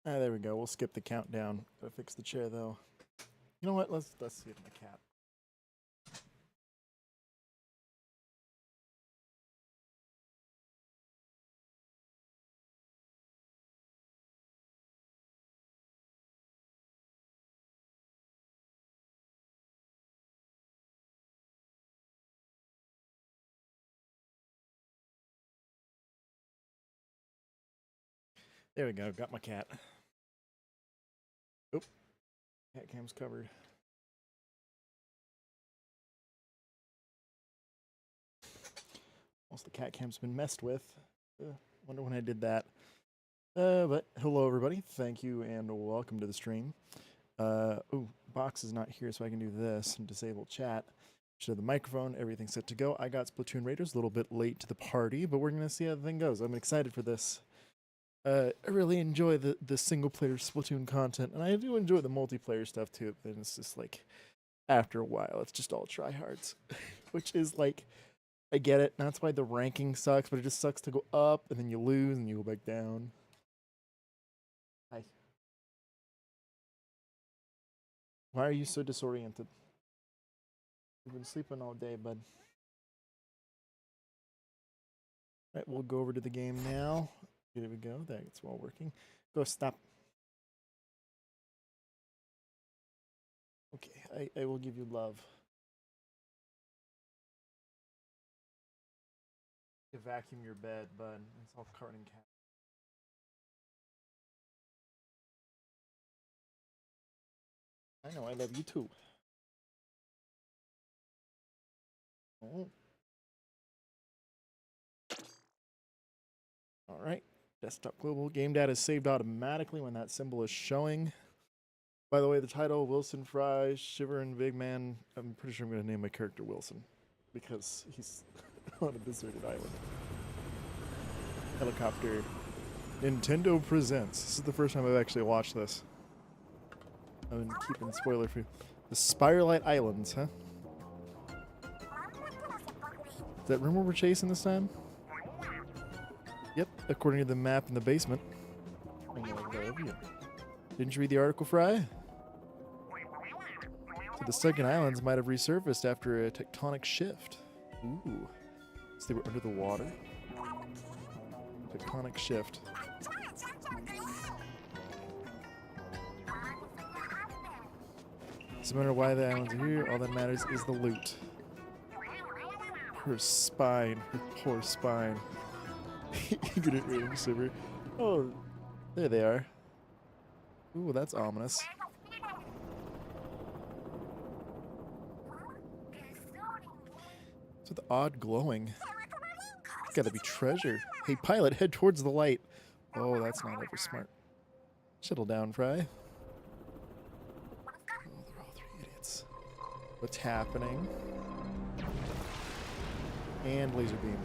Ah, there we go. We'll skip the countdown. Gotta fix the chair though. You know what? Let's see if my cat. There we go. Got my cat. Oop. Cat cam's covered. Most the cat cam's been messed with. Wonder when I did that. But hello everybody. Thank you and welcome to the stream. Oh, Box is not here, so I can do this and disable chat. Show the microphone, everything's set to go. I got Splatoon Raiders a little bit late to the party, but we're gonna see how the thing goes. I'm excited for this. I really enjoy the single player Splatoon content, and I do enjoy the multiplayer stuff too. But it's just like after a while, it's just all tryhards, which is like I get it. That's why the ranking sucks, but it just sucks to go up and then you lose and you go back down. Hi. Why are you so disoriented? You've been sleeping all day, bud. All right, we'll go over to the game now. Here we go. That's all working. Go stop. Okay, I will give you love. You vacuum your bed, bud. It's all covered in cat. I know, I love you too. Oh. All right. Desktop global game data is saved automatically when that symbol is showing. By the way, the title Wilson, Frye, Shiver, and Bigman. I'm pretty sure I'm going to name my character Wilson because he's on a deserted island. Helicopter. Nintendo presents. This is the first time I've actually watched this. I've been keeping spoiler free. The Spirelight Islands, huh? Is that room where we're chasing this time? Yep, according to the map in the basement. I love you. Didn't you read the article, Frye? So the sunken islands might have resurfaced after a tectonic shift. Ooh. So they were under the water? Tectonic shift. Doesn't matter why the islands are here, all that matters is the loot. Her spine, her poor spine. Good at reading, Shiver. Oh, there they are. Ooh, that's ominous. So the odd glowing. It's gotta be treasure. Hey, pilot, head towards the light. Oh, that's not ever smart. Settle down, Frye. Oh, they're all three idiots. What's happening? And laser beam.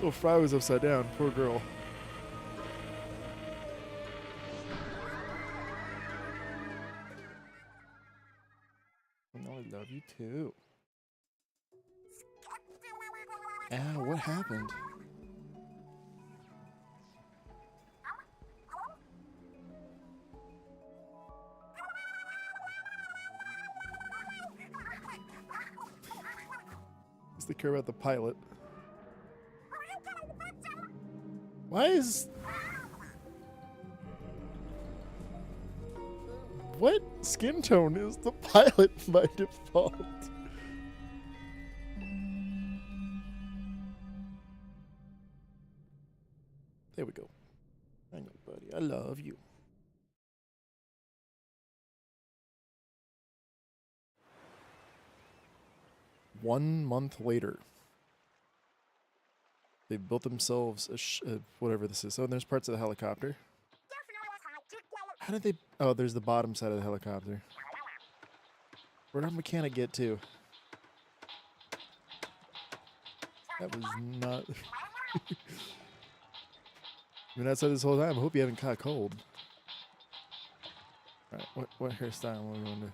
Oh, Frye was upside down. Poor girl. Oh, I love you too. Ah, what happened? Does they care about the pilot? Why is... What skin tone is the pilot by default? There we go. I know, buddy. I love you. One month later, they built themselves a whatever this is. Oh, and there's parts of the helicopter. How did they... Oh, there's the bottom side of the helicopter. Where'd our mechanic get to? That was not... You've been outside this whole time. I hope you haven't caught cold. Alright, what hairstyle are we going to...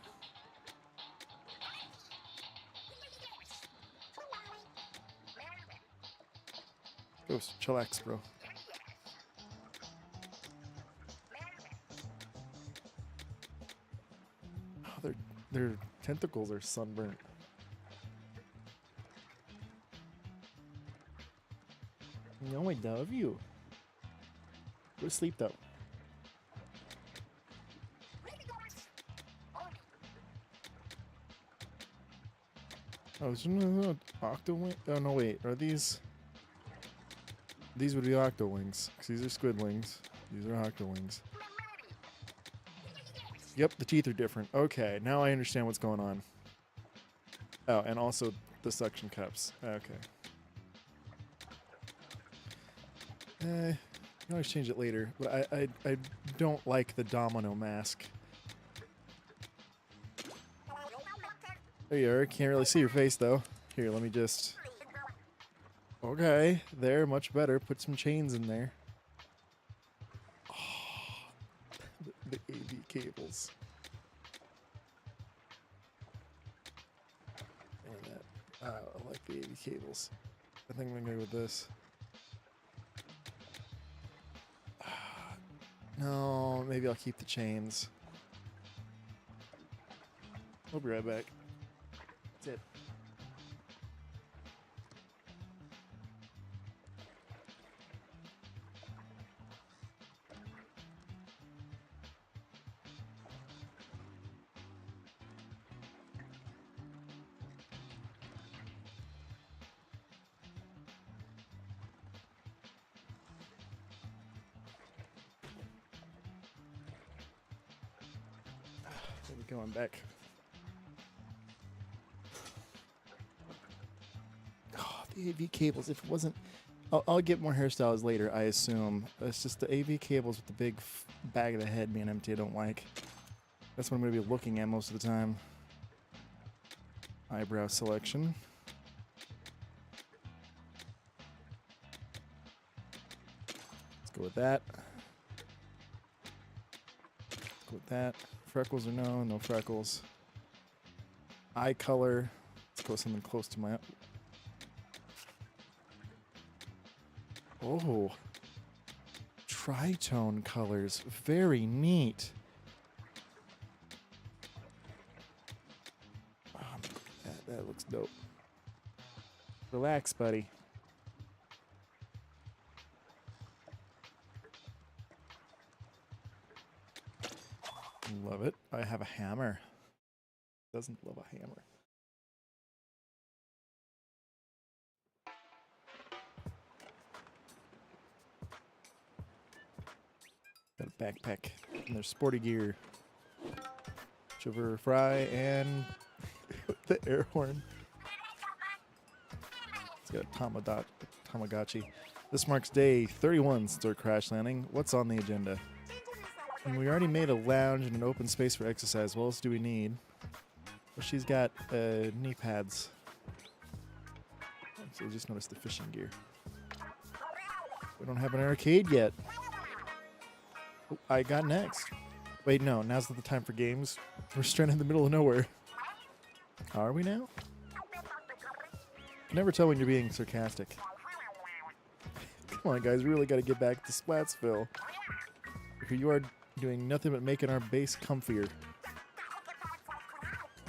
Oh, chillax, bro. Oh, their tentacles are sunburnt. No, I love you. Go to sleep, though. Oh, is there octowing? Oh, no, wait. Are these... These would be octowings. Because these are squidlings. These are octowings. Yep, the teeth are different. Okay, now I understand what's going on. Oh, and also the suction cups. Okay. You can always change it later, but I don't like the domino mask. There you are. Can't really see your face, though. Here, let me just... Okay, there, much better. Put some chains in there. Oh, the AV cables. And that, I like the AV cables. I think I'm gonna go with this. No, maybe I'll keep the chains. We'll be right back. That's it. There we go, I'm back. Oh, the AV cables, if it wasn't... I'll get more hairstyles later, I assume. It's just the AV cables with the big bag of the head being empty I don't like. That's what I'm going to be looking at most of the time. Eyebrow selection. Let's go with that. Let's go with that. Freckles or no? No freckles. Eye color. Let's go something close to my... Oh. Tritone colors. Very neat. That looks dope. Relax, buddy. Love it. I have a hammer. Doesn't love a hammer. Got a backpack. And there's sporty gear. Shiver, Frye, and the air horn. It's got a Tamagotchi. This marks day 31 since our crash landing. What's on the agenda? And we already made a lounge and an open space for exercise. What else do we need? Well, she's got knee pads. So I just noticed the fishing gear. We don't have an arcade yet. Oh, I got next. Wait, no, now's not the time for games. We're stranded in the middle of nowhere. Are we now? You can never tell when you're being sarcastic. Come on, guys, we really got to get back to Splatsville. Here you are doing nothing but making our base comfier.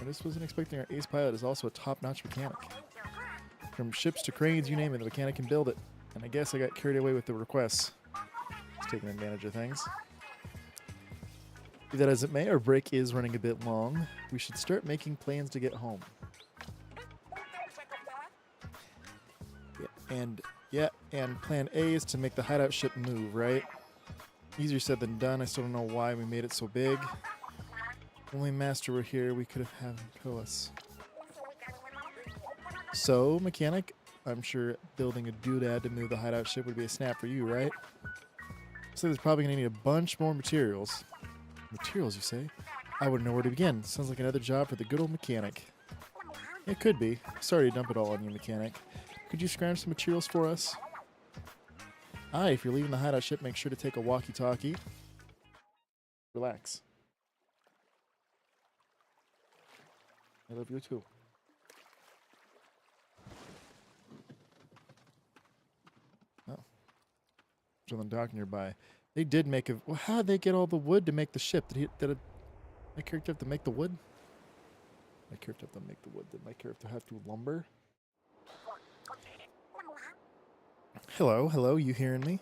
I just wasn't expecting our ace pilot is also a top-notch mechanic. From ships to cranes, you name it, the mechanic can build it. And I guess I got carried away with the requests. Just taking advantage of things. Be that as it may, our break is running a bit long. We should start making plans to get home. And plan A is to make the hideout ship move, right? Easier said than done. I still don't know why we made it so big. If only Master were here, we could have had him tow us. So, mechanic, I'm sure building a doodad to move the hideout ship would be a snap for you, right? So there's probably going to need a bunch more materials. Materials, you say? I wouldn't know where to begin. Sounds like another job for the good old mechanic. It could be. Sorry to dump it all on you, mechanic. Could you scrounge some materials for us? Aye, if you're leaving the hideout ship, make sure to take a walkie-talkie. Relax. I love you too. Oh. someone talking nearby. They did make a... Well, how did they get all the wood to make the ship? Did my character have to make the wood? My character have to make the wood. Did my character have to lumber? Hello, hello, you hearing me?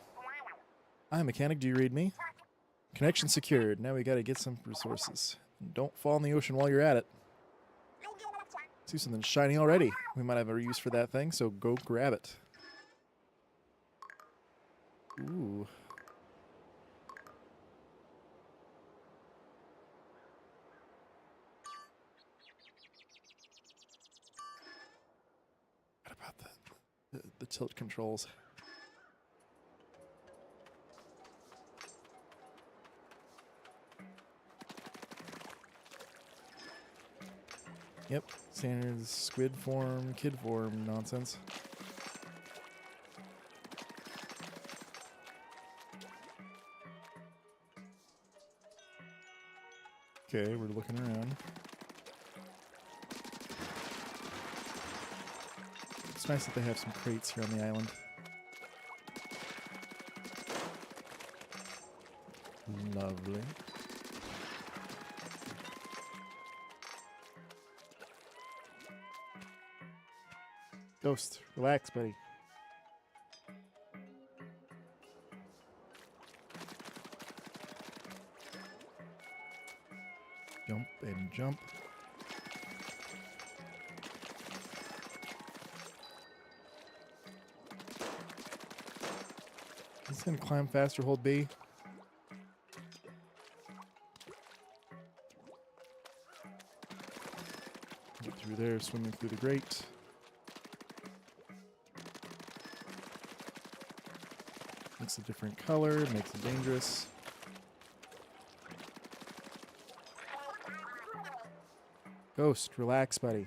Hi, mechanic, do you read me? Connection secured. Now we gotta get some resources. And don't fall in the ocean while you're at it. See something shiny already. We might have a use for that thing, so go grab it. Ooh. What about the tilt controls? Yep, standard squid form, kid form nonsense. Okay, we're looking around. It's nice that they have some crates here on the island. Lovely. Ghost, relax, buddy. Jump and jump. Is him climb faster, hold B? Get through there, swimming through the grate. Makes a different color, makes it dangerous. Ghost, relax, buddy.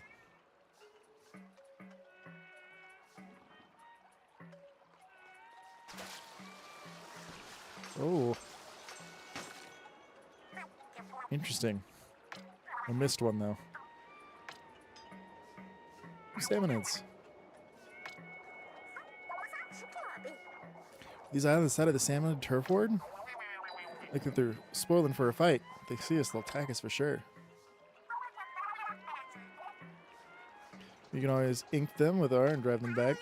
Oh. Interesting. I missed one, though. Staminids. These on the side of the salmon turf ward? Like that they're spoiling for a fight. If they see us, they'll attack us for sure. You can always ink them with R and drive them back.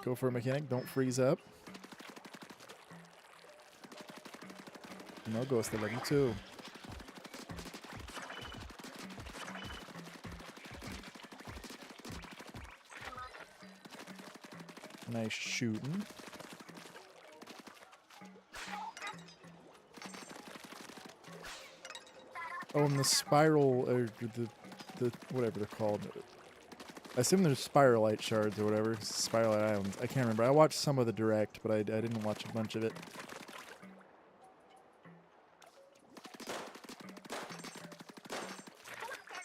Go for a mechanic, don't freeze up. No ghost, they love you too. Nice shooting. Oh, and the spiral, or the whatever they're called. I assume there's spiralite shards or whatever. Spiralite islands. I can't remember. I watched some of the direct, but I didn't watch a bunch of it.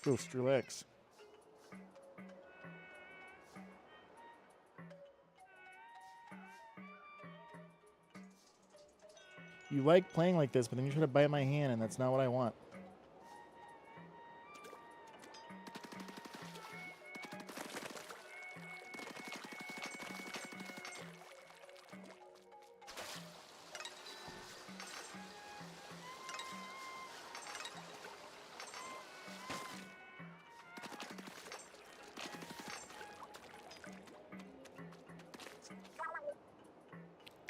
Ghost, relax. You like playing like this, but then you try to bite my hand, and that's not what I want.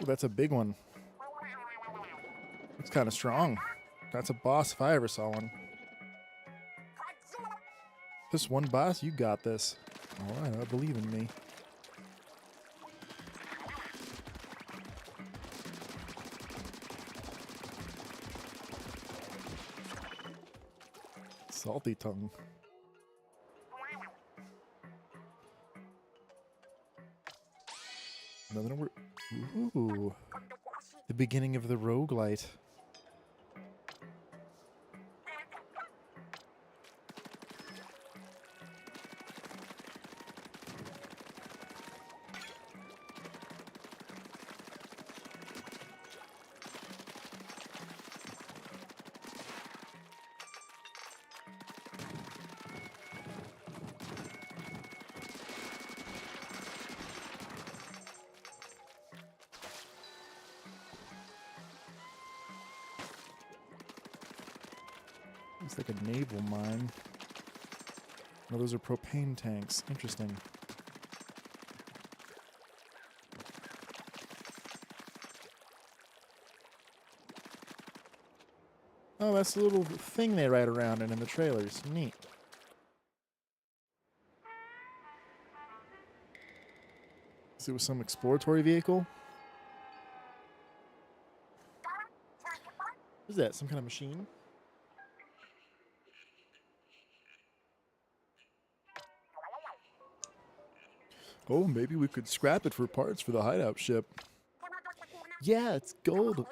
Ooh, that's a big one. It's kind of strong. That's a boss if I ever saw one. Just one boss? You got this. Alright, I believe in me. Salty tongue. Another number. Ooh. The beginning of the roguelite. It's like a naval mine. No, those are propane tanks. Interesting. Oh, that's the little thing they ride around in the trailers. Neat. Is it some exploratory vehicle? What is that? Some kind of machine? Oh, maybe we could scrap it for parts for the hideout ship. Yeah, it's gold.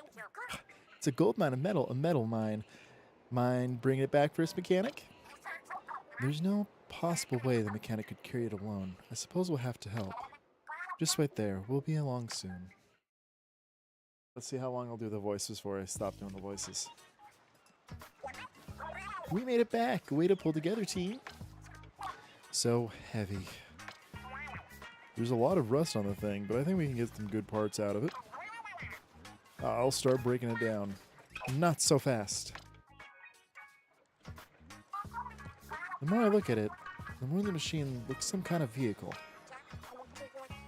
It's a gold mine, a metal mine. Mind bringing it back for its mechanic? There's no possible way the mechanic could carry it alone. I suppose we'll have to help. Just wait there. We'll be along soon. Let's see how long I'll do the voices before I stop doing the voices. We made it back. Way to pull together, team. So heavy. There's a lot of rust on the thing, but I think we can get some good parts out of it. I'll start breaking it down. Not so fast. The more I look at it, the more the machine looks some kind of vehicle.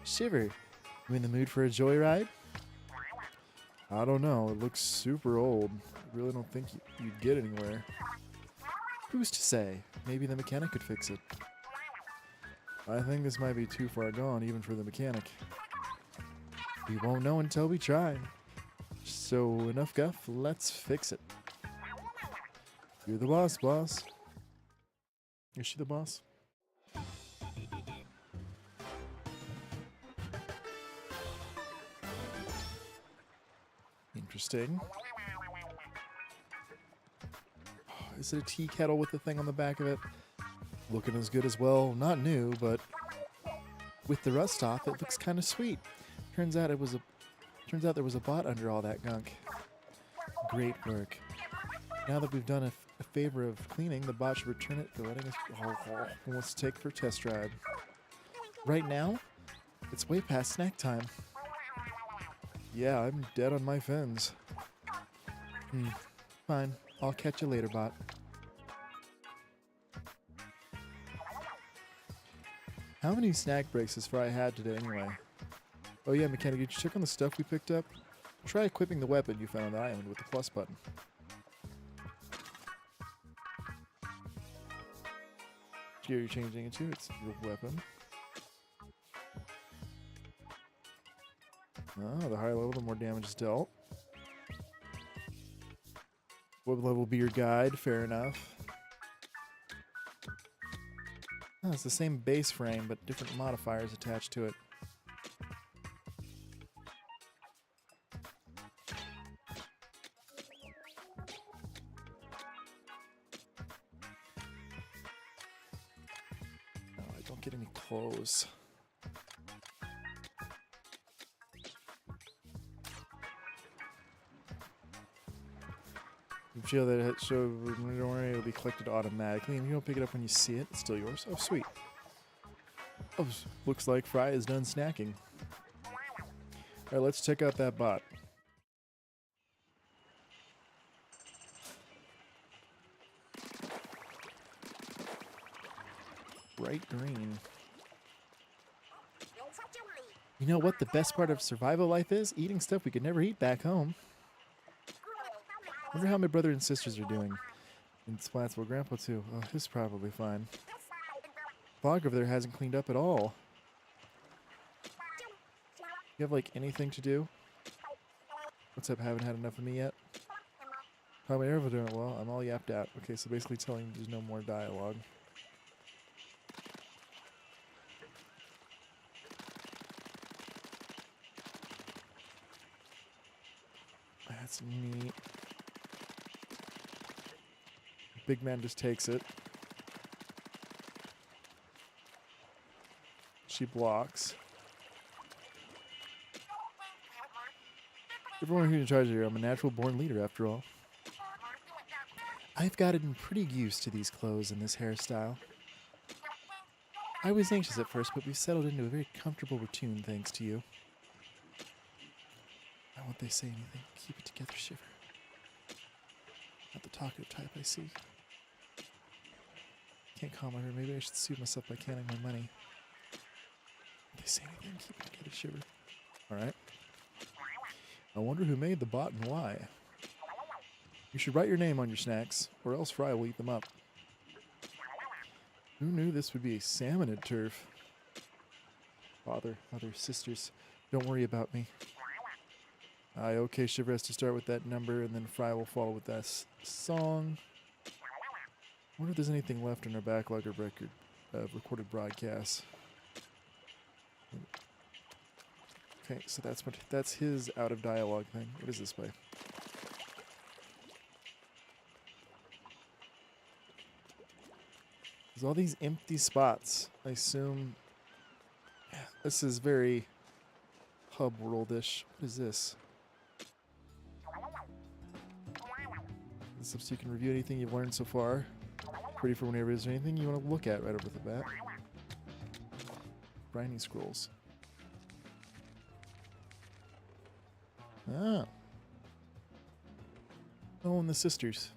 Shiver, you in the mood for a joyride? I don't know, it looks super old. I really don't think you'd get anywhere. Who's to say? Maybe the mechanic could fix it. I think this might be too far gone, even for the mechanic. We won't know until we try. So, enough guff, let's fix it. You're the boss, boss. Is she the boss? Interesting. Is it a tea kettle with the thing on the back of it? Looking as good as well. Not new, but with the rust off, it looks kind of sweet. Turns out there was a bot under all that gunk. Great work. Now that we've done a favor of cleaning, the bot should return it for letting us let's take for a test drive. Right now, it's way past snack time. Yeah, I'm dead on my fins. Fine. I'll catch you later, bot. How many snack breaks has Frye had today anyway? Oh yeah, mechanic, did you check on the stuff we picked up? Try equipping the weapon you found on the island with the plus button. Gear you're changing into, it's your weapon. Oh, the higher level, the more damage is dealt. What level will be your guide? Fair enough. Oh, it's the same base frame, but different modifiers attached to it. No, I don't get any clothes. Feel that it don't worry, it'll be collected automatically, and if you don't pick it up when you see it, it's still yours. Oh, sweet. Oh, looks like Frye is done snacking. Alright, let's check out that bot. Bright green. You know what the best part of survival life is? Eating stuff we could never eat back home. Wonder how my brother and sisters are doing. And Splats, well, Grandpa too. Oh, he's probably fine. Fog over there hasn't cleaned up at all. You have, like, anything to do? What's up, haven't had enough of me yet? Probably never doing it well. I'm all yapped out. Okay, so basically telling you there's no more dialogue. That's neat. Bigman just takes it. She blocks. Everyone who's in charge here, I'm a natural born leader after all. I've gotten pretty used to these clothes and this hairstyle. I was anxious at first, but we've settled into a very comfortable routine thanks to you. Not what they say anything. Keep it together, Shiver. Not the talkative type, I see. Can't calm her. Maybe I should soothe myself by counting my money. If they say anything, keep it together, Shiver. Alright. I wonder who made the bot and why. You should write your name on your snacks, or else Frye will eat them up. Who knew this would be a salmonid turf? Father, mother, sisters, don't worry about me. Aye, okay, Shiver has to start with that number, and then Frye will follow with that song. I wonder if there's anything left in our backlog of recorded broadcasts. Okay, so that's his out of dialogue thing. What is this play? There's all these empty spots. I assume this is very hub world-ish. What is this? This is so you can review anything you've learned so far. Ready for whenever there's anything you want to look at right over the bat. Grinding scrolls. Ah. Oh, and the sisters.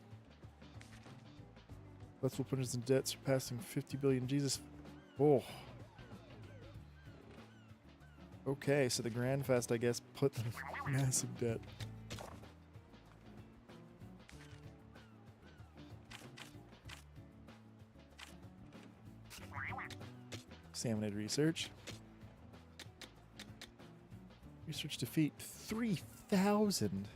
Let's punches in debt surpassing 50 billion. Jesus. Oh. Okay, so the Grand Fest, I guess, put them in massive debt. Salmonid research. Research defeat 3,000.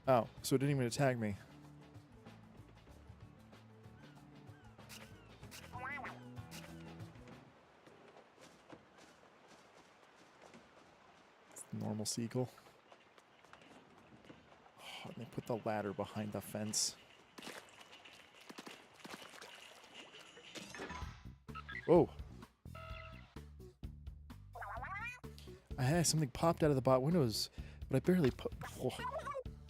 Oh, so it didn't even attack me. It's the normal seagull. Oh, and they put the ladder behind the fence. Whoa. I had something popped out of the bot windows, but I barely put... Oh.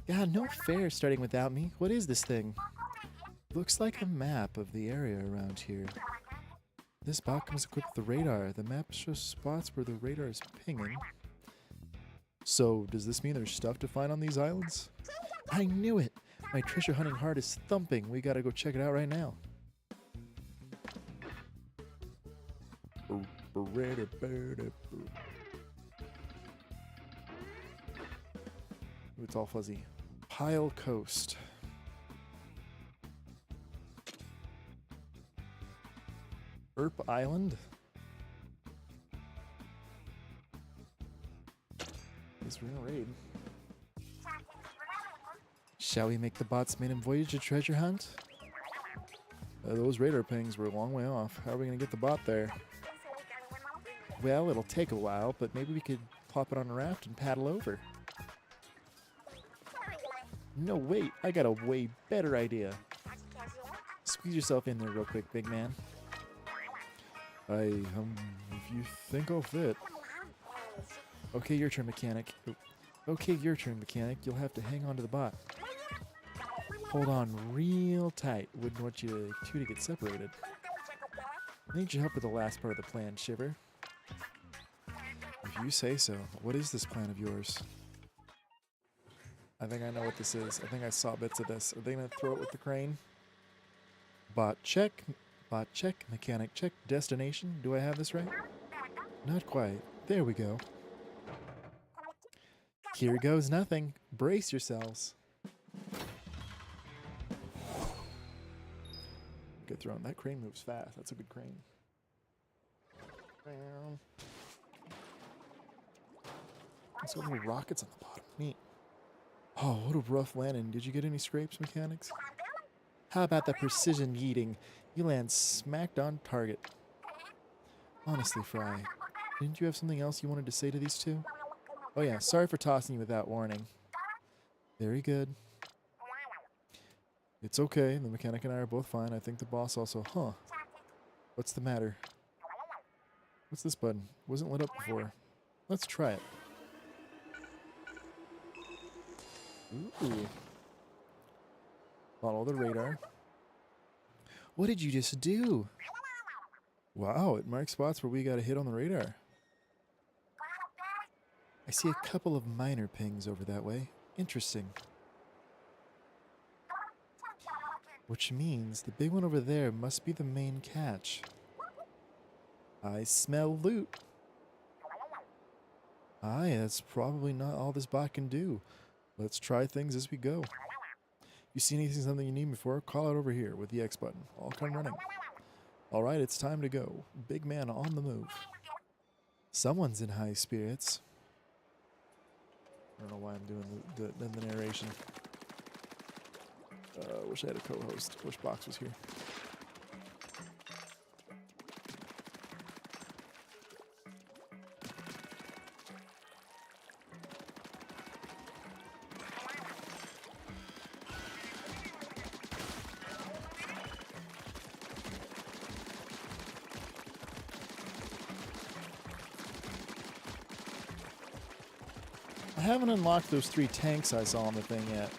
Yeah, no fair starting without me. What is this thing? Looks like a map of the area around here. This bot comes equipped with the radar. The map shows spots where the radar is pinging. So, does this mean there's stuff to find on these islands? I knew it! My treasure hunting heart is thumping. We gotta go check it out right now. It's all fuzzy. Pile Coast. Erp Island? Guess we're gonna raid. Shall we make the bot's maiden voyage to treasure hunt? Those radar pings were a long way off. How are we gonna get the bot there? Well, it'll take a while, but maybe we could plop it on a raft and paddle over. No, wait, I got a way better idea. Squeeze yourself in there real quick, big man. If you think I'll fit. Okay, your turn, mechanic. Okay, your turn, mechanic. You'll have to hang on to the bot. Hold on real tight. Wouldn't want you two to get separated. I need your help with the last part of the plan, Shiver. If you say so. What is this plan of yours? I think I know what this is. I think I saw bits of this. Are they going to throw it with the crane? Bot check. Bot check. Mechanic check. Destination. Do I have this right? Not quite. There we go. Here goes nothing. Brace yourselves. Good thrown. That crane moves fast. That's a good crane. There's so many rockets on the bottom. Neat. Oh, what a rough landing. Did you get any scrapes, mechanics? How about the precision yeeting? You land smacked on target. Honestly, Frye, didn't you have something else you wanted to say to these two? Oh yeah, sorry for tossing you without warning. Very good. It's okay. The mechanic and I are both fine. I think the boss also... Huh. What's the matter? What's this button? Wasn't lit up before. Let's try it. Ooh. Follow the radar. What did you just do? Wow, it marks spots where we got a hit on the radar. I see a couple of minor pings over that way. Interesting. Which means the big one over there must be the main catch. I smell loot. Aye, that's probably not all this bot can do. Let's try things as we go. You see anything, something you need before? Call out over here with the X button. I'll come running. Alright, it's time to go. Big man on the move. Someone's in high spirits. I don't know why I'm doing the narration. Wish I had a co-host. Wish Box was here. I haven't unlocked those 3 tanks I saw on the thing yet.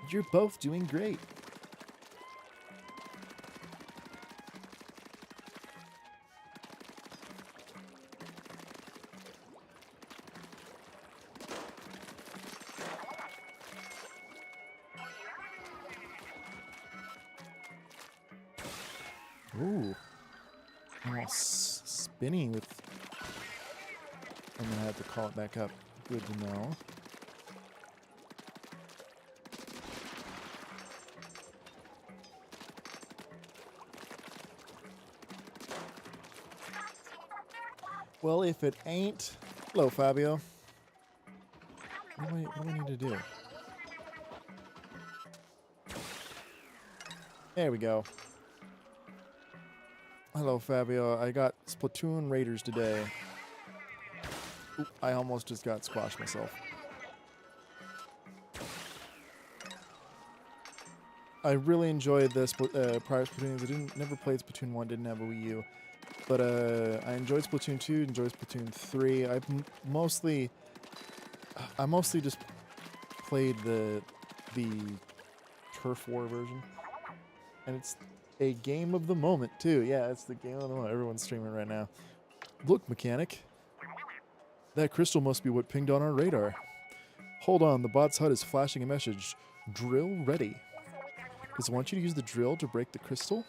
You're both doing great. Ooh. I'm all spinny with... I'm going to have to call it back up. Good to know. Well, if it ain't... Hello, Fabio. What do I need to do? There we go. Hello, Fabio. I got Splatoon Raiders today. Oop, I almost just got squashed myself. I really enjoyed this prior Splatoon. I never played Splatoon 1, didn't have a Wii U. But I enjoyed Splatoon 2, enjoyed Splatoon 3. I mostly just played the Turf War version. And it's a game of the moment, too. Yeah, it's the game of the moment. Everyone's streaming right now. Look, mechanic. That crystal must be what pinged on our radar. Hold on, the bot's HUD is flashing a message. Drill ready. Does it want you to use the drill to break the crystal?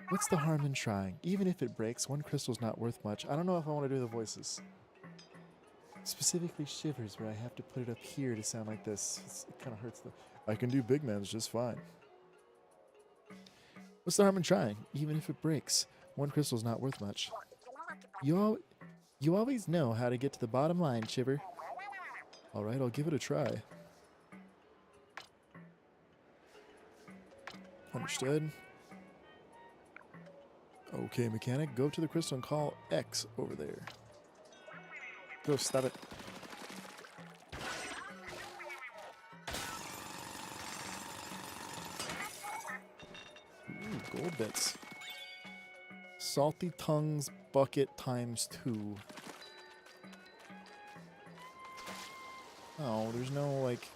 What's the harm in trying? Even if it breaks, one crystal's not worth much. I don't know if I want to do the voices. Specifically Shivers, where I have to put it up here to sound like this. It kind of hurts the... I can do Bigman's just fine. What's the harm in trying? Even if it breaks, one crystal's not worth much. You always know how to get to the bottom line, Shiver. Alright, I'll give it a try. Understood. Okay, mechanic, go to the crystal and call X over there. Go, stop it. Ooh, gold bits. Salty Tongues bucket times 2. Oh, there's no, like...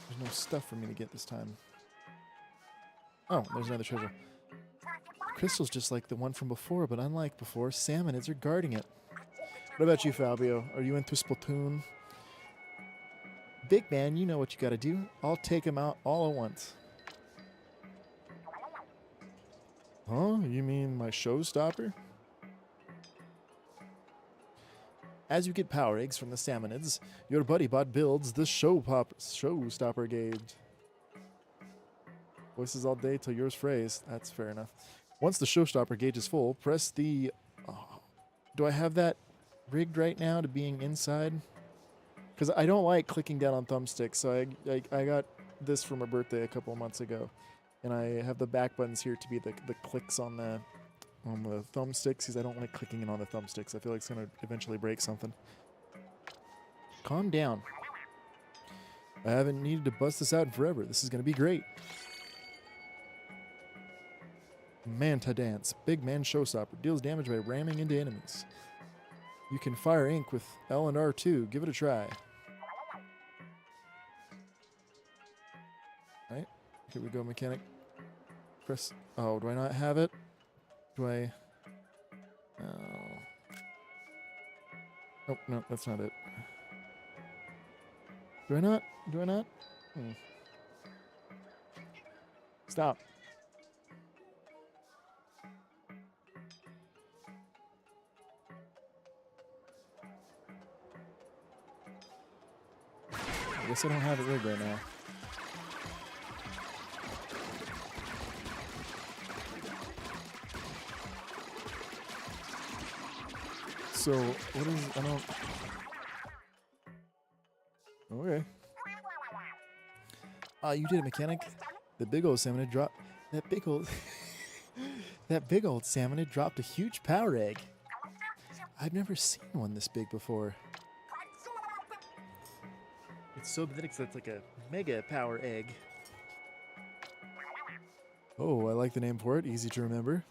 There's no stuff for me to get this time. Oh, there's another treasure. Crystal's just like the one from before, but unlike before, salmonids are guarding it. What about you, Fabio? Are you into Splatoon? Big man, you know what you gotta do. I'll take him out all at once. Huh? You mean my showstopper? As you get power eggs from the salmonids, your buddy bot builds the showstopper gauge. Voices all day till yours phrase. That's fair enough. Once the showstopper gauge is full, press the... Oh, do I have that rigged right now to being inside? Because I don't like clicking down on thumbsticks, so I got this for my birthday a couple of months ago. And I have the back buttons here to be the clicks on the thumbsticks, because I don't like clicking in on the thumbsticks. I feel like it's going to eventually break something. Calm down. I haven't needed to bust this out in forever. This is going to be great. Manta Dance. Big man showstopper. Deals damage by ramming into enemies. You can fire ink with L and R2. Give it a try. Alright. Here we go, mechanic. Press... Oh, do I not have it? Do I... Oh. Oh, no, that's not it. Do I not? Do I not? Stop. I guess I don't have it rigged right now. So, what is... I don't... Okay. You did it, mechanic. The big old salmon had dropped... That big old... that big old salmon had dropped a huge power egg. I've never seen one this big before. It's so pathetic because it's like a mega power egg. Oh, I like the name for it. Easy to remember.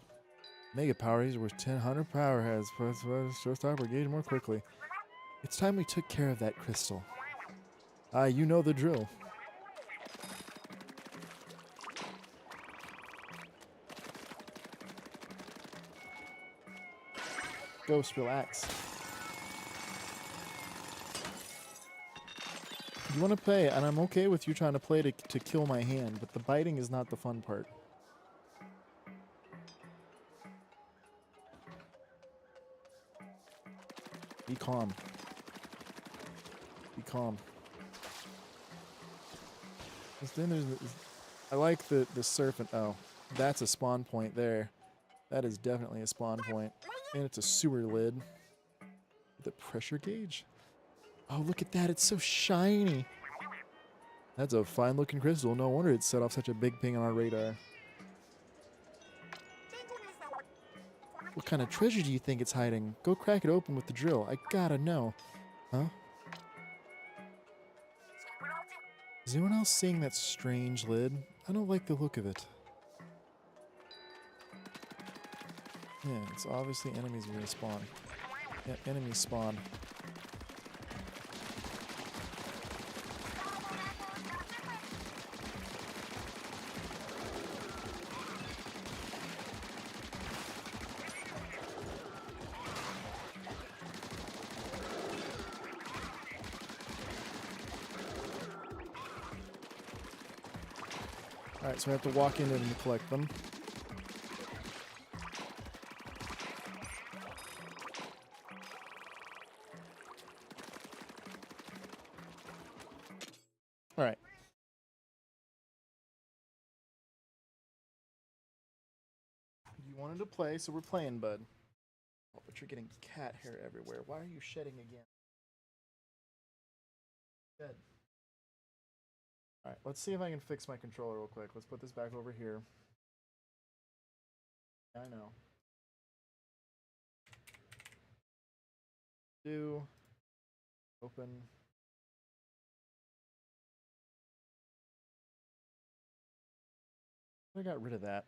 Mega power eggs worth 1,000 power heads. Showstopper engage more quickly. It's time we took care of that crystal. You know the drill. Ghost, relax. You want to play, and I'm okay with you trying to play to kill my hand, but the biting is not the fun part. Be calm. Be calm. I like the surf and... Oh, that's a spawn point there. That is definitely a spawn point. And it's a sewer lid. The pressure gauge. Oh, look at that. It's so shiny. That's a fine looking crystal. No wonder it set off such a big ping on our radar. What kind of treasure do you think it's hiding? Go crack it open with the drill. I gotta know. Huh? Is anyone else seeing that strange lid? I don't like the look of it. Yeah, it's obviously enemies are gonna spawn. Yeah, enemies spawn. Alright, so we have to walk into them to collect them. Alright. You wanted to play, so we're playing, bud. Oh, but you're getting cat hair everywhere. Why are you shedding again? Shed. Alright, let's see if I can fix my controller real quick. Let's put this back over here. I know. Do. Open. I got rid of that.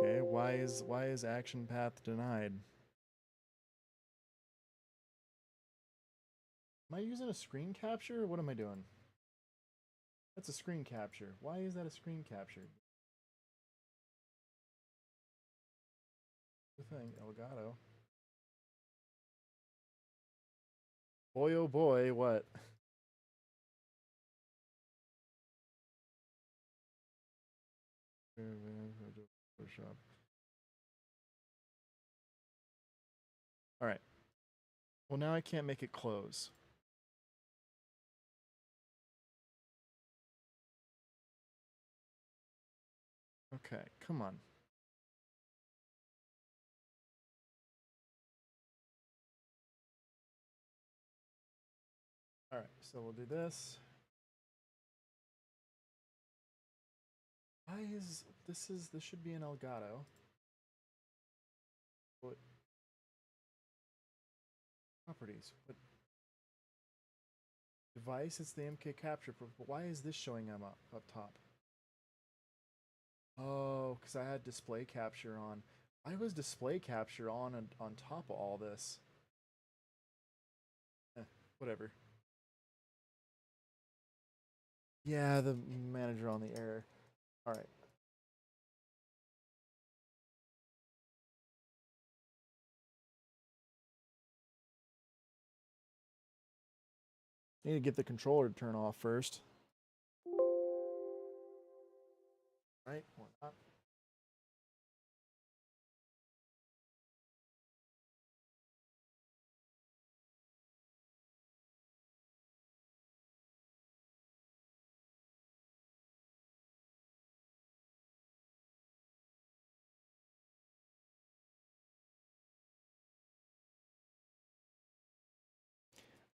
Okay, why is action path denied? Am I using a screen capture or what am I doing? That's a screen capture. Why is that a screen capture? The thing, Elgato. Boy oh boy, what? Photoshop. Alright. Well, now I can't make it close. Okay, come on. Alright, so we'll do this. Why is this should be an Elgato. What properties? What device? It's the MK capture, but why is this showing up top? Oh, because I had display capture on. Why was display capture on top of all this? Whatever. Yeah, the manager on the error. Alright. Need to get the controller to turn off first. Right? Or not.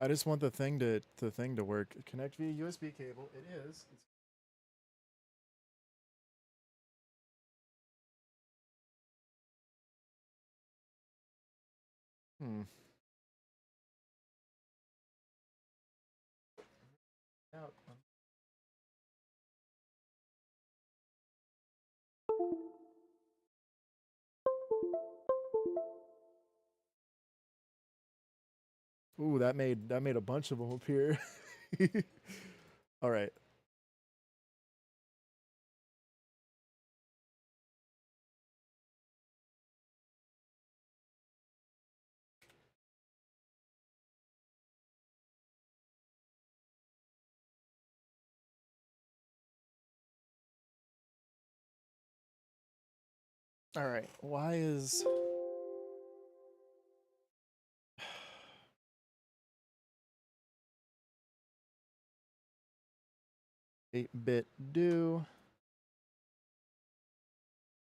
I just want the thing to work. Connect via USB cable. It is. Hmm. Out. Ooh, that made a bunch of them appear. All right. All right. Why is 8-bit do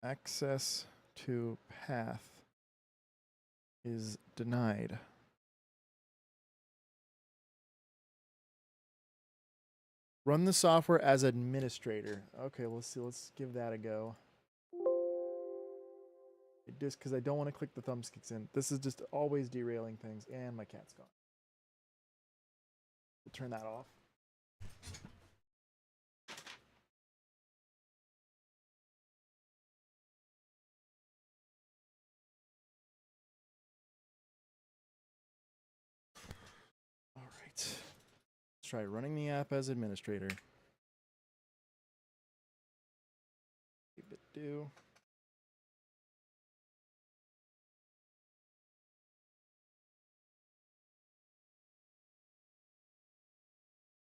access to path is denied? Run the software as administrator. Okay, let's see. Let's give that a go. It just because I don't want to click the thumbsticks in. This is just always derailing things, and my cat's gone. We'll turn that off. All right. Let's try running the app as administrator. 8-bit do.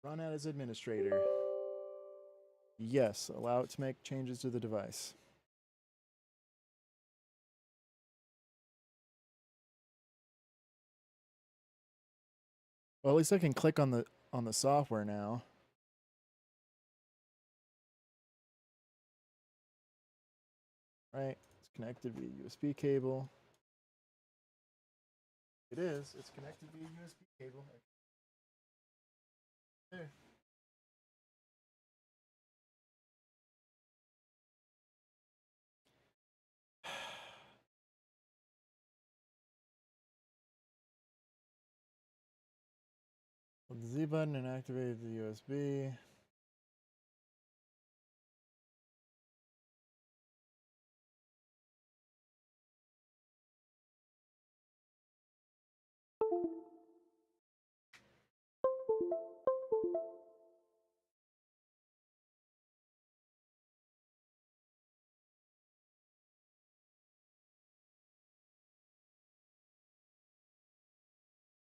Run as administrator. Yes, allow it to make changes to the device. Well, at least I can click on the software now. Right, it's connected via USB cable. It is. It's connected via USB cable. There. Hold the Z button and activate the USB.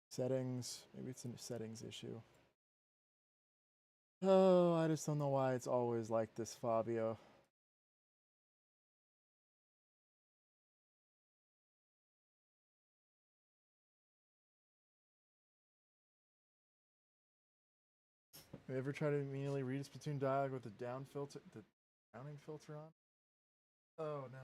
Settings. Maybe it's a settings issue. Oh, I just don't know why it's always like this, Fabio. Have you ever tried to manually read a Splatoon dialogue with the down filter, the drowning filter on? Oh no.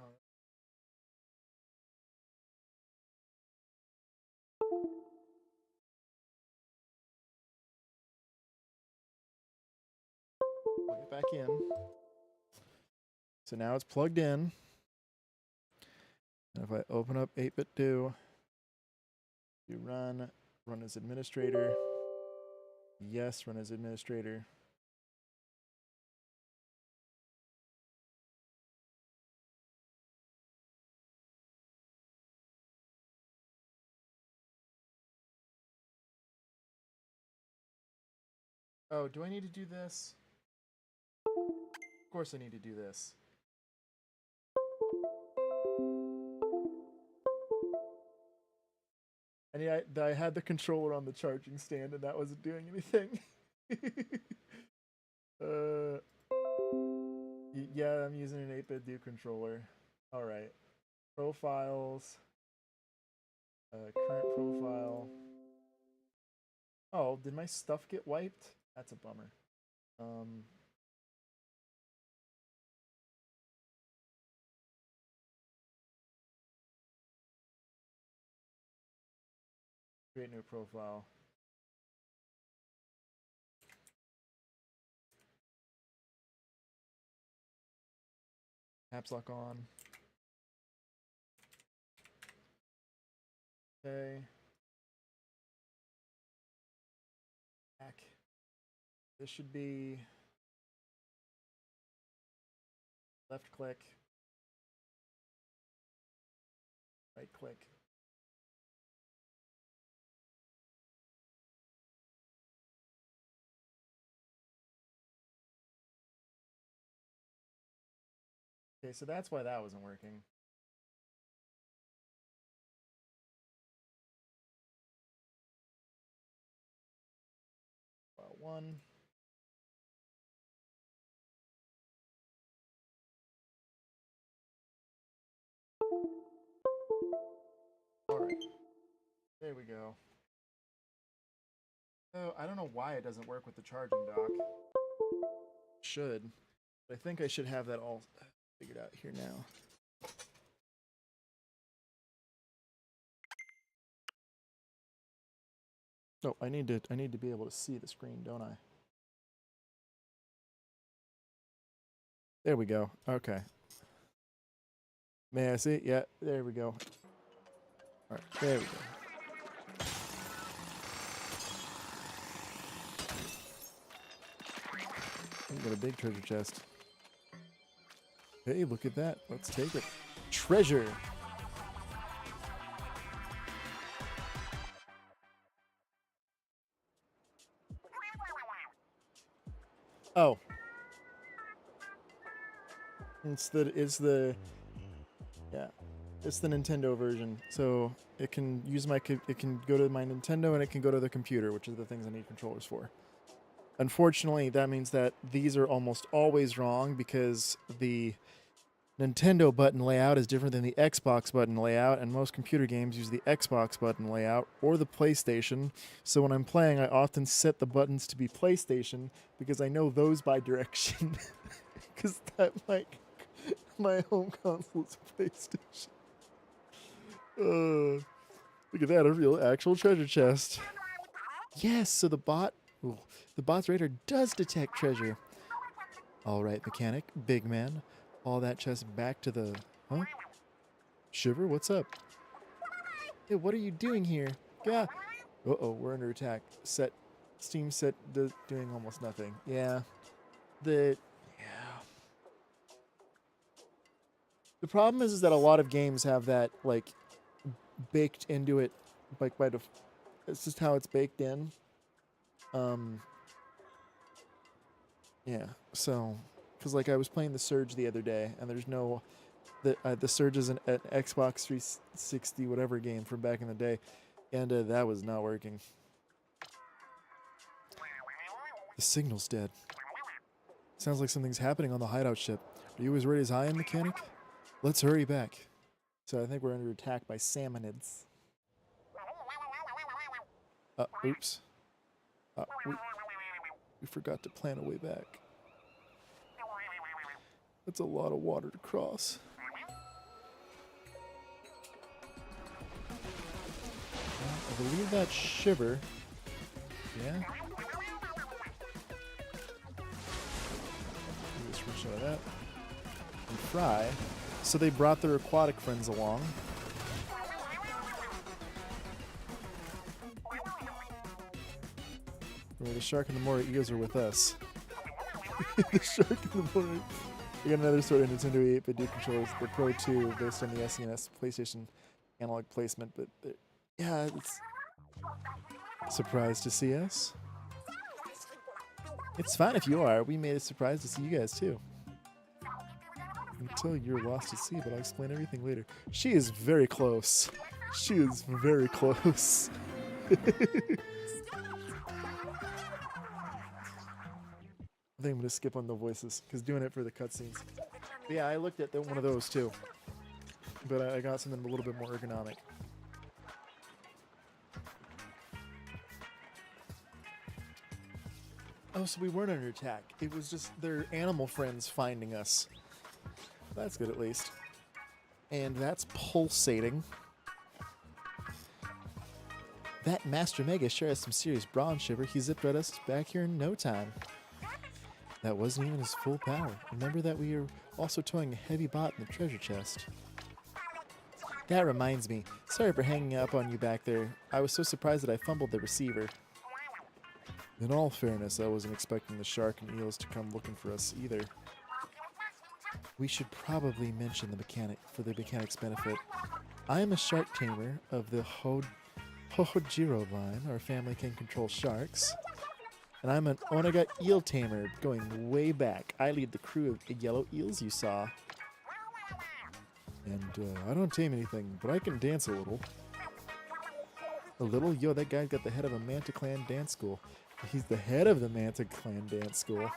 Plug it back in. So now it's plugged in. And if I open up 8-bit do, you run as administrator. Yes, run as administrator. Oh, do I need to do this? Of course I need to do this. And yeah, I had the controller on the charging stand, and that wasn't doing anything. Yeah, I'm using an 8-bit do controller. All right, profiles, current profile. Oh, did my stuff get wiped? That's a bummer. Create new profile. Caps lock on. Okay. Back. This should be left click, right click. Okay, so that's why that wasn't working. File 1. Alright. There we go. Oh, I don't know why it doesn't work with the charging dock. Should. But I think I should have that all figured out here now. Oh, I need to be able to see the screen, don't I? There we go. Okay. May I see? Yeah, there we go. All right, there we go. We've got a big treasure chest. Hey, look at that. Let's take it. Treasure. Oh. It's the Nintendo version. So it can use it can go to my Nintendo and it can go to the computer, which are the things I need controllers for. Unfortunately, that means that these are almost always wrong because the Nintendo button layout is different than the Xbox button layout, and most computer games use the Xbox button layout or the PlayStation. So when I'm playing, I often set the buttons to be PlayStation because I know those by direction. Because my home console is PlayStation. Look at that, a real actual treasure chest. Yes, so the bot's radar does detect treasure. All right, mechanic, Bigman. All that chest back to the... Huh? Shiver, what's up? Hey, what are you doing here? Yeah. Uh-oh, we're under attack. Steam set doing almost nothing. Yeah. The The problem is that a lot of games have that like baked into it, like by default. It's just how it's baked in. Yeah. So, because like I was playing the Surge the other day, and there's no the Surge is an Xbox 360 whatever game from back in the day, and that was not working. The signal's dead. Sounds like something's happening on the hideout ship. Are you as ready as I am, mechanic? Let's hurry back. So I think we're under attack by salmonids. Oops. We forgot to plan a way back. That's a lot of water to cross. I believe that's Shiver. Yeah. Just screenshot of that. And Frye. So they brought their aquatic friends along. The shark and the moray eels are with us. The shark and the moray. We got another sort of Nintendo 8-bit do controllers. They're Pro 2 based on the SNES PlayStation analog placement, but yeah, it's surprised to see us. It's fine if you are. We made it surprised to see you guys too. Until you're lost at sea, but I'll explain everything later. She is very close. She is very close. I think I'm going to skip on the voices, because doing it for the cutscenes. But yeah, I looked at one of those too. But I got something a little bit more ergonomic. Oh, so we weren't under attack. It was just their animal friends finding us. That's good at least. And that's pulsating. That Master Mega sure has some serious brawn, Shiver. He zipped at us back here in no time. That wasn't even his full power. Remember that we are also towing a heavy bot in the treasure chest. That reminds me. Sorry for hanging up on you back there. I was so surprised that I fumbled the receiver. In all fairness, I wasn't expecting the shark and eels to come looking for us either. We should probably mention the mechanic for the mechanic's benefit. I am a shark tamer of the Hojiro line. Our family can control sharks. And I'm an Onaga eel tamer going way back. I lead the crew of the yellow eels you saw. And I don't tame anything, but I can dance a little. A little? Yo, that guy got the head of a Manta Clan dance school. He's the head of the Manta Clan dance school.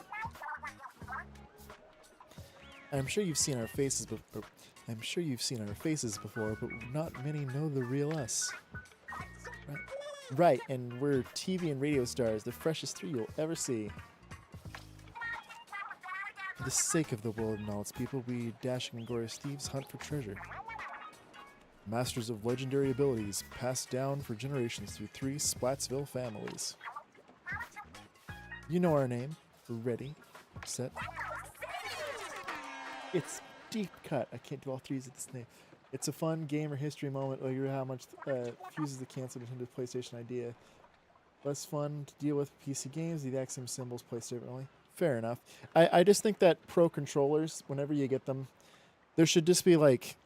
I'm sure you've seen our faces before. But not many know the real us. Right, and we're TV and radio stars, the freshest three you'll ever see. For the sake of the world and all its people, we dashing and glorious thieves hunt for treasure. Masters of legendary abilities, passed down for generations through 3 Splatsville families. You know our name. Ready, set. It's deep cut. I can't do all 3s at this name. It's a fun gamer history moment. Oh, you hear how much fuses the canceled Nintendo PlayStation idea. Less fun to deal with PC games. The exact same symbols placed differently. Fair enough. I just think that pro controllers, whenever you get them, there should just be like,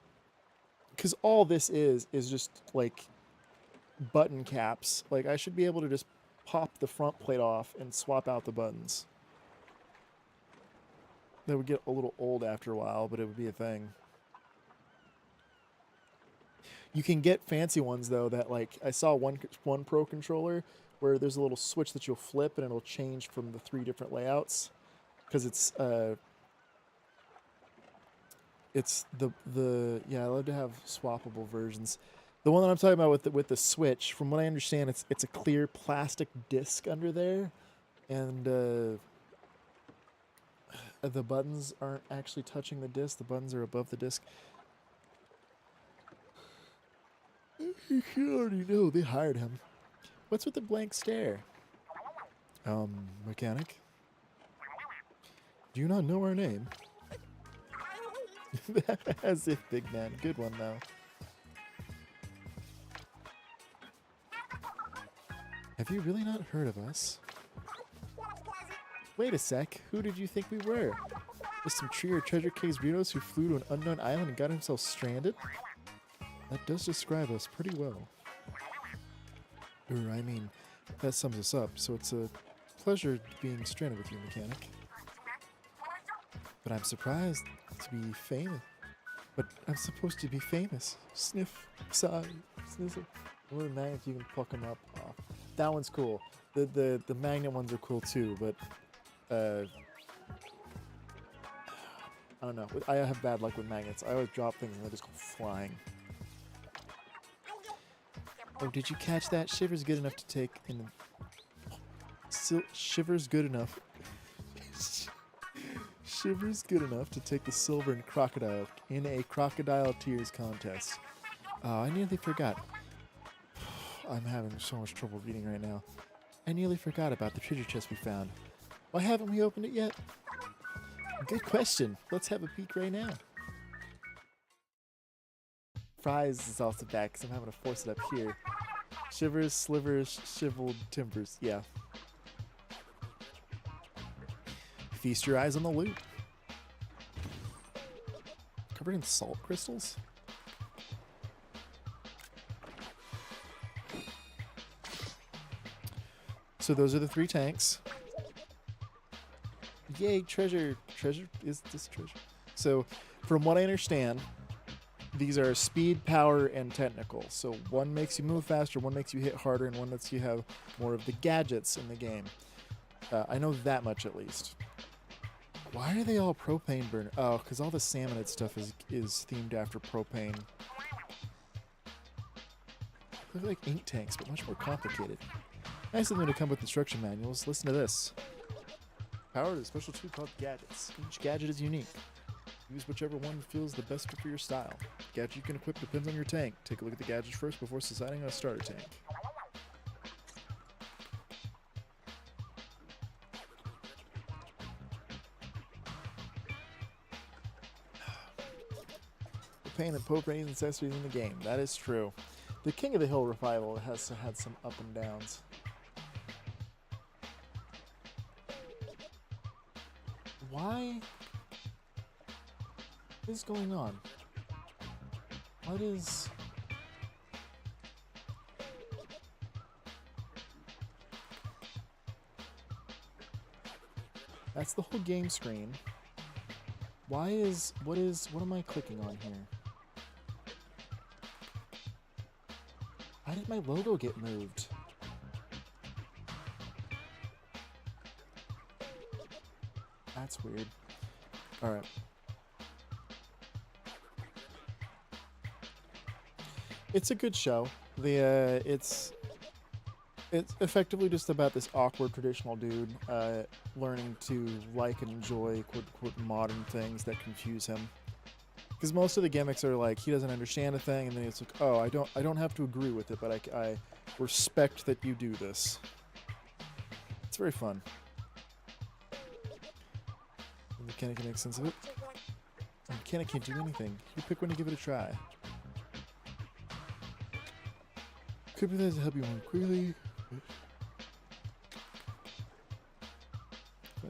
because all this is just like button caps. Like I should be able to just pop the front plate off and swap out the buttons. That would get a little old after a while, but it would be a thing. You can get fancy ones though that like I saw one pro controller where there's a little switch that you'll flip and it'll change from the 3 different layouts because it's the yeah, I love to have swappable versions. The one that I'm talking about with the switch, from what I understand, it's a clear plastic disc under there, and the buttons aren't actually touching the disc. The buttons are above the disc. You already know they hired him. What's with the blank stare? Mechanic? Do you not know our name? As if, Bigman. Good one, though. Have you really not heard of us? Wait a sec. Who did you think we were? Just some tree or treasure case weirdos who flew to an unknown island and got himself stranded? That does describe us pretty well. I mean, that sums us up, so it's a pleasure being stranded with you, Mechanic. But I'm surprised to be famous. But I'm supposed to be famous. Sniff, sigh, snizzle. What are the magnets? You can pluck them up. Oh, that one's cool. The magnet ones are cool too, but I don't know. I have bad luck with magnets. I always drop things and they just go flying. Oh, did you catch that? Shiver's good enough to take in. Shiver's good enough. Shiver's good enough to take the silver in crocodile in a crocodile tears contest. Oh, I nearly forgot. I'm having so much trouble reading right now. I nearly forgot about the treasure chest we found. Why haven't we opened it yet? Good question. Let's have a peek right now. Frye's is also back because I'm having to force it up here. Shivers, slivers, shiveled timbers. Yeah. Feast your eyes on the loot. Covered in salt crystals? So those are the 3 tanks. Yay, treasure. Treasure? Is this treasure? So, from what I understand, these are speed, power, and technical. So one makes you move faster, one makes you hit harder, and one lets you have more of the gadgets in the game. I know that much at least. Why are they all propane burner? Oh, because all the salmonid stuff is themed after propane. They're like ink tanks, but much more complicated. Nice of them to come with instruction manuals. Listen to this. Power is a special tool called gadgets. Each gadget is unique. Use whichever one feels the best for your style. The gadget you can equip depends on your tank. Take a look at the gadgets first before deciding on a starter tank. Propane and propane accessories in the game. That is true. The King of the Hill revival has had some up and downs. Why? What is going on? What is... That's the whole game screen. Why is... What am I clicking on here? Why did my logo get moved? That's weird. Alright. It's a good show. It's effectively just about this awkward traditional dude learning to like and enjoy quote modern things that confuse him. Because most of the gimmicks are like he doesn't understand a thing, and then it's like, oh, I don't have to agree with it, but I respect that you do this. It's very fun. The mechanic can make sense of it. The mechanic can't do anything. You pick when to give it a try. Could be there to help you more quickly.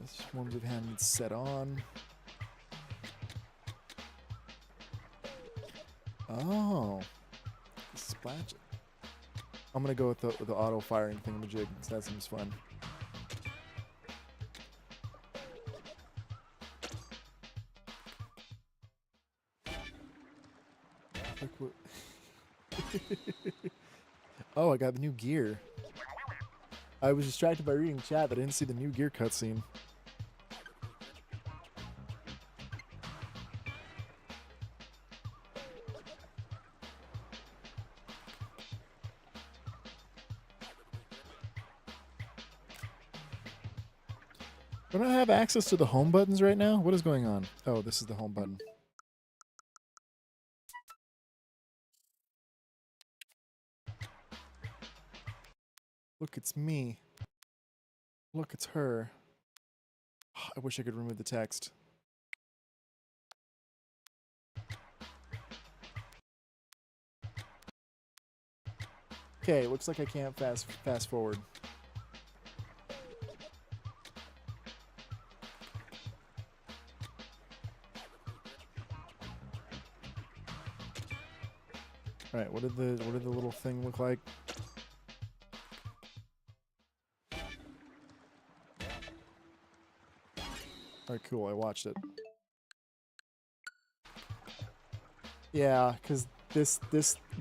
Swarms of hand set on. Oh, splash. I'm gonna go with the auto firing thingamajig because that seems fun. Like what? Oh, I got the new gear. I was distracted by reading chat that I didn't see the new gear cutscene. Don't I have access to the home buttons right now? What is going on? Oh, this is the home button. Look, it's me. Look, it's her. I wish I could remove the text. Okay, looks like I can't fast forward. All right, what did the little thing look like? All right, cool. I watched it. Yeah, because this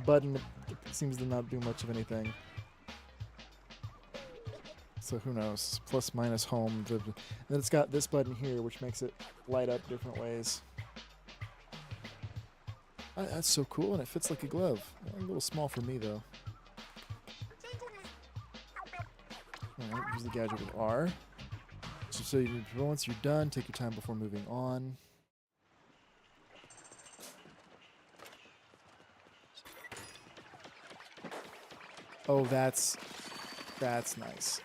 button seems to not do much of anything. So who knows? Plus, minus, home. And then it's got this button here, which makes it light up different ways. That's so cool, and it fits like a glove. A little small for me, though. Alright, use the gadget with R. So once you're done, take your time before moving on. Oh, that's nice.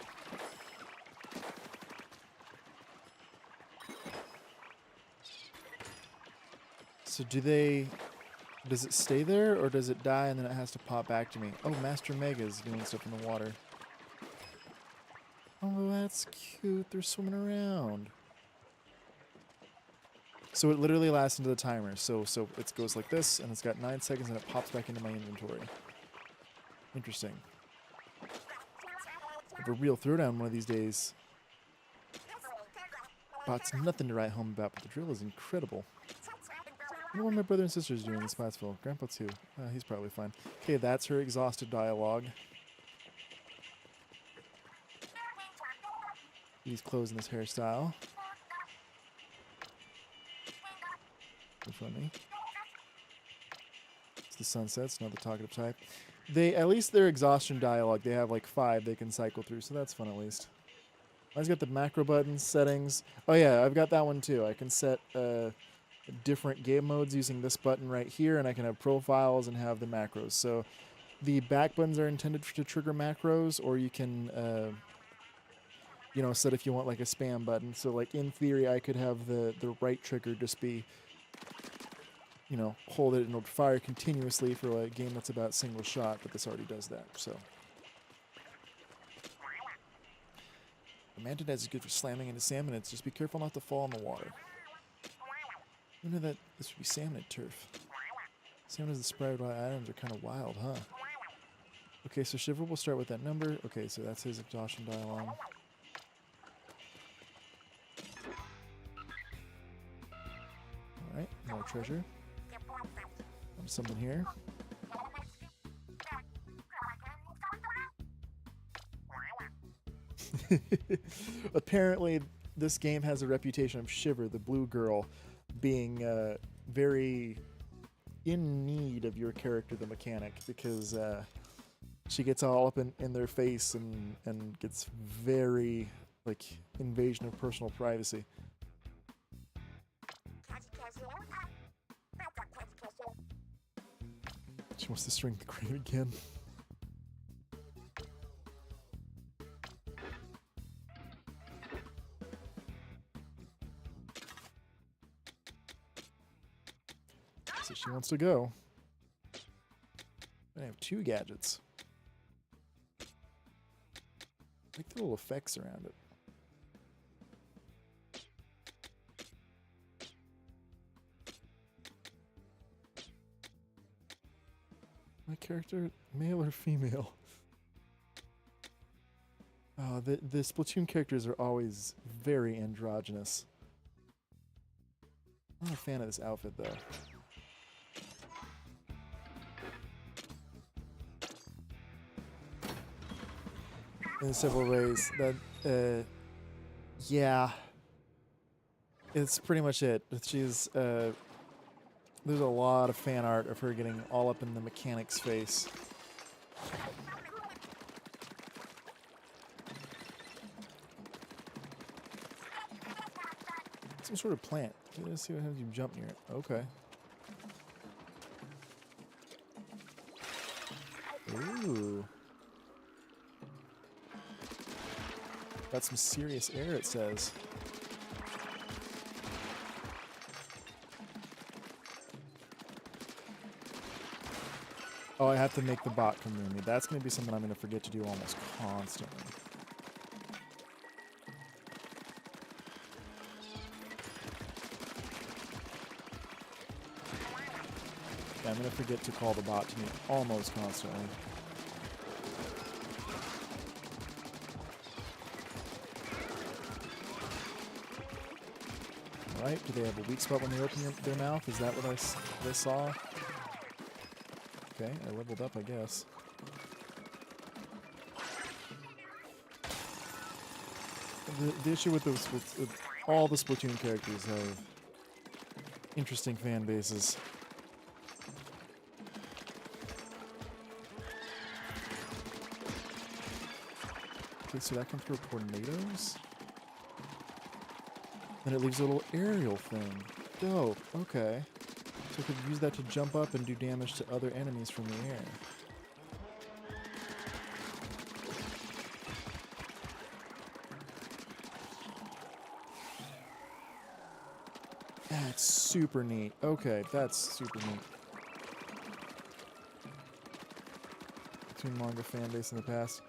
So does it stay there, or does it die and then it has to pop back to me? Oh, Master Mega's doing stuff in the water. Oh, that's cute. They're swimming around. So it literally lasts into the timer. So it goes like this, and it's got 9 seconds, and it pops back into my inventory. Interesting. Have a real throwdown one of these days. Bot's nothing to write home about, but the drill is incredible. I wonder what my brother and sister's doing in Spotsville. Grandpa too. He's probably fine. Okay, that's her exhausted dialogue. He's closing this hairstyle. Funny. It's the sunsets, not the talkative type. At least their exhaustion dialogue, they have like 5 they can cycle through, so that's fun at least. I've got the macro buttons, settings. Oh yeah, I've got that one too. I can set different game modes using this button right here, and I can have profiles and have the macros. So the back buttons are intended to trigger macros, or you can set if you want like a spam button. So like in theory, I could have the right trigger just be, hold it and it'll fire continuously for a game that's about single shot, but this already does that. So the manta net is good for slamming into salmon. It's just be careful not to fall in the water. You know that this would be salmon turf. Salmon as the sprouted items are kind of wild, huh? Okay, so Shiver will start with that number. Okay, so that's his exhaustion dialogue. Alright, more treasure. Something here. Apparently, this game has a reputation of Shiver, the blue girl, being very in need of your character, the mechanic, because she gets all up in their face and gets very, like, invasion of personal privacy. She wants to string the crane again. So she wants to go. I have 2 gadgets. I like the little effects around it. My character, male or female? Oh, the Splatoon characters are always very androgynous. I'm not a fan of this outfit, though. In several ways, that, yeah. It's pretty much it. She's, there's a lot of fan art of her getting all up in the mechanic's face. Some sort of plant. Let's see what happens if you jump near it. Okay. Ooh. Got some serious air, it says. Oh, I have to make the bot come near me. That's going to be something I'm going to forget to do almost constantly. Yeah, I'm going to forget to call the bot to me almost constantly. Alright, do they have a weak spot when they open their mouth? Is that what I saw? Okay, I leveled up, I guess. The issue with all the Splatoon characters have interesting fan bases. Okay, so that can throw tornadoes? And it leaves a little aerial thing. Dope, okay. So I could use that to jump up and do damage to other enemies from the air. That's super neat. Okay, that's super neat. Between manga fan base in the past.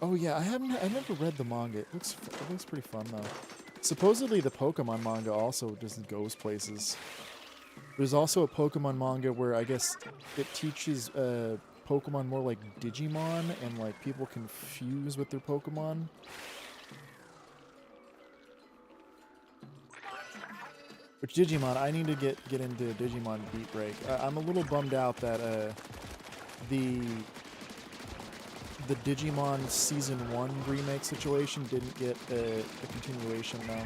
Oh yeah, I've never read the manga. It looks pretty fun though. Supposedly the Pokemon manga also just goes places. There's also a Pokemon manga where I guess it teaches Pokemon more like Digimon, and like people confuse with their Pokemon. Which Digimon, I need to get into Digimon Beat Break. I'm a little bummed out that the Digimon Season 1 remake situation didn't get a continuation though.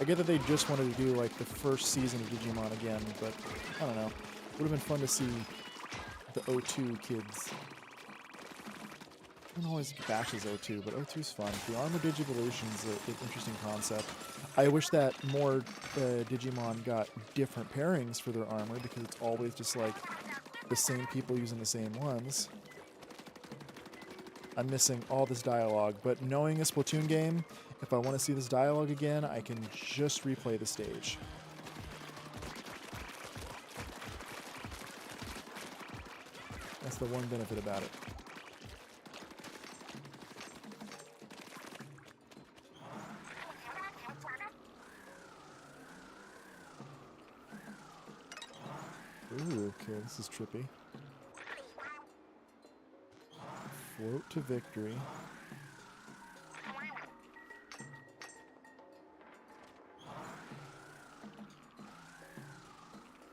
I get that they just wanted to do like the first season of Digimon again, but I don't know. Would have been fun to see the O2 kids. I don't always bashes O2, but O2's fun. The Armor Digivolution's an interesting concept. I wish that more Digimon got different pairings for their armor, because it's always just like the same people using the same ones. I'm missing all this dialogue, but knowing a Splatoon game, if I want to see this dialogue again, I can just replay the stage. That's the one benefit about it. Ooh, okay, this is trippy. Float to victory.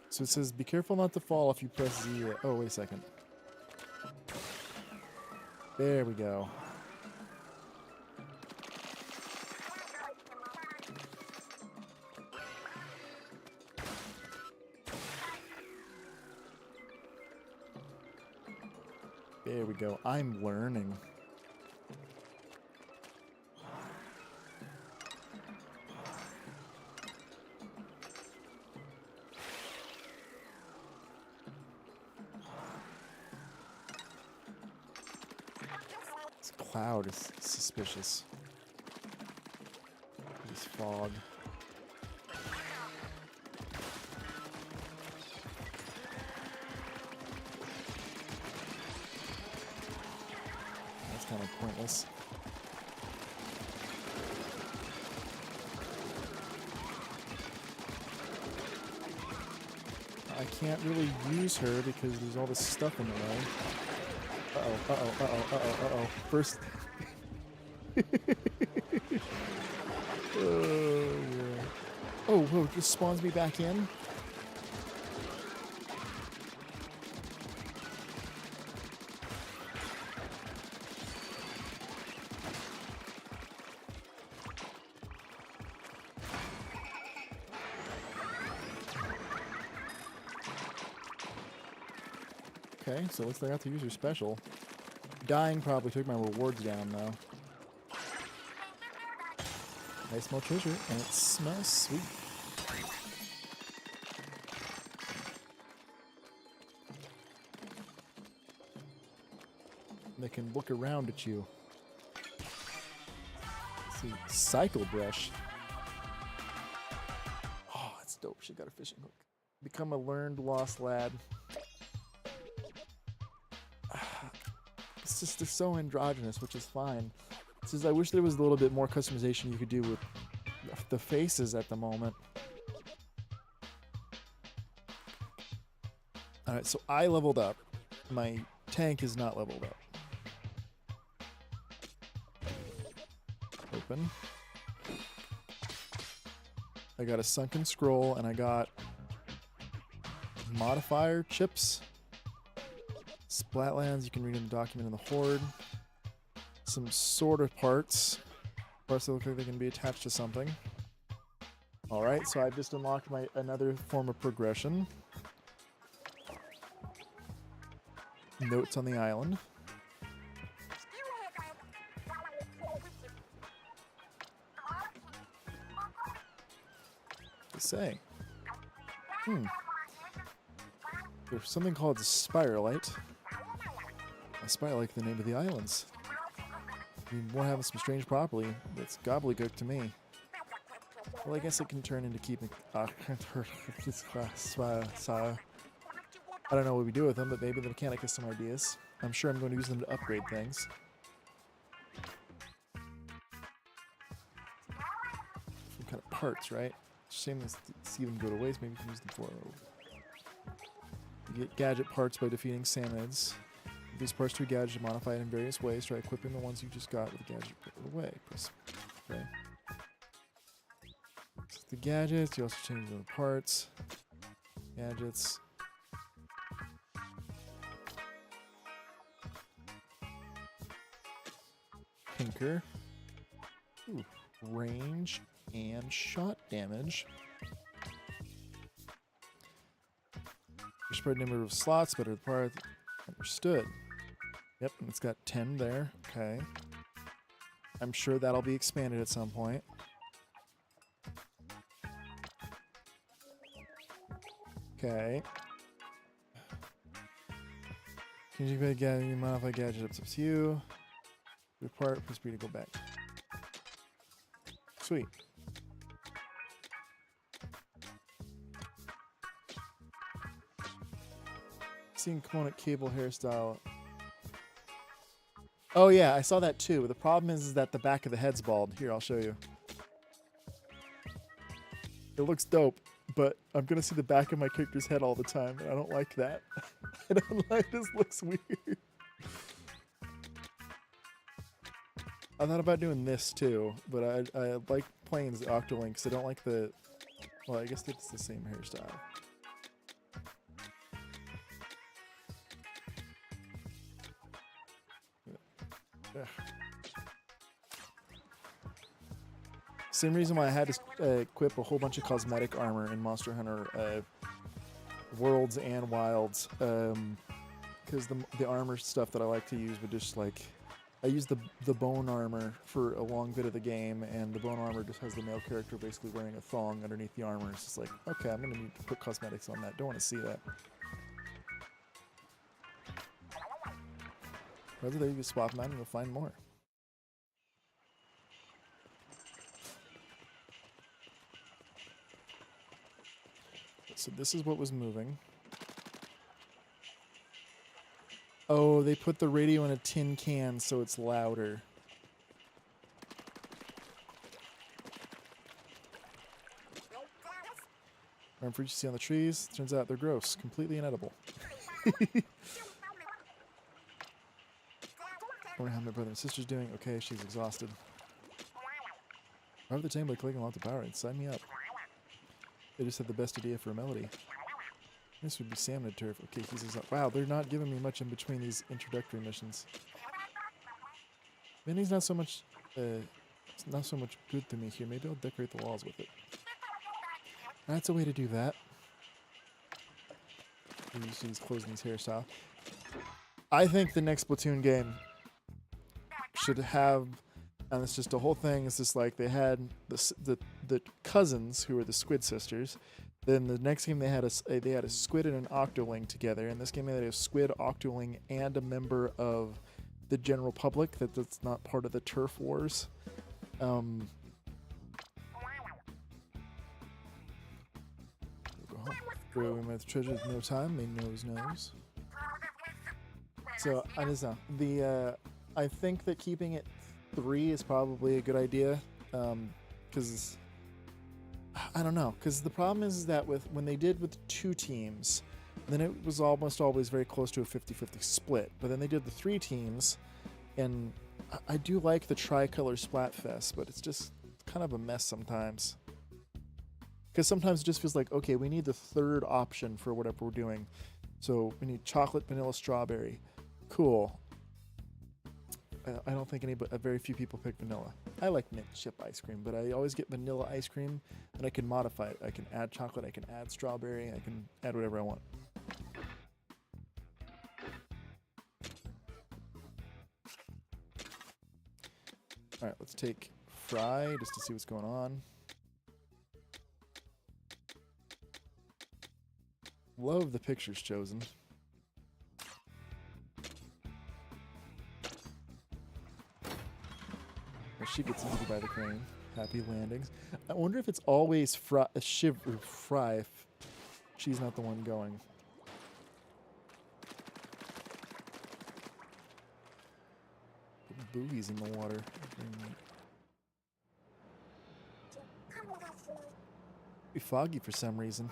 So it says, be careful not to fall if you press Z. Oh, wait a second. There we go. There we go. I'm learning. This cloud is suspicious. This fog. Kind of pointless. I can't really use her because there's all this stuff in the way. Uh-oh, uh-oh, uh-oh, uh-oh, uh-oh. First... Oh, yeah. Oh, whoa, it just spawns me back in? Okay, so looks like I have to use her special. Dying probably took my rewards down, though. Nice small treasure, and it smells sweet. They can look around at you. Let's see, cycle brush. Oh, that's dope. She got a fishing hook. Become a learned lost lad. It's just, they're so androgynous, which is fine. It's just, I wish there was a little bit more customization you could do with the faces at the moment. Alright, so I leveled up. My tank is not leveled up. Open. I got a sunken scroll, and I got modifier chips. Splatlands, you can read in the document in the Horde. Some sort of parts. Parts that look like they can be attached to something. Alright, so I've just unlocked another form of progression. Notes on the island. To say. There's something called Spiralite. Spiralite, the name of the islands. We're having some strange property. It's gobbledygook to me. Well, I guess it can turn into keeping... I don't know what we do with them, but maybe the mechanic has some ideas. I'm sure I'm going to use them to upgrade things. Some kind of parts, right? Shame to see them go to waste. Maybe we can use them for... You get gadget parts by defeating Samids. These parts to a gadget modified in various ways. Try equipping the ones you just got with a gadget put it away. Press okay. The gadgets, you also change the parts. Gadgets. Tinker. Ooh, range and shot damage. You spread number of slots, better the part. Understood. Yep, and it's got 10 there. Okay. I'm sure that'll be expanded at some point. Okay. Can you modify gadget up to you? Repart, press B to go back. Sweet. Seeing component cable hairstyle. Oh yeah, I saw that too. The problem is that the back of the head's bald. Here, I'll show you. It looks dope, but I'm gonna see the back of my character's head all the time, and I don't like that. I don't like this. Looks weird. I thought about doing this too, but I like playing as Octolink because I don't like the. Well, I guess it's the same hairstyle. Same reason why I had to equip a whole bunch of cosmetic armor in Monster Hunter Worlds and Wilds, because the armor stuff that I like to use would just like, I use the bone armor for a long bit of the game, and the bone armor just has the male character basically wearing a thong underneath the armor. It's just like, okay, I'm gonna need to put cosmetics on that. Don't want to see that. Whether they use swap them out and you'll find more. So this is what was moving. Oh, they put the radio in a tin can so it's louder. Remember fruits you see on the trees? Turns out they're gross, completely inedible. I wonder how my brother and sister's doing. Okay, she's exhausted. Rob the tame by collecting lots of power and sign me up. They just had the best idea for a melody. This would be salmon turf. Okay, he's exhausted. Wow, they're not giving me much in between these introductory missions. Vinny's not so much good to me here. Maybe I'll decorate the walls with it. That's a way to do that. You see he's closing his hairstyle. I think the next Splatoon game should have, and it's just a whole thing. It's just like they had the cousins who were the Squid sisters. Then the next game they had a Squid and an Octoling together. In this game they had a Squid, Octoling, and a member of the general public that's not part of the turf wars. We met the treasure no time. They knows. So I just know I think that keeping it 3 is probably a good idea, because I don't know, because the problem is that when they did with 2 teams, then it was almost always very close to a 50-50 split. But then they did the 3 teams, and I do like the tricolor Splatfest, but it's just kind of a mess sometimes. Because sometimes it just feels like, okay, we need the 3rd option for whatever we're doing. So we need chocolate, vanilla, strawberry. Cool. I don't think very few people pick vanilla. I like mint chip ice cream, but I always get vanilla ice cream, and I can modify it. I can add chocolate, I can add strawberry, I can add whatever I want. Alright, let's take Frye just to see what's going on. Love the pictures chosen. She gets eaten by the crane. Happy landings. I wonder if it's always Shiver, Frye if she's not the one going. Boogies in the water. Be foggy for some reason.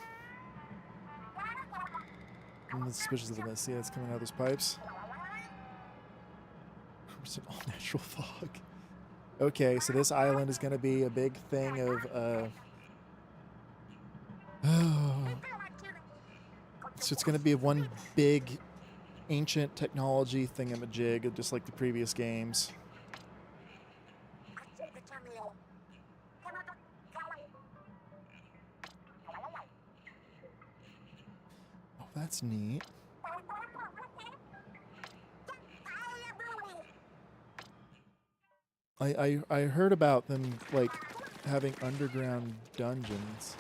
I'm suspicious of this. Yeah, it's coming out of those pipes. It's an all-natural fog. Okay, so this island is going to be a big thing of So it's going to be one big ancient technology thingamajig, just like the previous games. Oh, that's neat. I heard about them, like, having underground dungeons.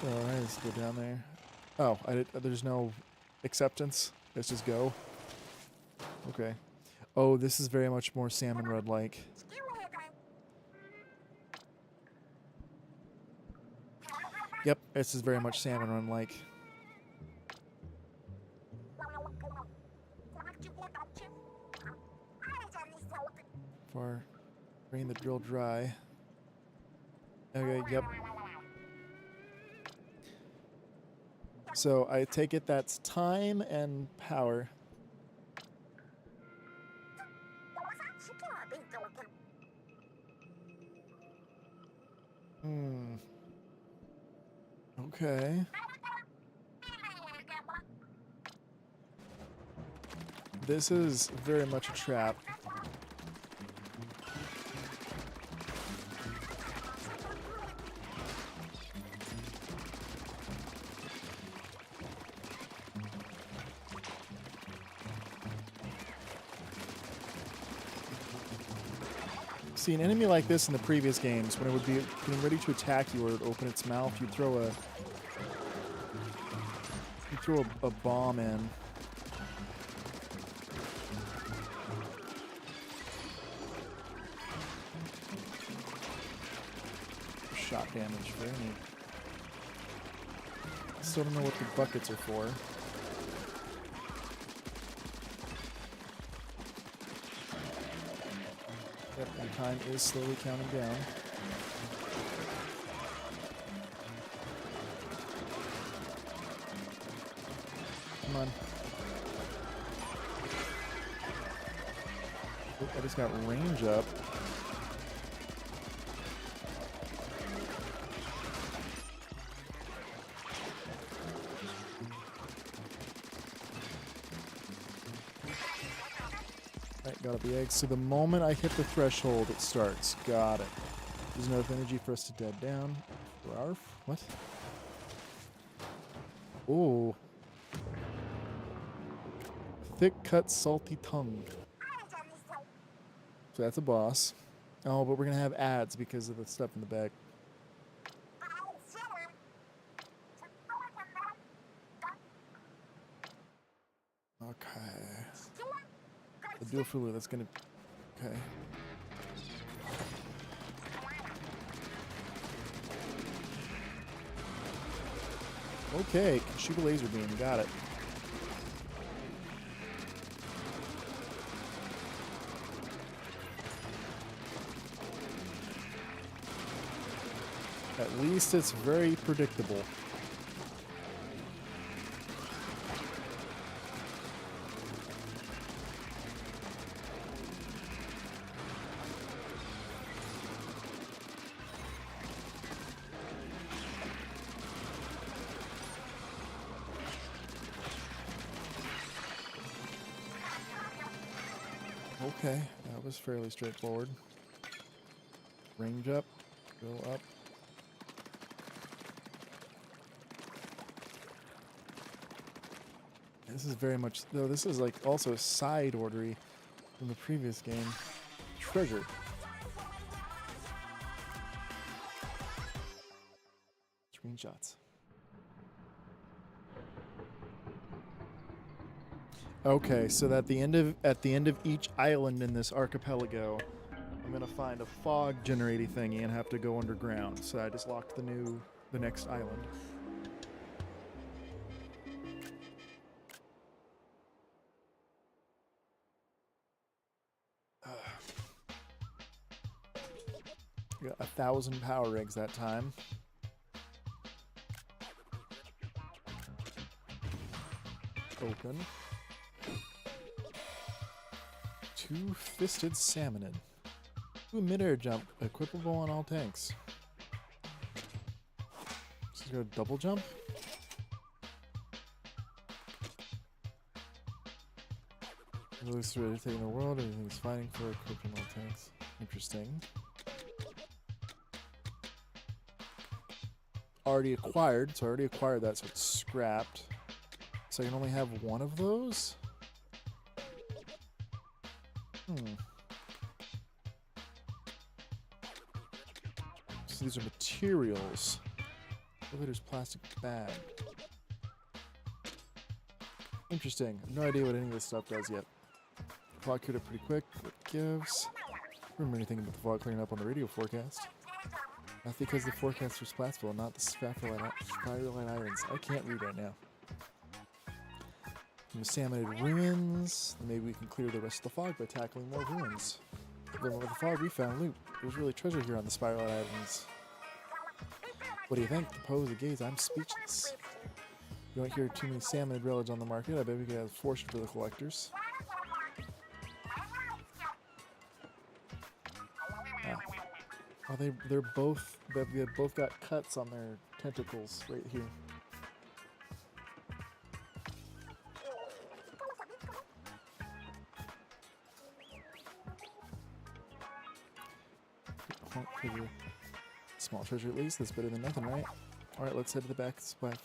Alright, let's go down there. Oh, there's no acceptance. Let's just go. Okay. Oh, this is very much more Salmon Run-like. Yep, this is very much Salmon Run-like. For drain the drill dry. Okay, yep. So I take it that's time and power. Okay. This is very much a trap. See, an enemy like this in the previous games, when it would be getting ready to attack you or it would open its mouth, you'd throw a bomb in. Shot damage, very neat. Still don't know what the buckets are for. Yep, and time is slowly counting down. Come on. Oh, I just got range up. Got the eggs. So the moment I hit the threshold, it starts. Got it. There's enough energy for us to dead down. Rarf? What? Oh. Thick cut, salty tongue. So that's a boss. Oh, but we're going to have ads because of the stuff in the back. Okay. The dual flu, that's gonna... Okay. Okay, can shoot a laser beam, got it. At least it's very predictable. Okay, that was fairly straightforward. Range up, go up. This is very much, though, this is like also side ordery from the previous game. Treasure. Screenshots. Okay, so at the end of each island in this archipelago, I'm gonna find a fog generating thingy and have to go underground. So I just locked the next island. Got 1,000 power eggs that time. Open. Two-fisted salmonid. Ooh, mid-air jump, equipable on all tanks. So he's got a double jump? Looks ready to take the world, everything's fighting for equipping all tanks. Interesting. Already acquired, so I already acquired that, so it's scrapped. So I can only have one of those? So these are materials. Elevator's plastic bag. Interesting. I have no idea what any of this stuff does yet. Fog cleared up pretty quick. What gives? I don't remember anything about the fog clearing up on the radio forecast. That's because the forecast for Splatsville, not the Spiralite Islands. I can't read right now. From the Salmonid ruins, maybe we can clear the rest of the fog by tackling more ruins. Then with the fog, we found loot. There's really treasure here on the Spiralite Islands. What do you think? The pose of gaze, I'm speechless. You don't hear too many salmonid relics on the market. I bet we could have fortune for the collectors. Oh, they've both got cuts on their tentacles right here. Small treasure at least. That's better than nothing, right? All right, let's head to the back of the splat.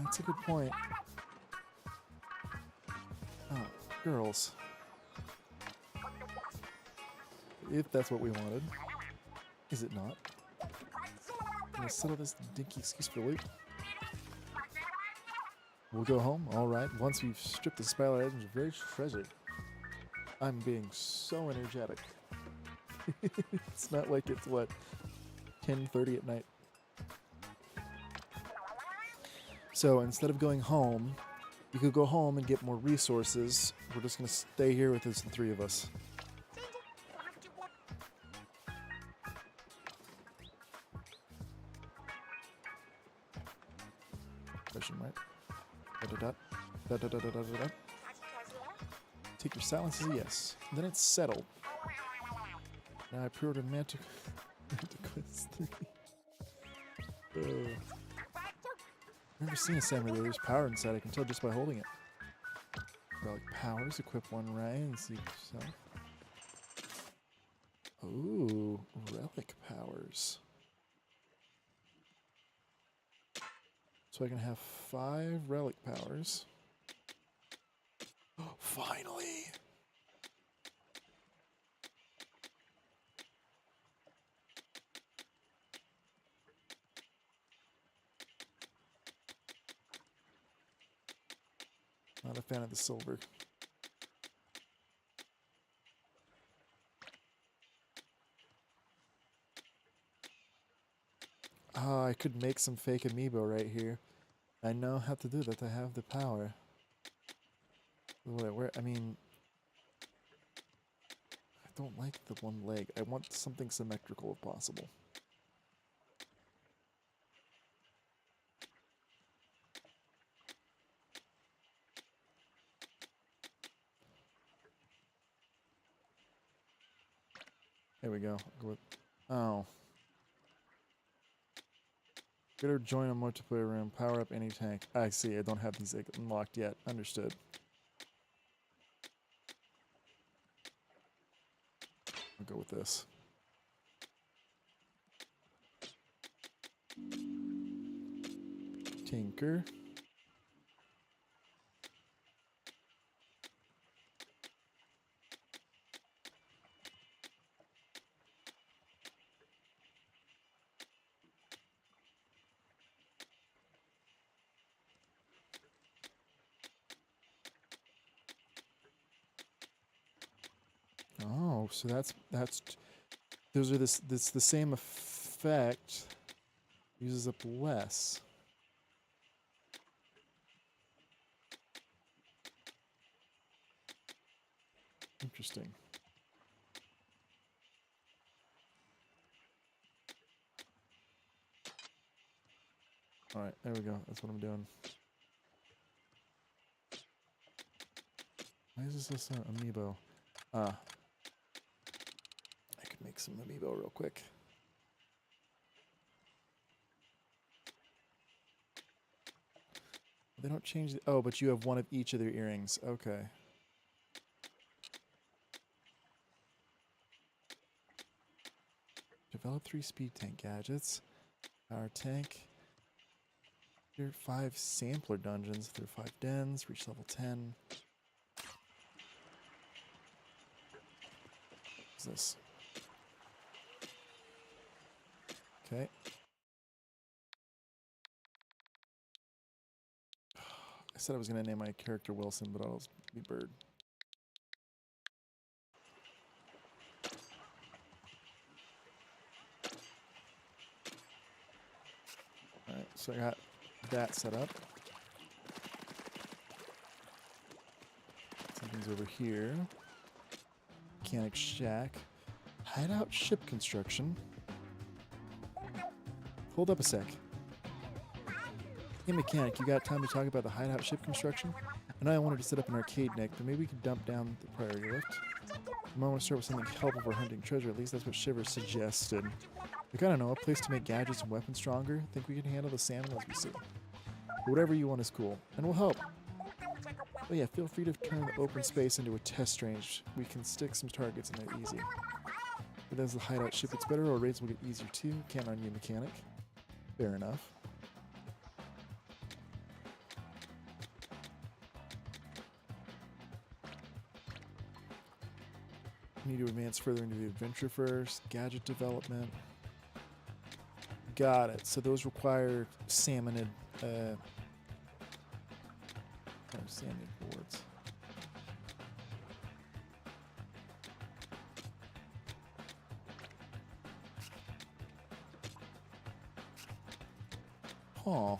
That's a good point. Oh, girls. If that's what we wanted. Is it not? I'm gonna settle this dinky excuse for loot. We'll go home, alright. Once we've stripped the spiral items of various treasure. I'm being so energetic. It's not like it's, what, 10:30 at night. So instead of going home, you could go home and get more resources. We're just going to stay here with the three of us. Question mark. Da-da-da. Take your silence as a yes. Then it's settled. Now I pre-ordered Mantic Quest 3. I've never seen a samurai where there's power inside. I can tell just by holding it. Relic powers. Equip one right and see yourself. Ooh, relic powers. So I can have 5 relic powers. Finally! Not a fan of the silver. Oh, I could make some fake amiibo right here. I know how to do that. I have the power. I mean, I don't like the one leg. I want something symmetrical if possible. There we go. Go with, oh. Better join a multiplayer room. Power up any tank. I see. I don't have these unlocked yet. Understood. I'll go with this. Tinker. Oh, so that's those are that's the same effect. Uses up less. Interesting. All right, there we go. That's what I'm doing. Why is this listed on amiibo? I could make some amiibo real quick. They don't change the... Oh, but you have one of each of their earrings. Okay. Develop 3 speed tank gadgets. Power tank. Here 5 sampler dungeons through 5 dens. Reach level 10. What's this? Okay. I said I was going to name my character Wilson, but I'll be Bird. Alright, so I got that set up. Something's over here. Mechanic shack. Hideout ship construction. Hold up a sec. Hey mechanic, you got time to talk about the hideout ship construction? I know I wanted to set up an arcade neck, but maybe we could dump down the priority lift. I might want to start with something helpful for hunting treasure, at least that's what Shiver suggested. Like, I don't know, a place to make gadgets and weapons stronger. Think we can handle the salmon as we see. But whatever you want is cool, and we'll help. But yeah, feel free to turn the open space into a test range. We can stick some targets in there easy. But as the hideout ship gets better, our raids will get easier too. Count on you, mechanic. Fair enough. Need to advance further into the adventure first. Gadget development. Got it. So those require salmonid, salmon boards. Huh.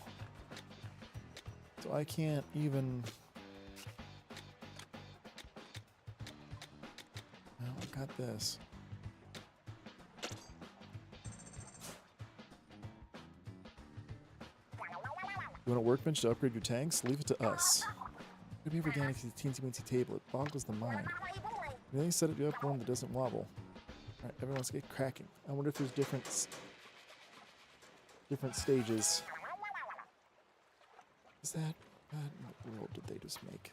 So I can't even... No, I got this. You want a workbench to upgrade your tanks? Leave it to us. Could be organic to the teensy-weensy table. It boggles the mind. We only set it up one that doesn't wobble. Alright, everyone, let's get cracking. I wonder if there's different stages. Is that... what world did they just make?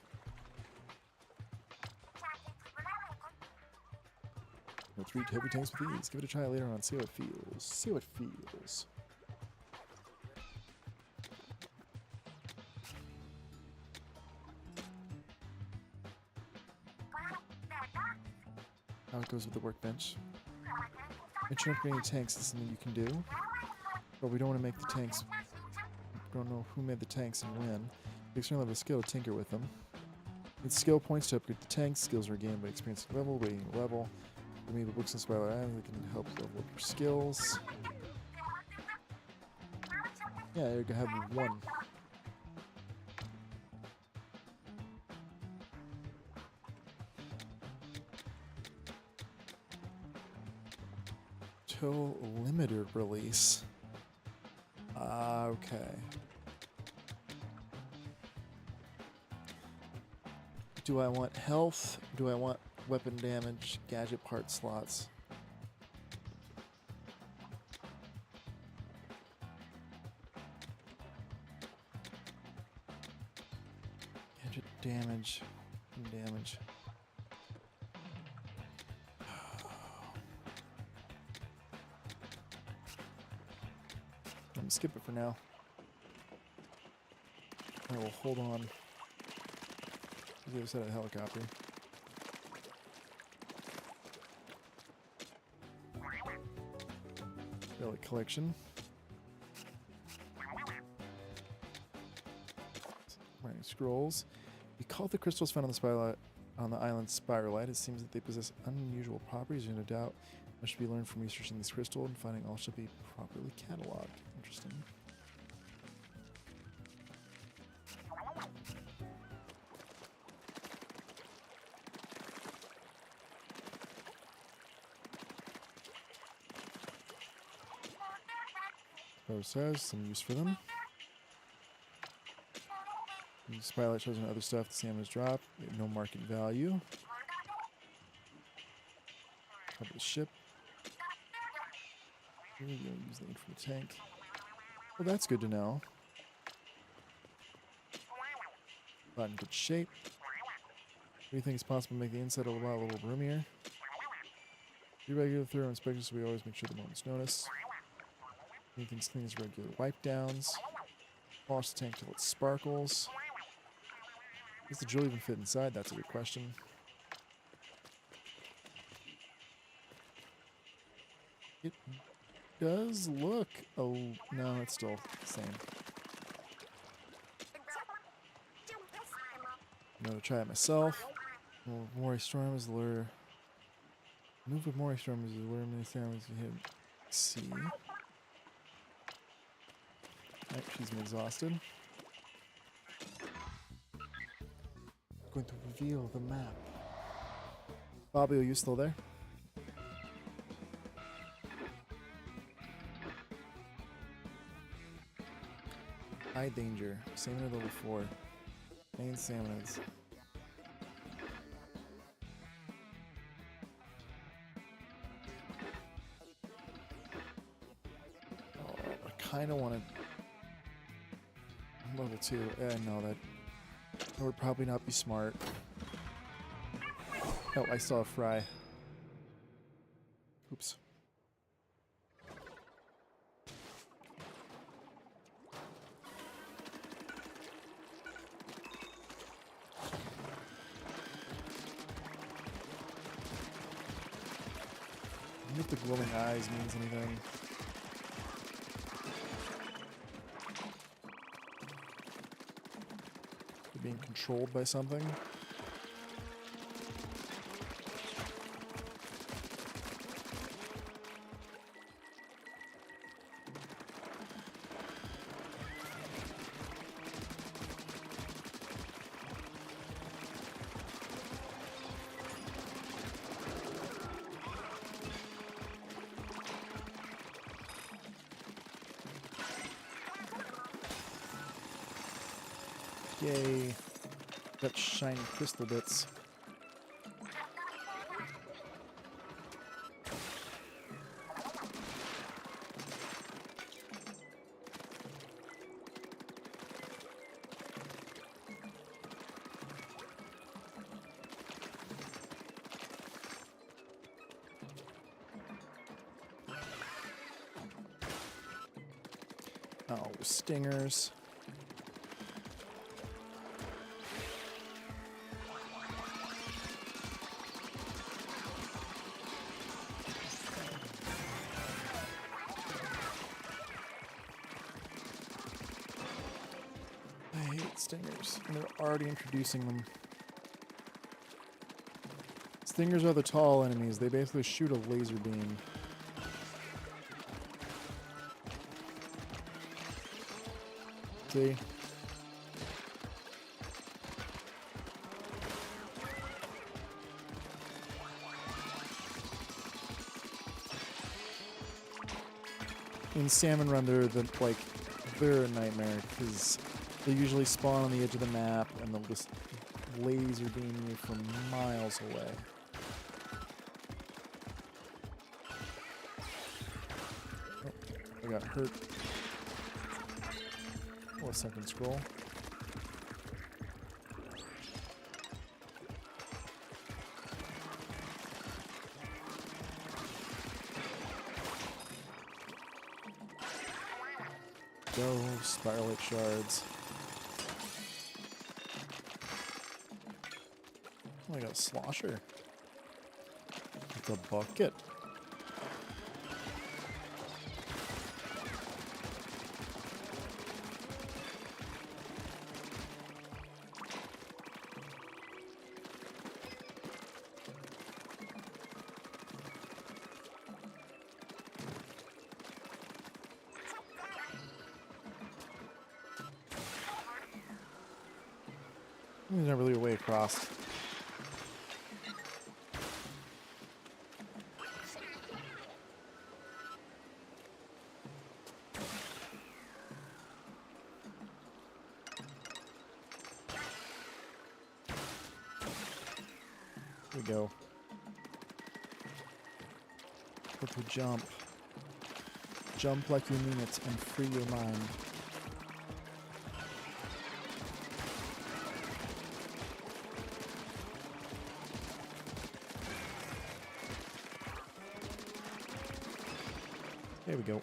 Let's read heavy tanks with ease. Give it a try later on. See how it feels. See how it feels. How it goes with the workbench. Mention upgrading tanks is something you can do. But we don't want to make the tanks... We don't know who made the tanks and when. We externally have a skill to tinker with them. Need skill points to upgrade the tanks. Skills are gained by experiencing level, waiting level. Maybe the books in Spiral Island that can help level up your skills. Yeah, you're gonna have one. Till limited release. Okay. Do I want health? Do I want weapon damage, gadget part slots? Gadget damage and damage. I'm gonna skip it for now. I will hold on. The other side of the helicopter. Relic collection. Writing scrolls. We call the crystals found on the island Spiralite. It seems that they possess unusual properties, and no doubt much should be learned from researching this crystal, and finding all should be properly cataloged. Interesting. Says some use for them. Use Spotlight shows and other stuff. The salmon is dropped. No market value. Cover the ship. Here we go. Use the ink for the tank. Well, that's good to know. Not in good shape. What do you think is possible to make the inside of the lot a little roomier? Do regular thorough inspections so we always make sure the moments notice. Make things clean as regular wipe downs. Wash the tank till it sparkles. Does the drill even fit inside? That's a good question. It does look... Oh, no, it's still the same. I'm going to try it myself. Well, moist storm is the lure. Move with moist storm is the lure. Many sounds you hit C. Alright, she's exhausted. Going to reveal the map. Bobby, are you still there? High danger. Salmon at level 4. Main salmonids. Oh, I kind of want to... Level 2. No, that would probably not be smart. Oh, I saw a Frye. Oops. I wonder if the glowing eyes means anything. They're being controlled by something. Yay. Got shiny crystal bits. Oh, stingers. I hate stingers, and they're already introducing them. Stingers are the tall enemies. They basically shoot a laser beam. See? In Salmon Run, they're a nightmare because they usually spawn on the edge of the map and they'll just laser beam you from miles away. Oh, I got hurt. Oh, a second scroll. Go, Spiralite shards. Oh, I got a slosher. It's a bucket. There's not really a way across. Here we go. Purple jump. Jump like you mean it and free your mind. There we go.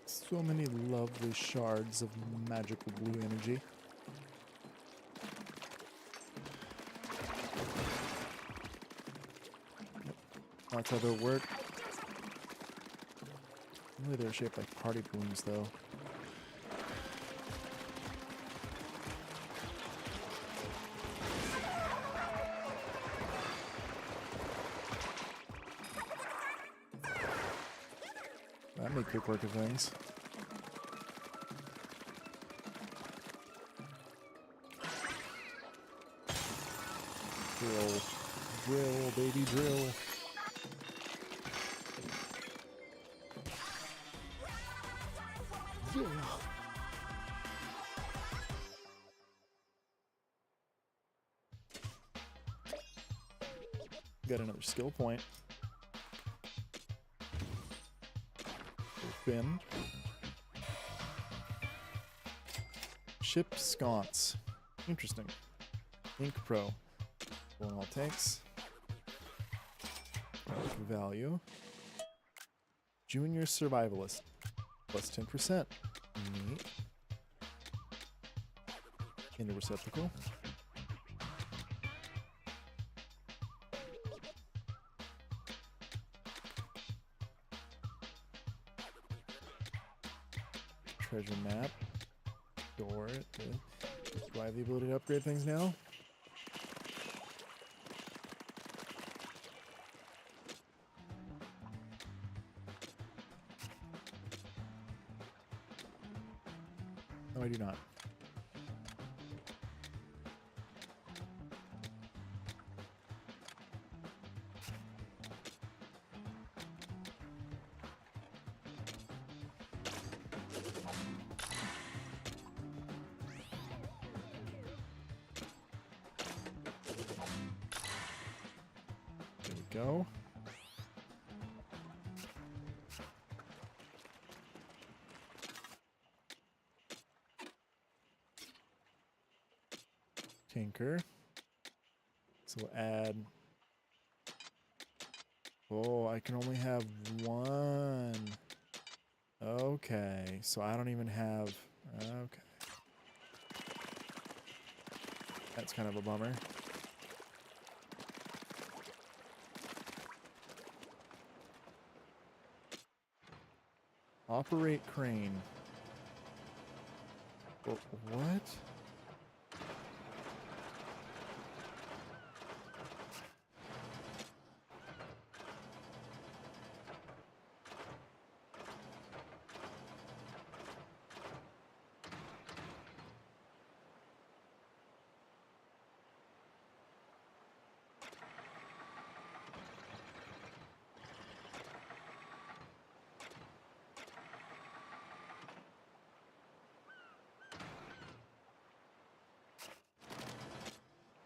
So many lovely shards of magical blue energy. That's how they'll work. Really, they're shaped like party balloons, though. That made quick work of things. Drill. Drill, baby, drill. Yeah. Got another skill point. Open. Ship sconce. Interesting. Ink Pro. Pulling all tanks. Value. Junior Survivalist. Plus 10%. Neat. Inner receptacle. Treasure map. Door. Do I have the ability to upgrade things now? No, I do not. There we go. Tinker. So we'll add. Oh, I can only have one. Okay, so I don't even have. Okay. That's kind of a bummer. Operate crane. What?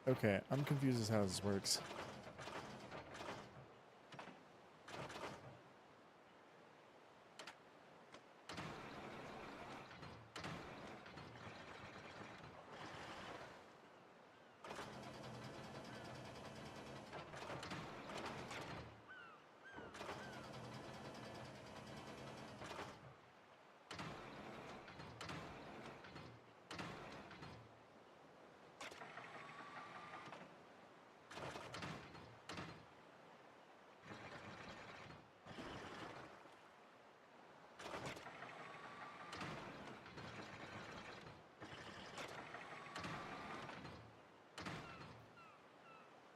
Okay, I'm confused as how this works.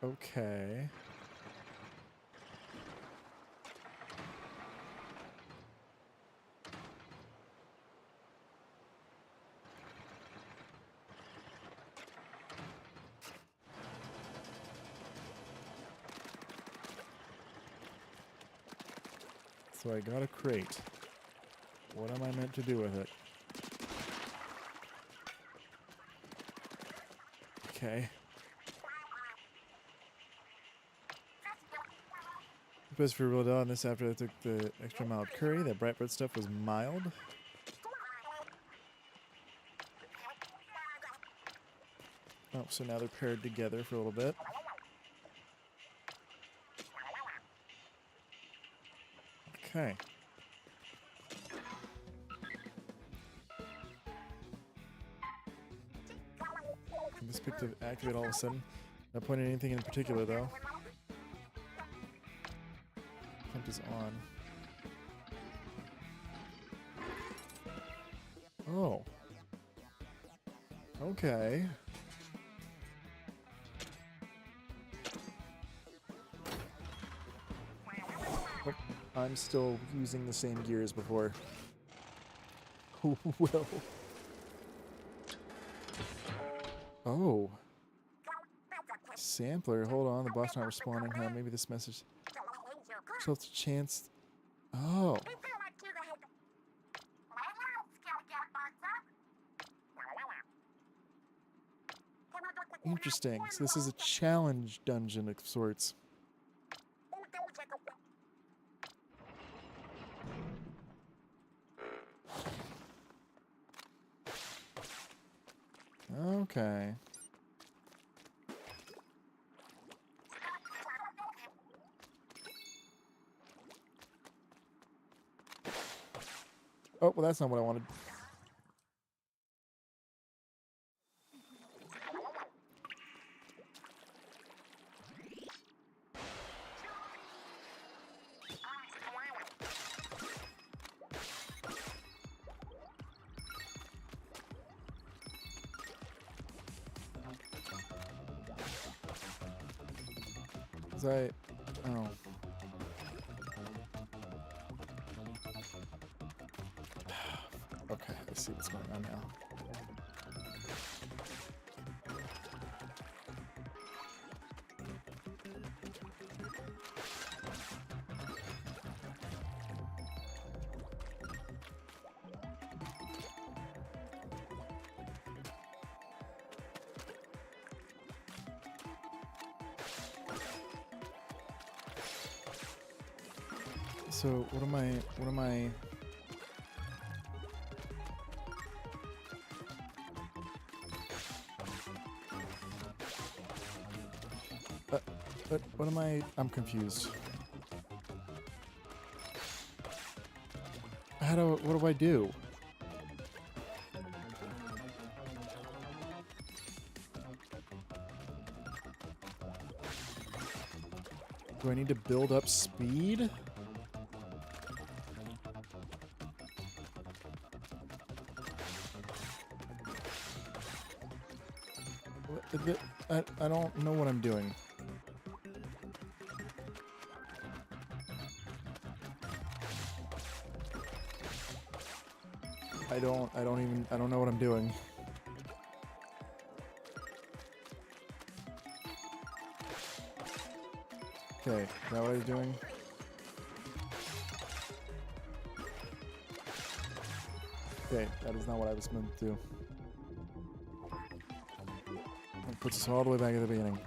Okay. So I got a crate. What am I meant to do with it? Okay. Best for real dog. This after I took the extra mild curry. That bright bread stuff was mild. Oh, so now they're paired together for a little bit. Okay. This pick to activate all of a sudden. Not pointing at anything in particular though. Hunt is on. Oh. Okay. Oh, I'm still using the same gear as before. Well. Oh. Sampler, hold on, the boss not responding, huh? Maybe this message. So it's a chance. Oh. Interesting. So this is a challenge dungeon of sorts. Okay. Oh, well, that's not what I wanted. Oh. Okay, I see what's going on now. So what am I what am I? I'm confused. What do I do? Do I need to build up speed? I don't know what I'm doing. I don't know what I'm doing. Okay, is that what I was doing? Okay, that is not what I was meant to do. That puts us all the way back at the beginning.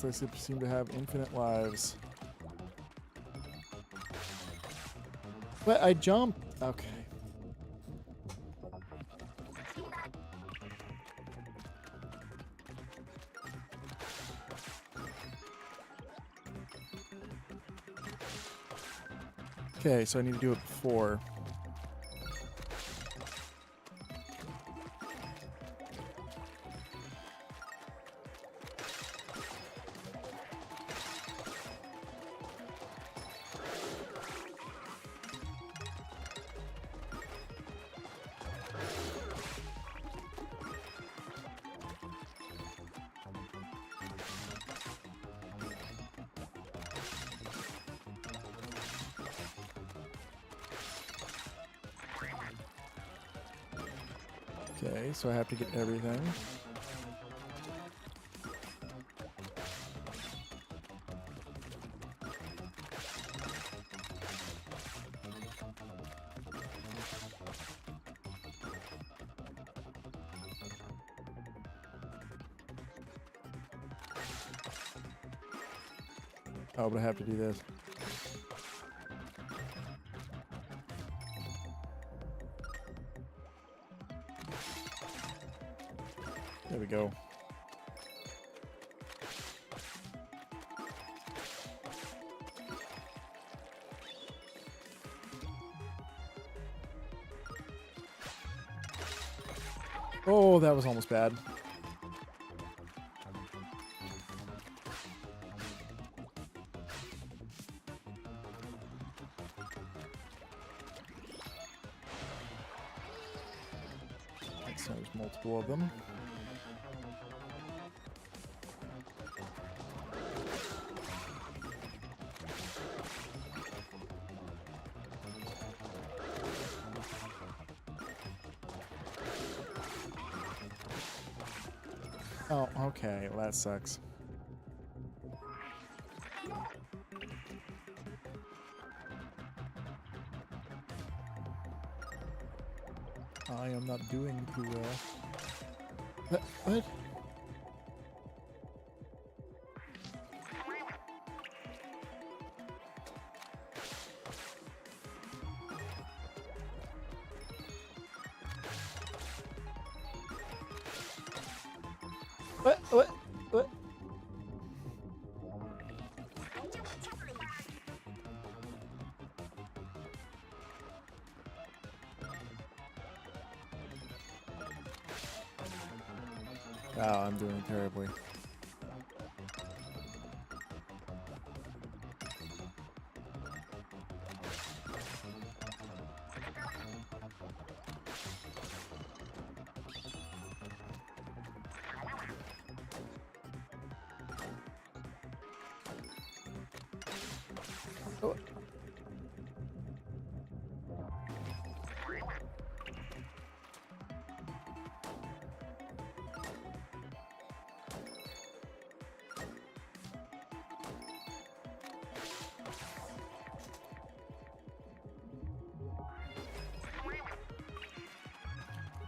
They seem to have infinite lives. But I jumped. Okay. Okay, so I need to do it before. Okay, so I have to get everything. Oh, but I have to do this. There we go. Oh, that was almost bad. So there's multiple of them. Oh, okay. Well, that sucks. I am not doing too well. What? What? Oh, I'm doing terribly. Oh.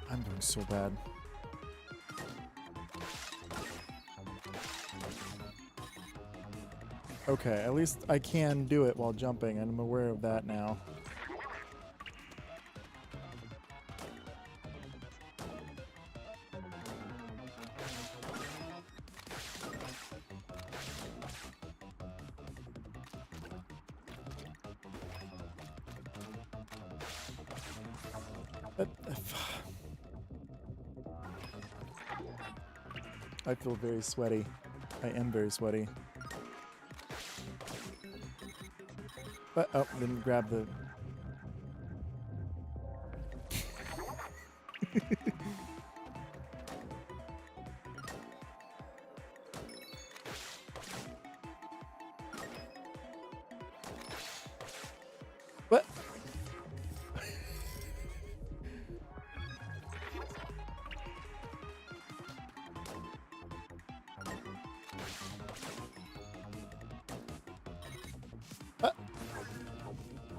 I'm doing so bad. Okay, at least I can do it while jumping, and I'm aware of that now. I feel very sweaty. I am very sweaty. But, oh, didn't grab the... What?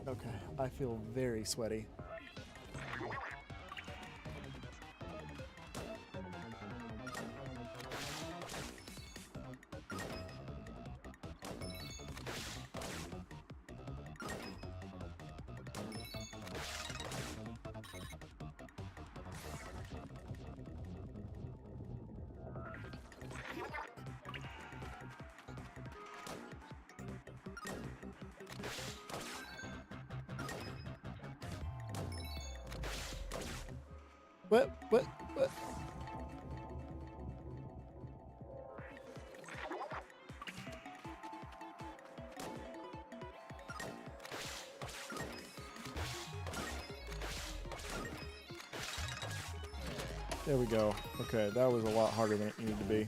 Okay, I feel very sweaty. What? There we go. Okay, that was a lot harder than it needed to be.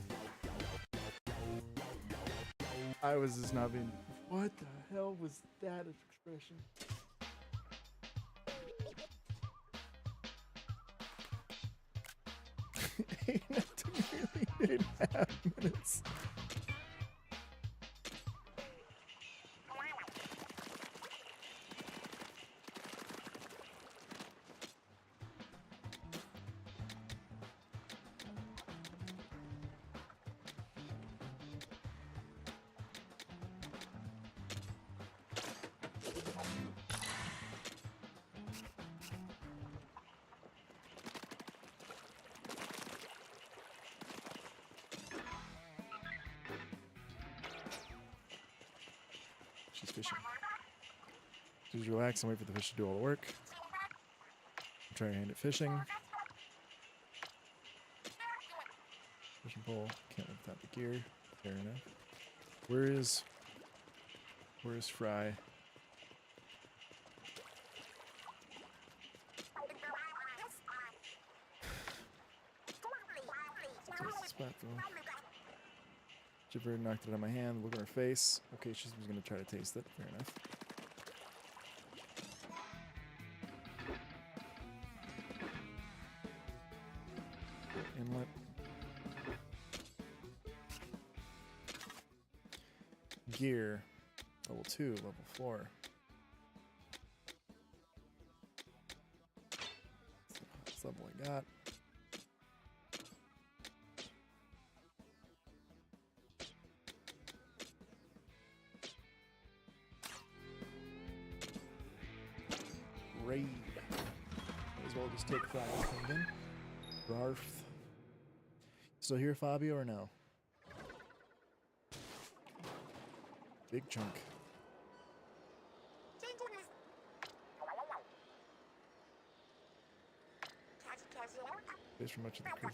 I was just not being... What the hell was that expression? It took nearly 8.5 minutes. She's fishing. Just relax and wait for the fish to do all the work. I'm trying to hand it fishing. Fishing pole. Can't live without the gear. Fair enough. Where is Frye? Shiver knocked it out of my hand. Look at her face. Okay, she's gonna try to taste it. Fair enough. Inlet. Gear. Level 2, level 4. That's the level I got. Raid. Might as well just take Frye again. Barf. Still here, Fabio, or no? Big chunk. Fish for much of the creek.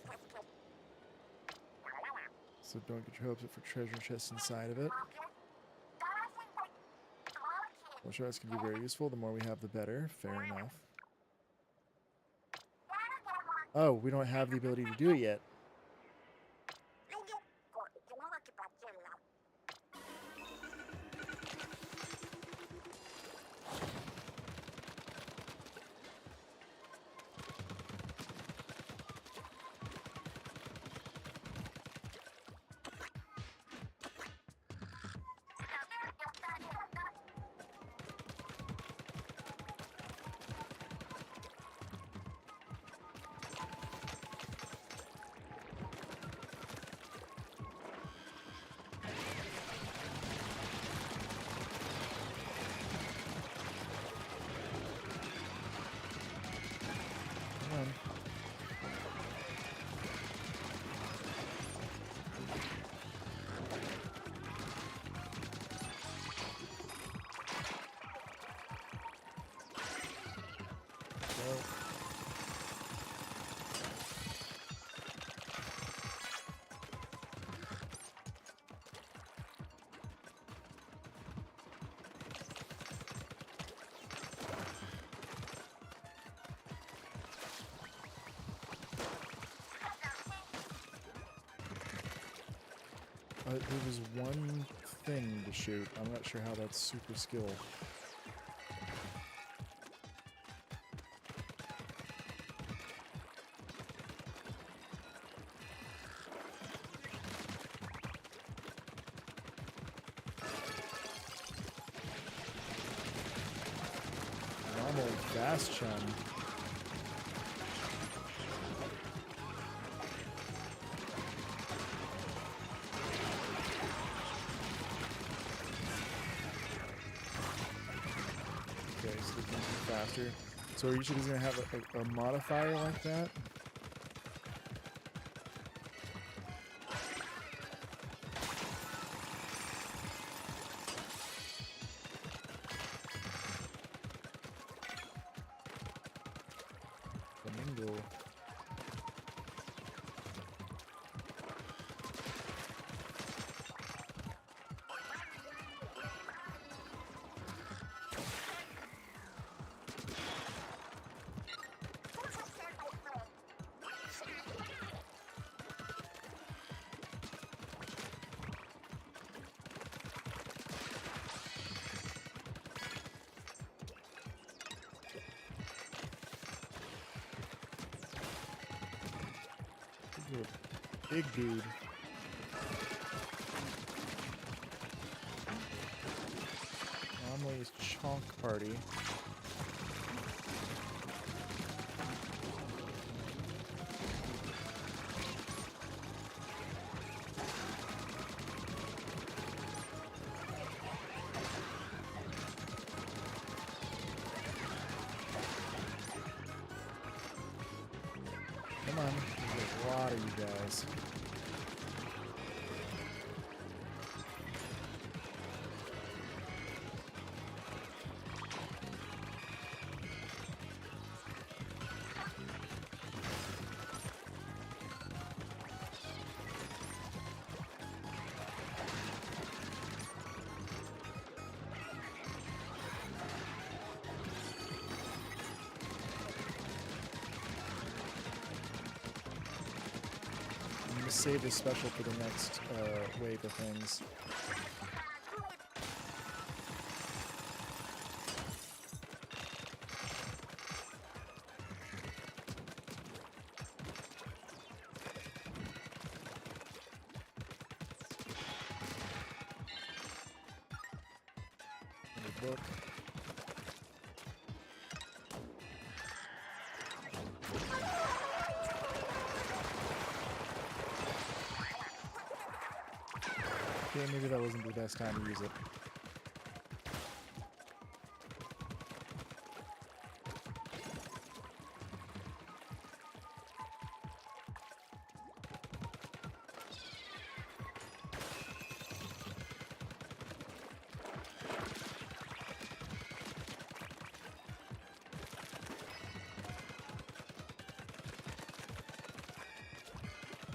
So don't get your hopes up for treasure chests inside of it. Well, sure, that's going to be very useful. The more we have, the better. Fair enough. Oh, we don't have the ability to do it yet. There was one thing to shoot. I'm not sure how that's super skill. Normal bastion. Faster. So are you sure he's gonna have a modifier like that? Flamingo. You're a big dude. Anomalies Chonk Party. Come on, there's a lot of you guys. I'm gonna save this special for the next wave of things. Another book. Okay, maybe that wasn't the best time to use it.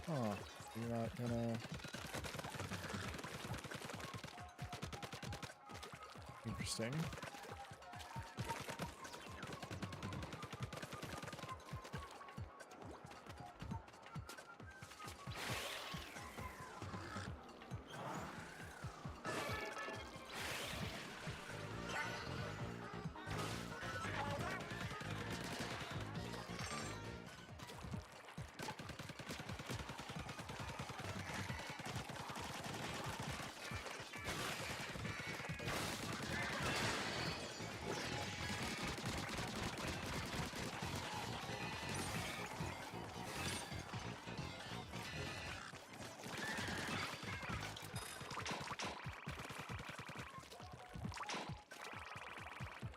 Huh, you're not gonna... Interesting.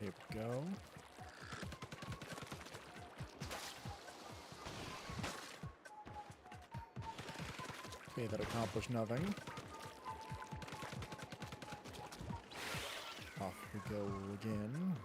Here we go. Okay, that accomplished nothing. Off we go again.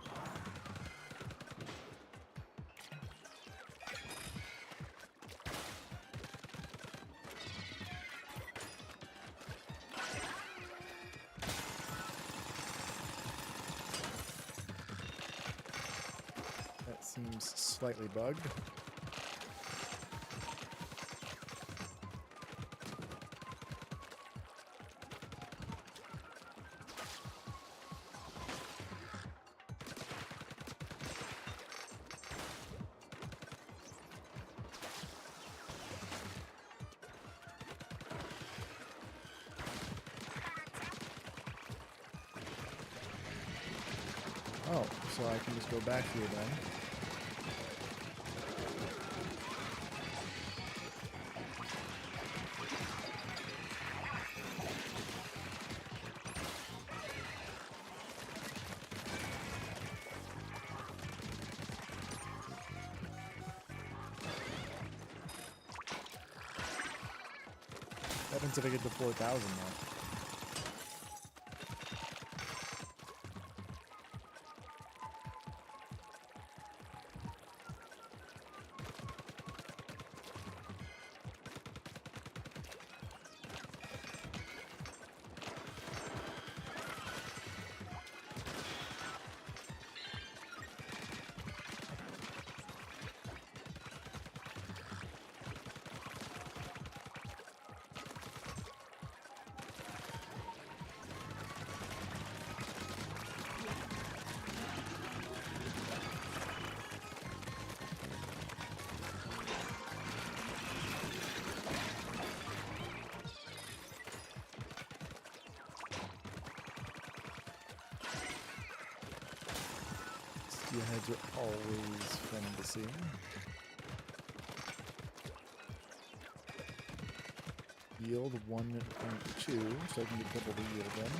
That seems slightly bugged. Oh, so I can just go back here then. What happens if I get to 4,000 now? Steelheads are always fun to see. Yield 1.2, so I can get double the yield then.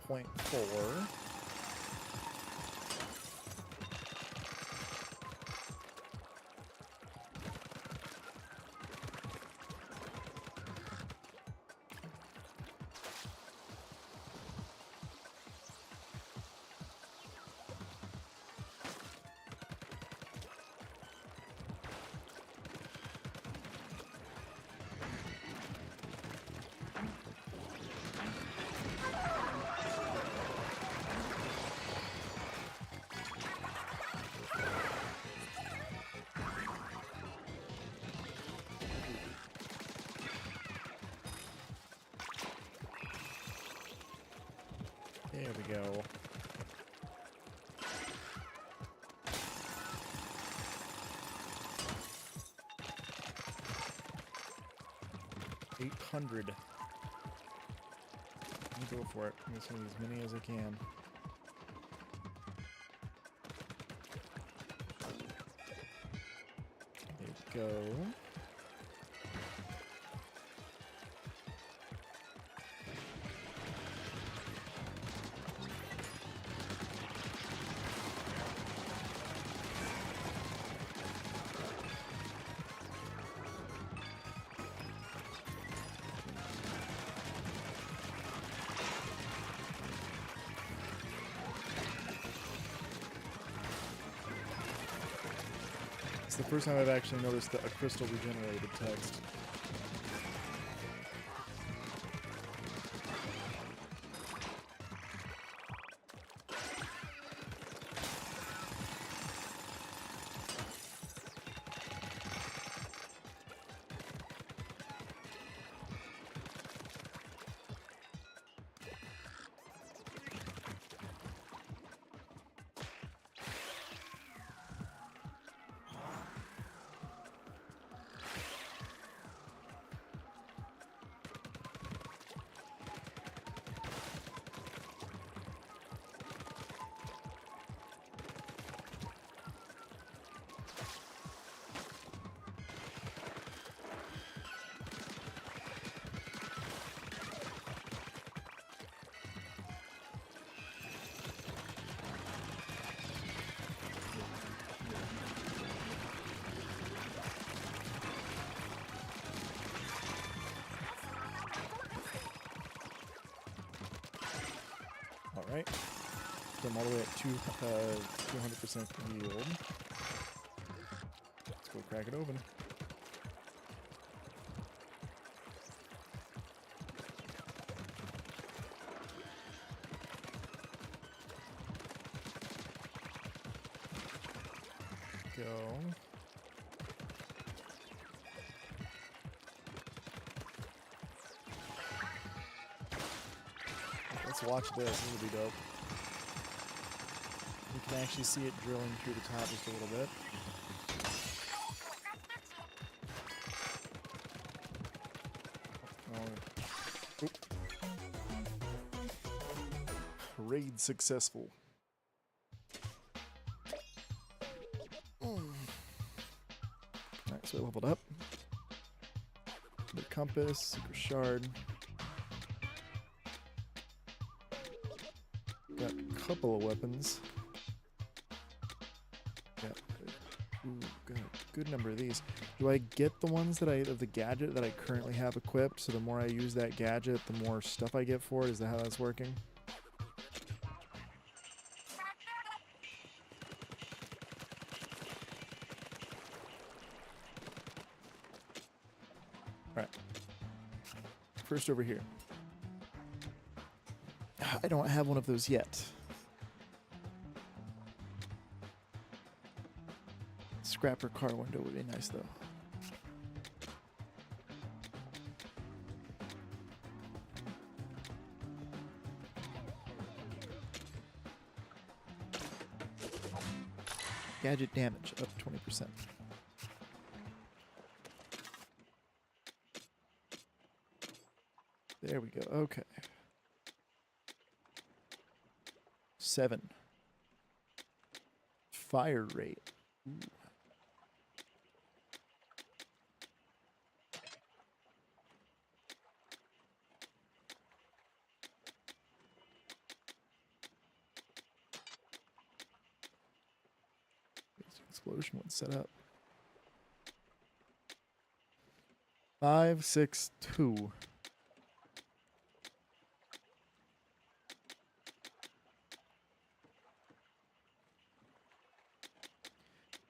.4. There we go. $800. Let me go for it. I'm just gonna use as many as I can. There we go. It's the first time I've actually noticed a crystal regenerated text. Alright. So I'm all the way at 200% yield. Let's go crack it open. Go. Let's watch this. This will be dope. You can actually see it drilling through the top just a little bit. Oh. Oop. Raid successful. Alright, so I leveled up. The compass, super shard. Got a couple of weapons. Got a good number of these. Do I get the ones that of the gadget that I currently have equipped? So the more I use that gadget, the more stuff I get for it? Is that how that's working? first over here. I don't have one of those yet. Scrapper car window would be nice, though. Gadget damage up 20%. There we go. Okay. 7. Fire rate. Ooh. Explosion one set up. 5, 6, 2.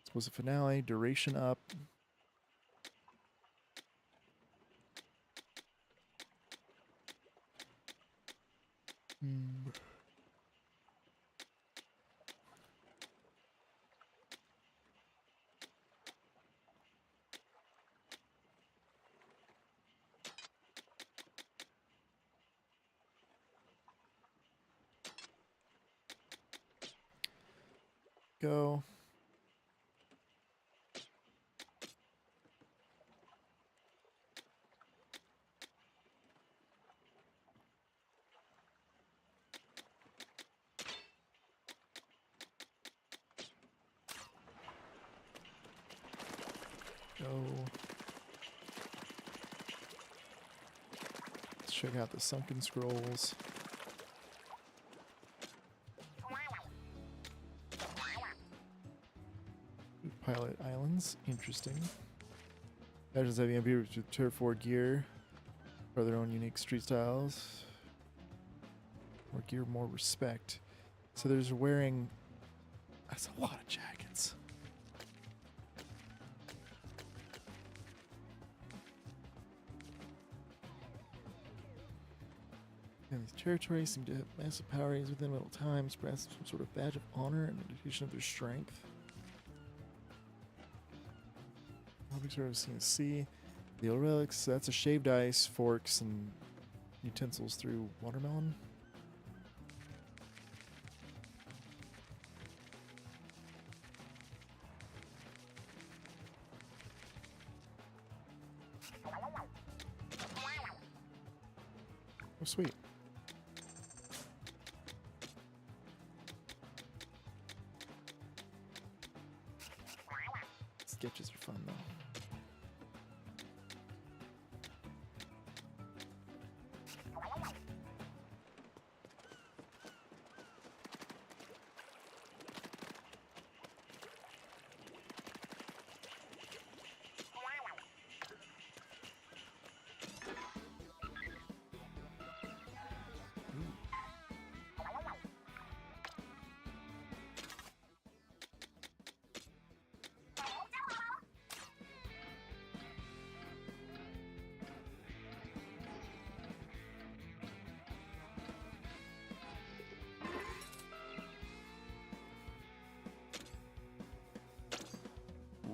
This was a finale. Duration up. Go. Go. Let's check out the sunken scrolls. Pilot islands, interesting. Legends having appeared with Turf 4 gear for their own unique street styles. More gear, more respect. So there's wearing. That's a lot of jackets. And these territories seem to have massive power within middle times, perhaps some sort of badge of honor and indication of their strength. Objects are seen to see. The old relics, that's a shaved ice, forks, and utensils through watermelon. Oh, sweet. Sketches are fun, though.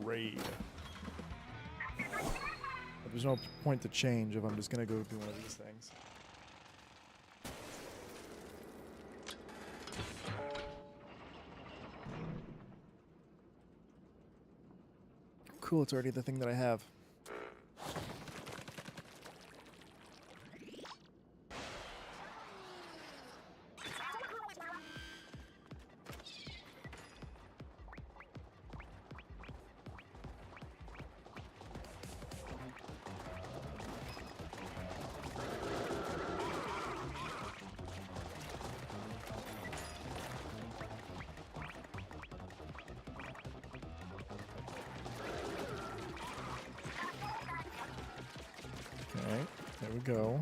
Raid. There's no point to change if I'm just gonna go through one of these things. Cool, it's already the thing that I have. Alright, there we go.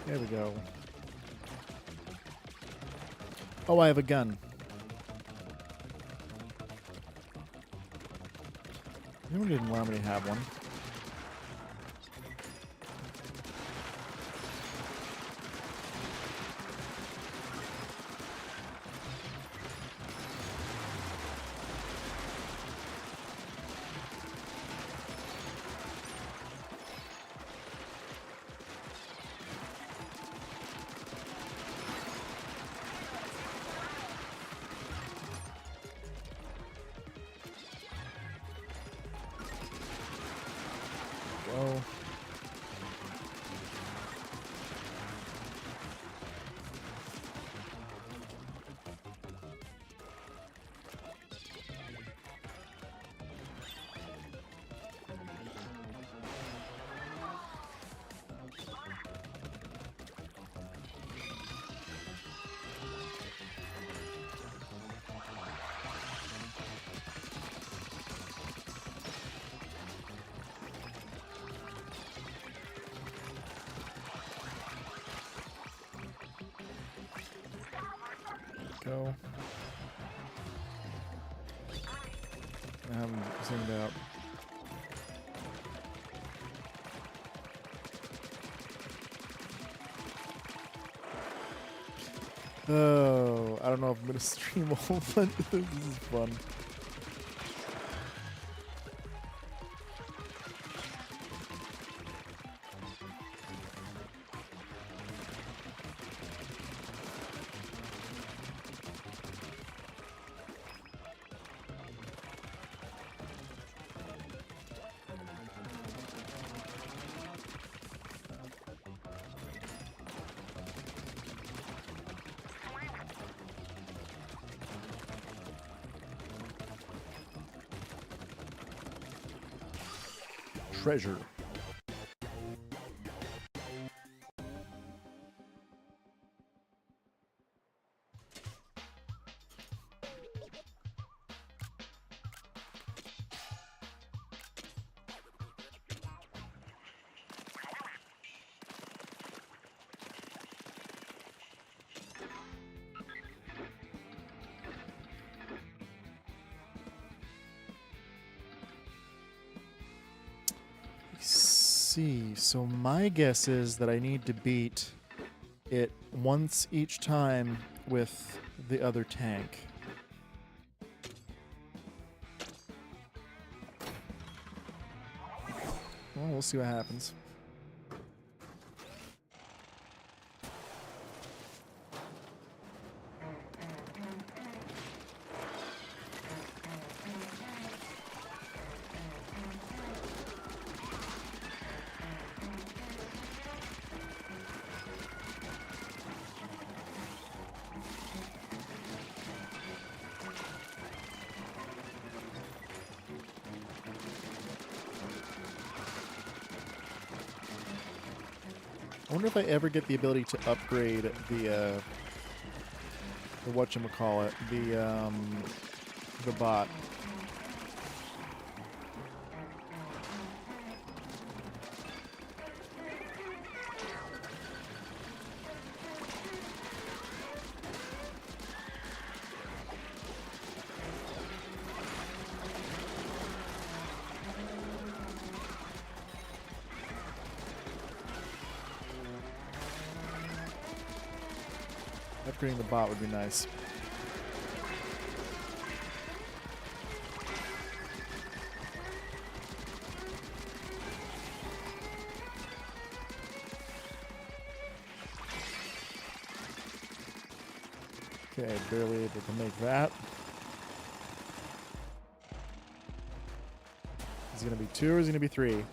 There we go. Oh, I have a gun. Anyone didn't allow me to have one. Go. Go. I haven't zoomed out. Oh, I don't know if I'm gonna stream a whole bunch. This is fun. Treasure. See, so my guess is that I need to beat it once each time with the other tank. Well, we'll see what happens. I wonder if I ever get the ability to upgrade the whatchamacallit, the bot. Upgrading the bot would be nice. Okay, barely able to make that. Is it going to be 2 or is it going to be 3?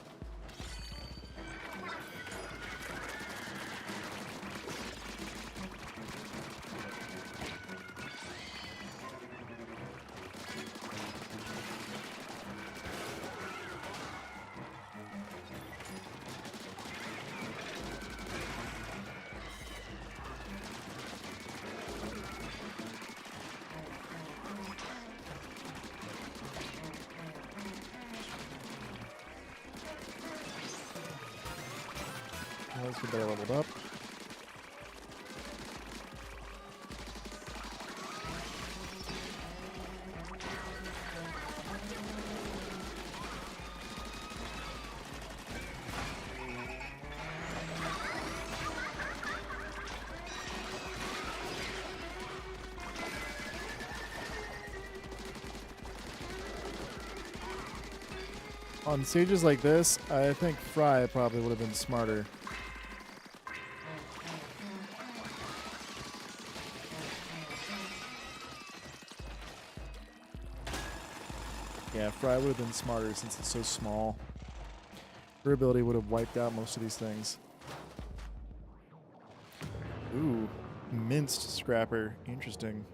Let's get that leveled up. on stages like this, I think Frye probably would have been smarter. Yeah, Frye would have been smarter since it's so small. Her ability would have wiped out most of these things. Ooh, minced scrapper. Interesting.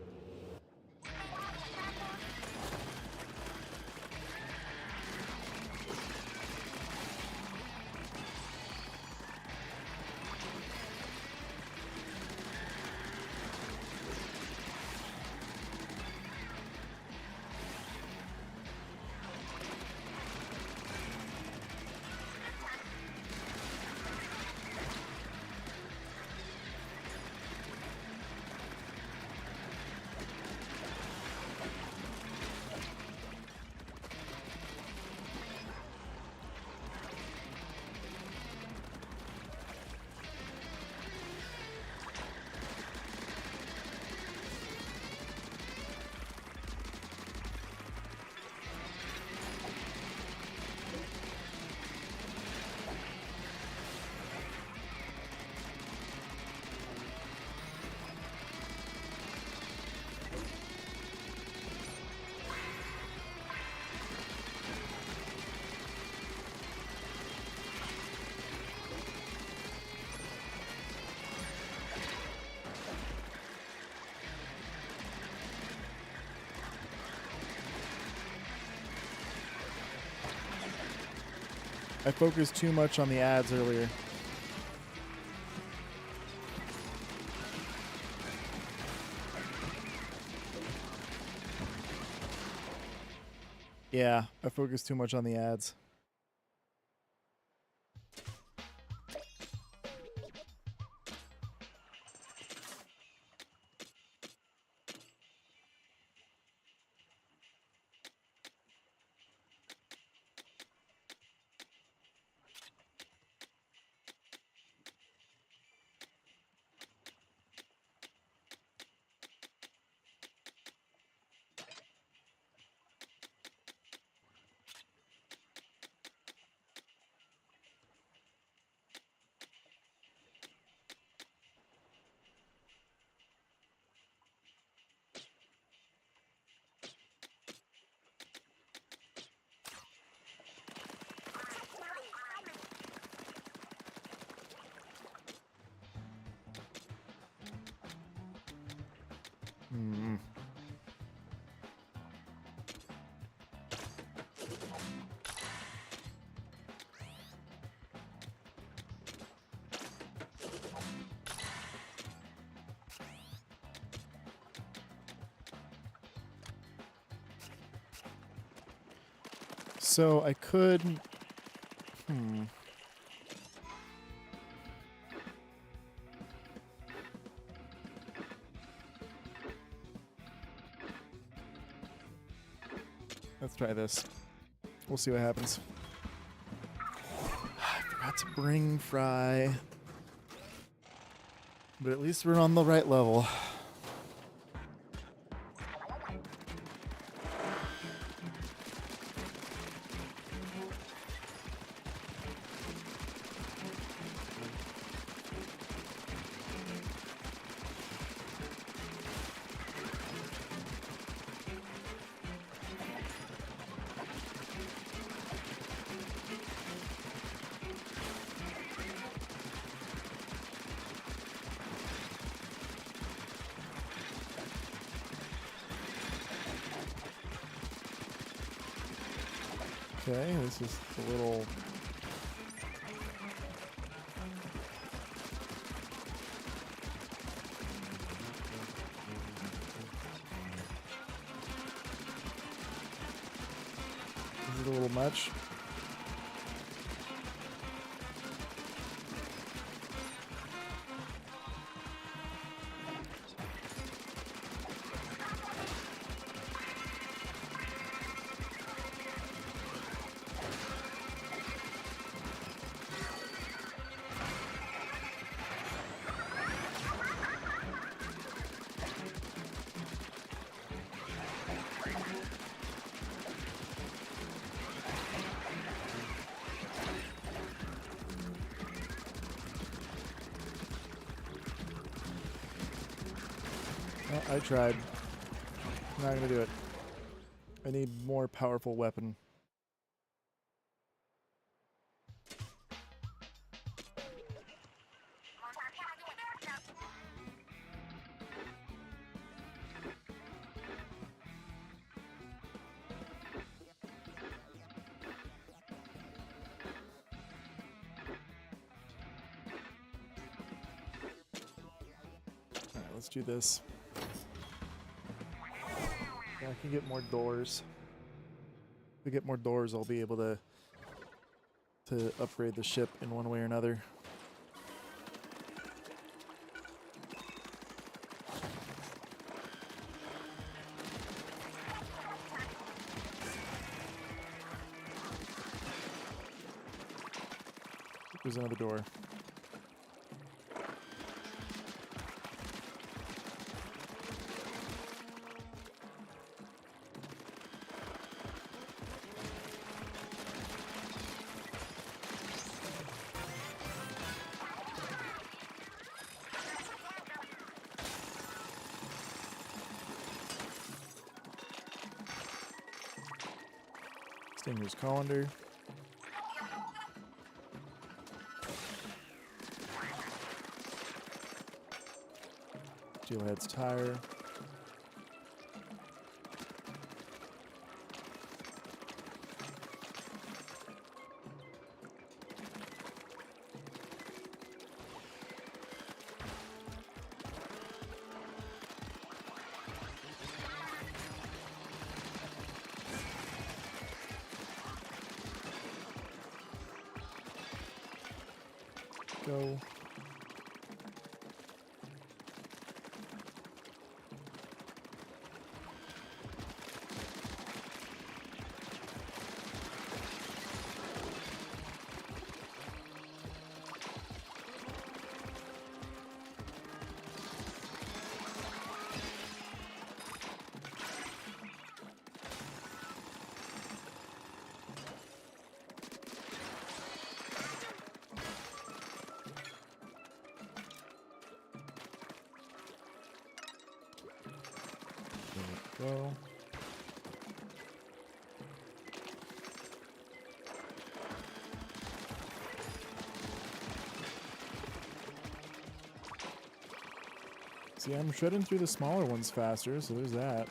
I focused too much on the ads earlier. Yeah, I focused too much on the ads. Hmm. So I could... Let's try this. We'll see what happens. I forgot to bring Frye. But at least we're on the right level. Okay, this is a little... Is it a little much? I tried. Not gonna do it. I need more powerful weapon. Alright, let's do this. Yeah, I can get more doors. If we get more doors, I'll be able to upgrade the ship in one way or another. There's another door. Stinger's colander. Steelhead's tire. Go. Go. See, I'm shredding through the smaller ones faster, so there's that.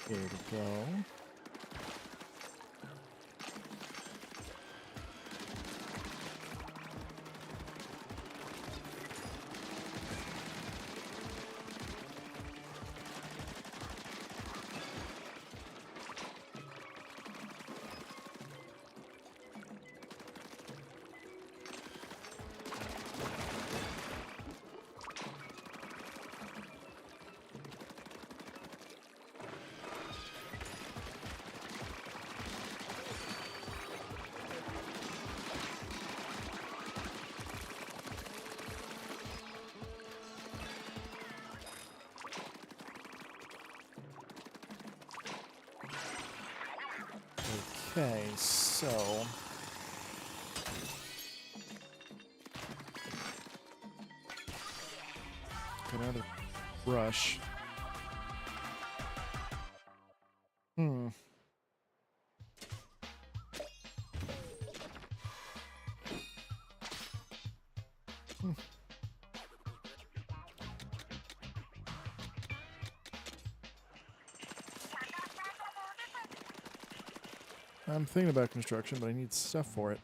There we go. Okay, so got another brush. Hmm. I'm thinking about construction, but I need stuff for it.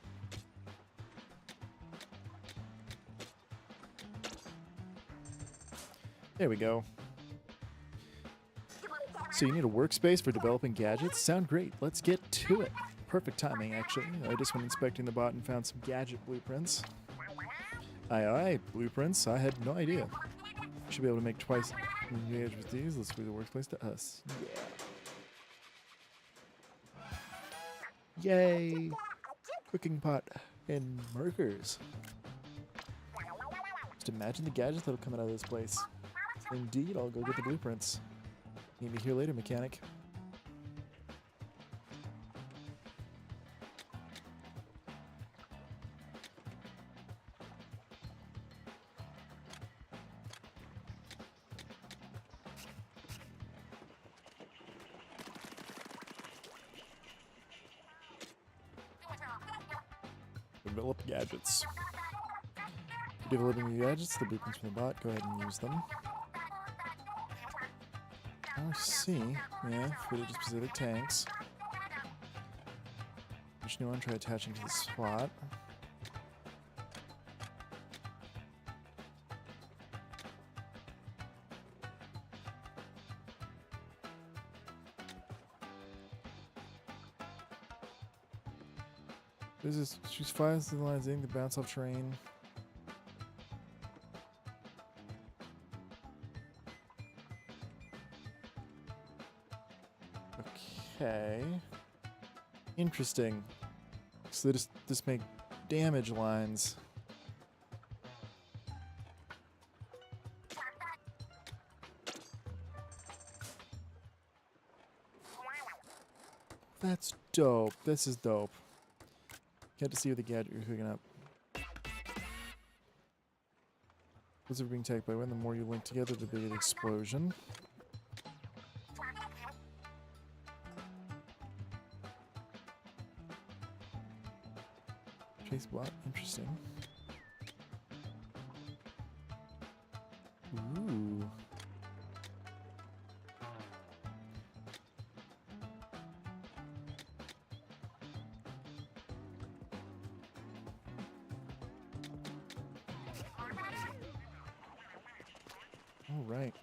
There we go. So you need a workspace for developing gadgets? Sound great. Let's get to it. Perfect timing, actually. I just went inspecting the bot and found some gadget blueprints. Aye, aye, blueprints. I had no idea. Should be able to make twice engage with these. Let's be the workplace to us. Yeah. Yay! Cooking pot. And markers. Just imagine the gadgets that'll come out of this place. Indeed, I'll go get the blueprints. Meet me here later, mechanic. Develop gadgets. Developing new gadgets, the blueprints from the bot, go ahead and use them. I see. Yeah, footage of specific tanks. Each new one, try attaching to the slot. This is choose 5 to the lines aiming to bounce off terrain. Okay. Interesting. So they just make damage lines. That's dope. This is dope. Get to see what the gadget you're hooking up. What's it being tagged by when? The more you link together, the bigger the explosion. Chase block, interesting. Ooh. All right.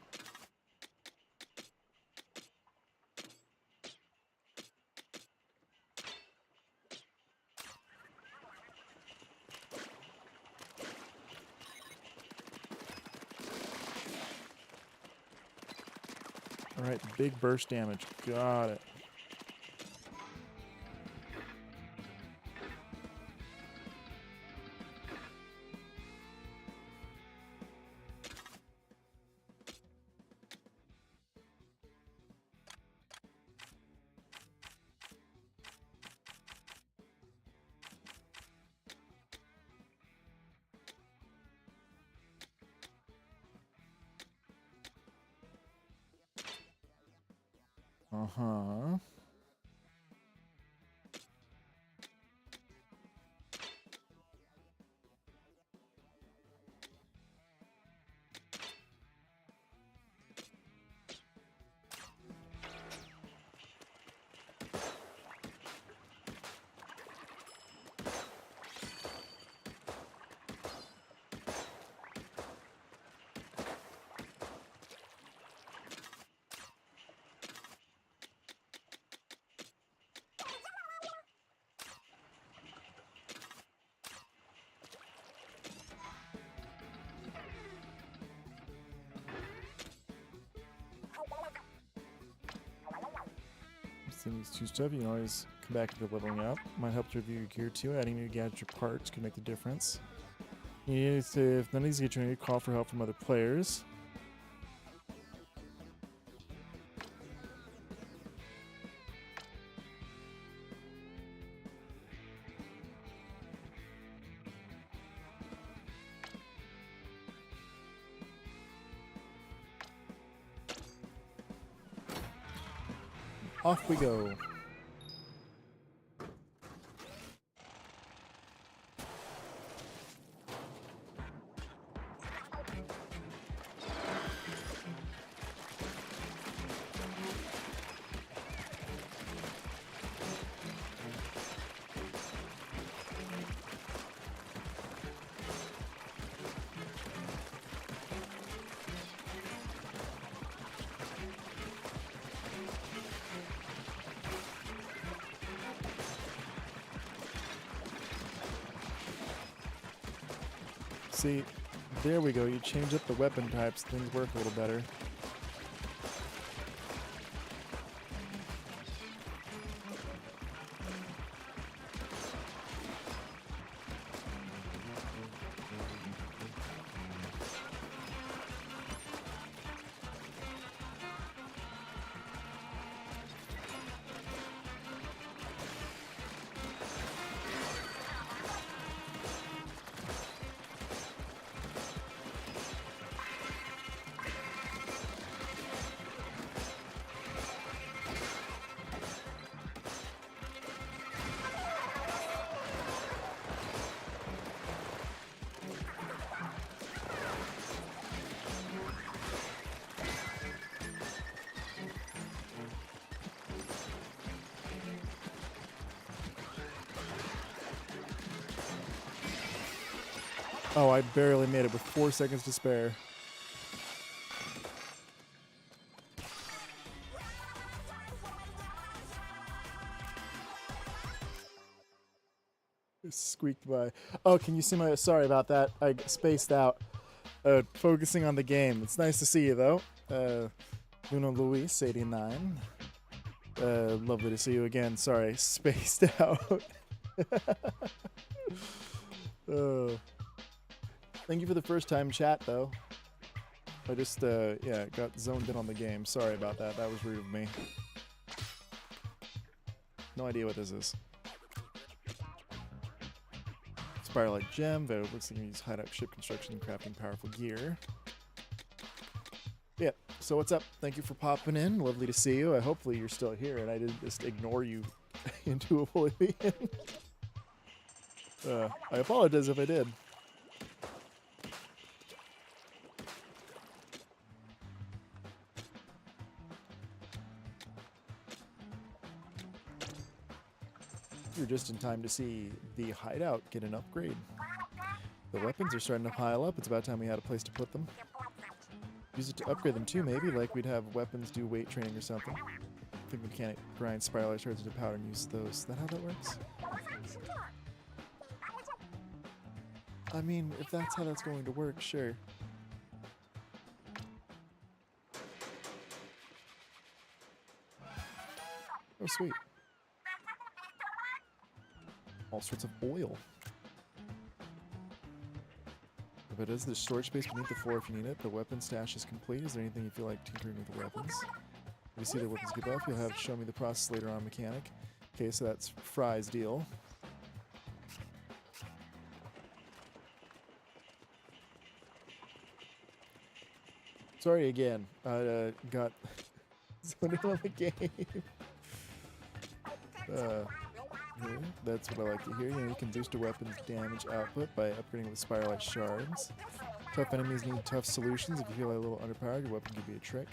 All right, big burst damage. Got it. Uh-huh. Things too tough, you can always come back to the leveling up. Might help to review your gear too. Adding new gadget or parts can make the difference. You need to, if none of these get you, call for help from other players. Off we go. See, there we go. You change up the weapon types, things work a little better. Oh, I barely made it with 4 seconds to spare. Squeaked by. Oh, can you see my... Sorry about that. I spaced out. Focusing on the game. It's nice to see you, though. Luna Luis, 89. Lovely to see you again. Sorry, spaced out. Thank you for the first time chat, though. I just, yeah, got zoned in on the game. Sorry about that. That was rude of me. No idea what this is. Spire-like gem. Looks like you can use hideout, ship construction, and crafting powerful gear. Yeah, so what's up? Thank you for popping in. Lovely to see you. Hopefully you're still here and I didn't just ignore you into oblivion. I apologize if I did. You're just in time to see the hideout get an upgrade. The weapons are starting to pile up. It's about time we had a place to put them. Use it to upgrade them too, maybe, like we'd have weapons do weight training or something. I think we can't grind spiral shards into powder and use those. Is that how that works? I mean, if that's how that's going to work, sure. Oh, sweet. All sorts of oil. But is there storage space beneath the floor if you need it? The weapon stash is complete. Is there anything you feel like tinkering with the weapons? If you see the weapons get buff, you'll have to show me the process later on, mechanic. Okay, so that's Frye's deal. Sorry again. I got zoned in on the game. That's what I like to hear. You know, you can boost a weapon's damage output by upgrading with spiral shards. Tough enemies need tough solutions. If you feel like a little underpowered, your weapon could be a trick.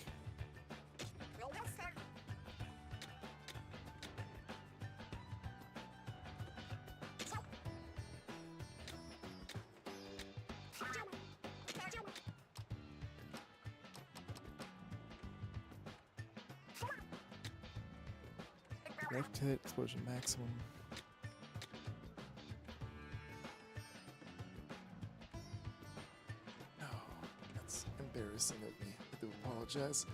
Left hit, explosion maximum. No, that's embarrassing of me. I do apologize.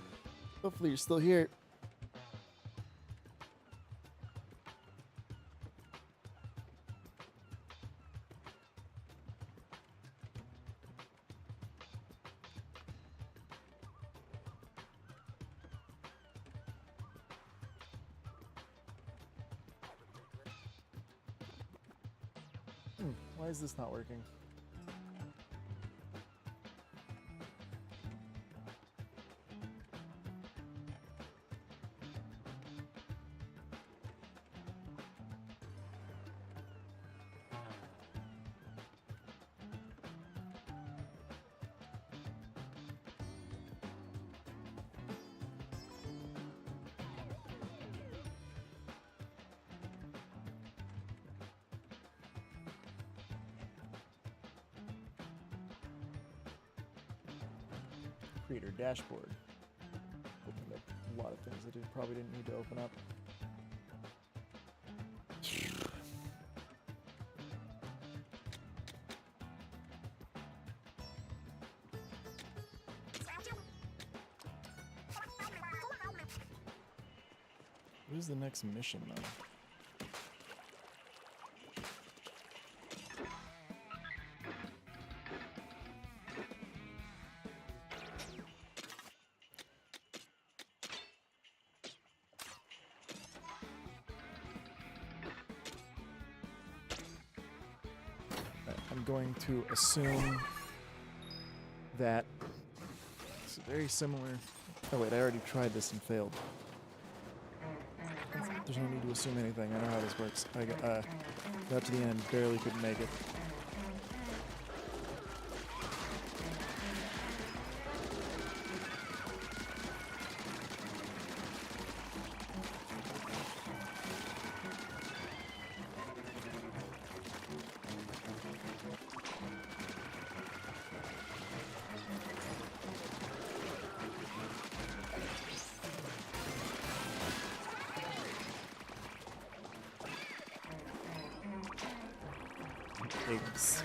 Hopefully you're still here. Why is this not working? Creator dashboard. Opened up a lot of things I probably didn't need to open up. Where's the next mission though? Going to assume that it's very similar. Oh wait, I already tried this and failed. There's no need to assume anything. I know how this works. I got to the end and barely couldn't make it. eggs.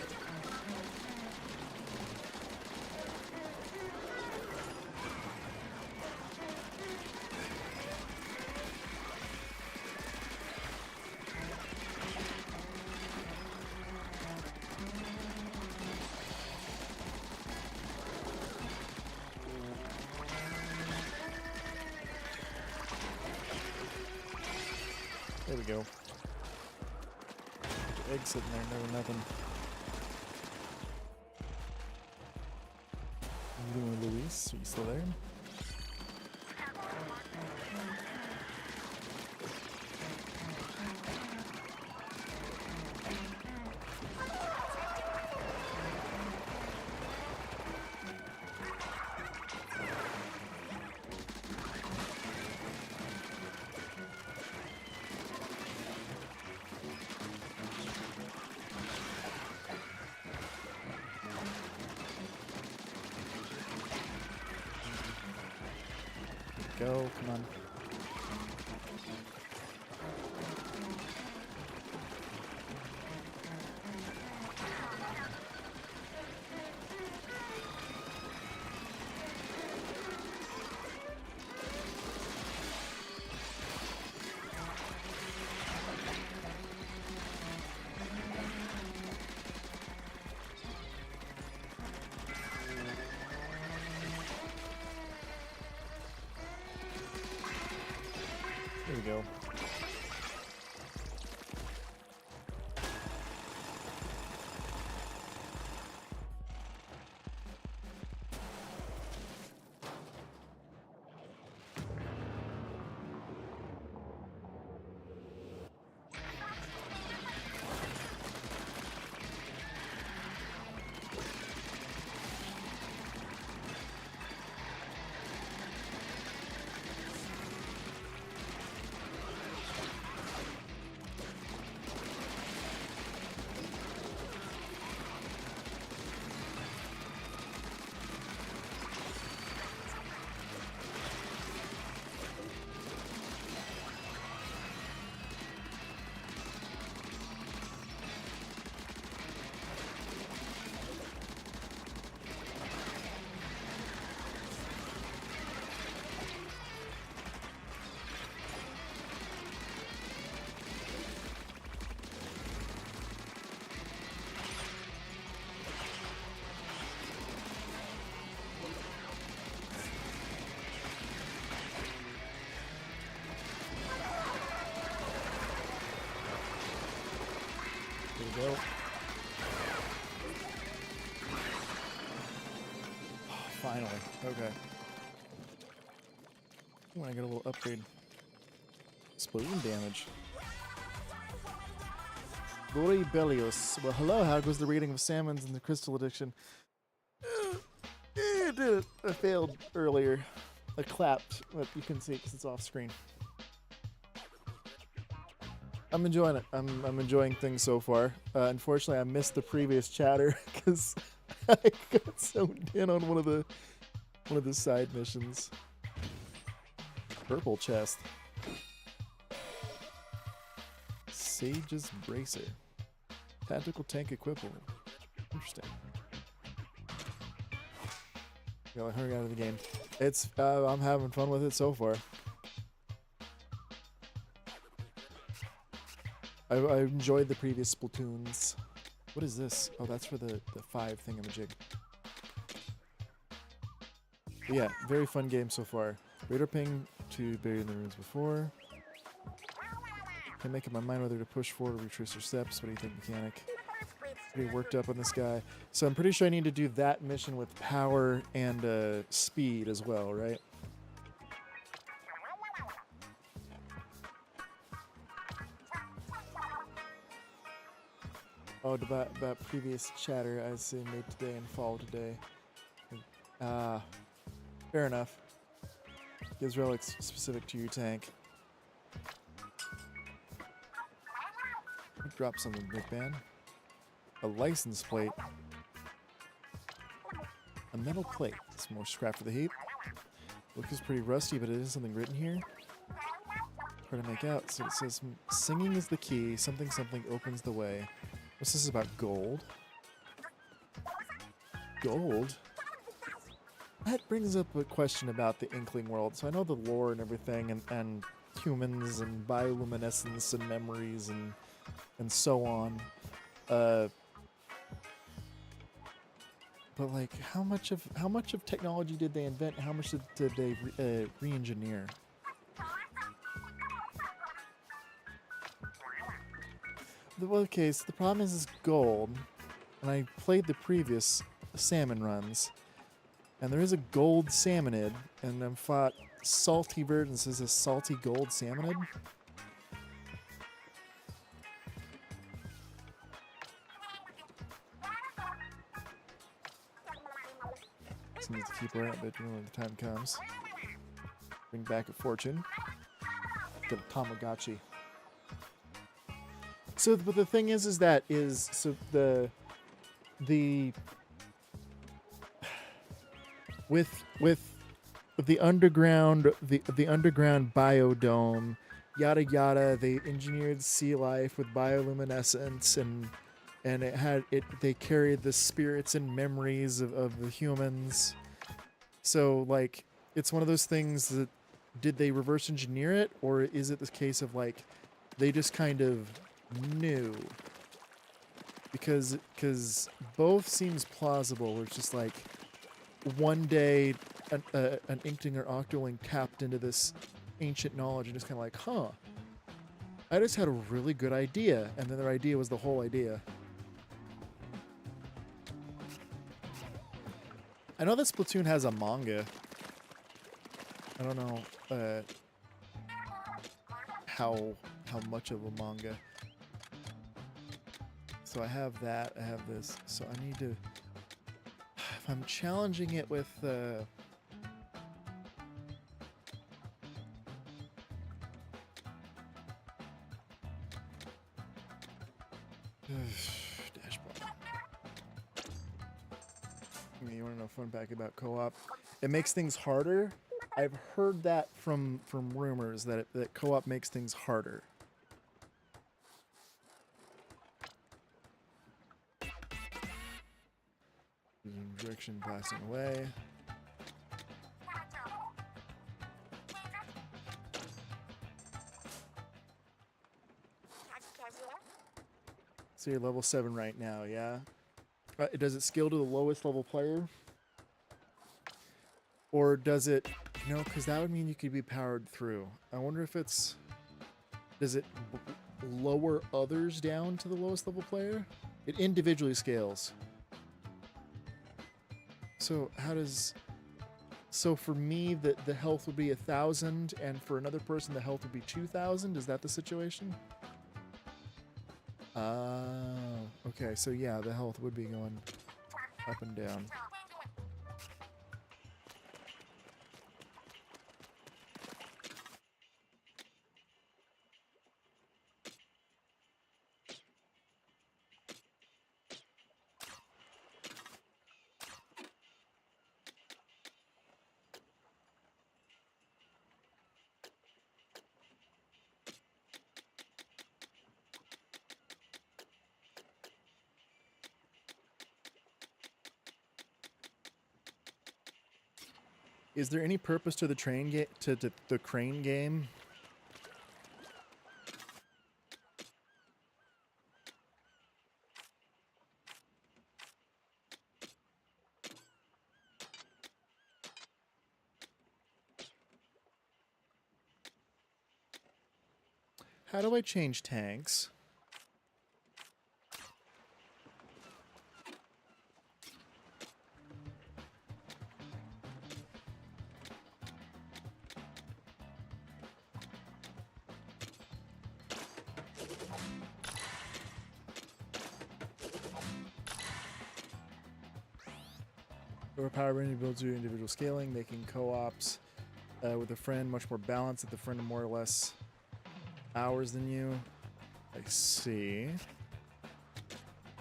There we go. Egg sitting there, no nothing. What are you doing, Luis? Are you still there? Go, come on. There we go. There we go. Finally. Okay. Oh, I got a little upgrade. Explosion damage. Boribelios. Well, hello. How goes the reading of salmons and the crystal addiction? I did it. I failed earlier. I clapped, but you can see because it's off screen. I'm enjoying it. I'm enjoying things so far. Unfortunately, I missed the previous chatter because I got zoned in on one of the side missions. Purple chest. Sage's Bracer. Tactical tank equipment. Interesting. Got hurry out of the game. It's I'm having fun with it so far. I enjoyed the previous Splatoons. What is this? Oh, that's for the 5 thingamajig. But yeah, very fun game so far. Radar ping to bury in the ruins before. Can't make up my mind whether to push forward or retrace your steps. What do you think, mechanic? Pretty worked up on this guy. So I'm pretty sure I need to do that mission with power and speed as well, right? Oh, about previous chatter, I assume made today and fall today. Fair enough. Gives relics specific to your tank. Drop something, Bigman. A license plate. A metal plate. Some more scrap for the heap. Book is pretty rusty, but it is something written here. Hard to make out. So it says, singing is the key. Something something opens the way. What's this about gold? Gold? That brings up a question about the Inkling world. So I know the lore and everything, and humans and bioluminescence and memories and so on. But like, how much of technology did they invent? How much did they re-engineer? Okay, so the problem is gold, and I played the previous salmon runs, and there is a gold salmonid, and I've fought salty bird, and this is a salty gold salmonid. Just need to keep her at it when the time comes. Bring back a fortune. Get a Tamagotchi. So, but the thing is so the with the underground biodome, yada yada, they engineered sea life with bioluminescence, and they carried the spirits and memories of the humans. So like, it's one of those things that, did they reverse engineer it, or is it this case of like they just kind of knew? Because both seems plausible. Where it's just like, one day an Inkling or Octoling tapped into this ancient knowledge and just kind of like, huh, I just had a really good idea, and then their idea was the whole idea. I know that Splatoon has a manga. I don't know how much of a manga. So I have that. I have this. So I need to. If I'm challenging it with. Dashboard. You want to know a fun fact about co-op? It makes things harder. I've heard that from rumors that co-op makes things harder. Injection blasting away. So you're level 7 right now, yeah? Does it scale to the lowest level player? Or does it... No, because that would mean you could be powered through. I wonder if it's... Does it lower others down to the lowest level player? It individually scales. So how does... So for me, the health would be 1,000, and for another person, the health would be 2,000? Is that the situation? Okay, so yeah, the health would be going up and down. Is there any purpose to the train to the crane game? How do I change tanks? Overpower builds your individual scaling, making co-ops with a friend much more balanced. If the friend are more or less hours than you. I see.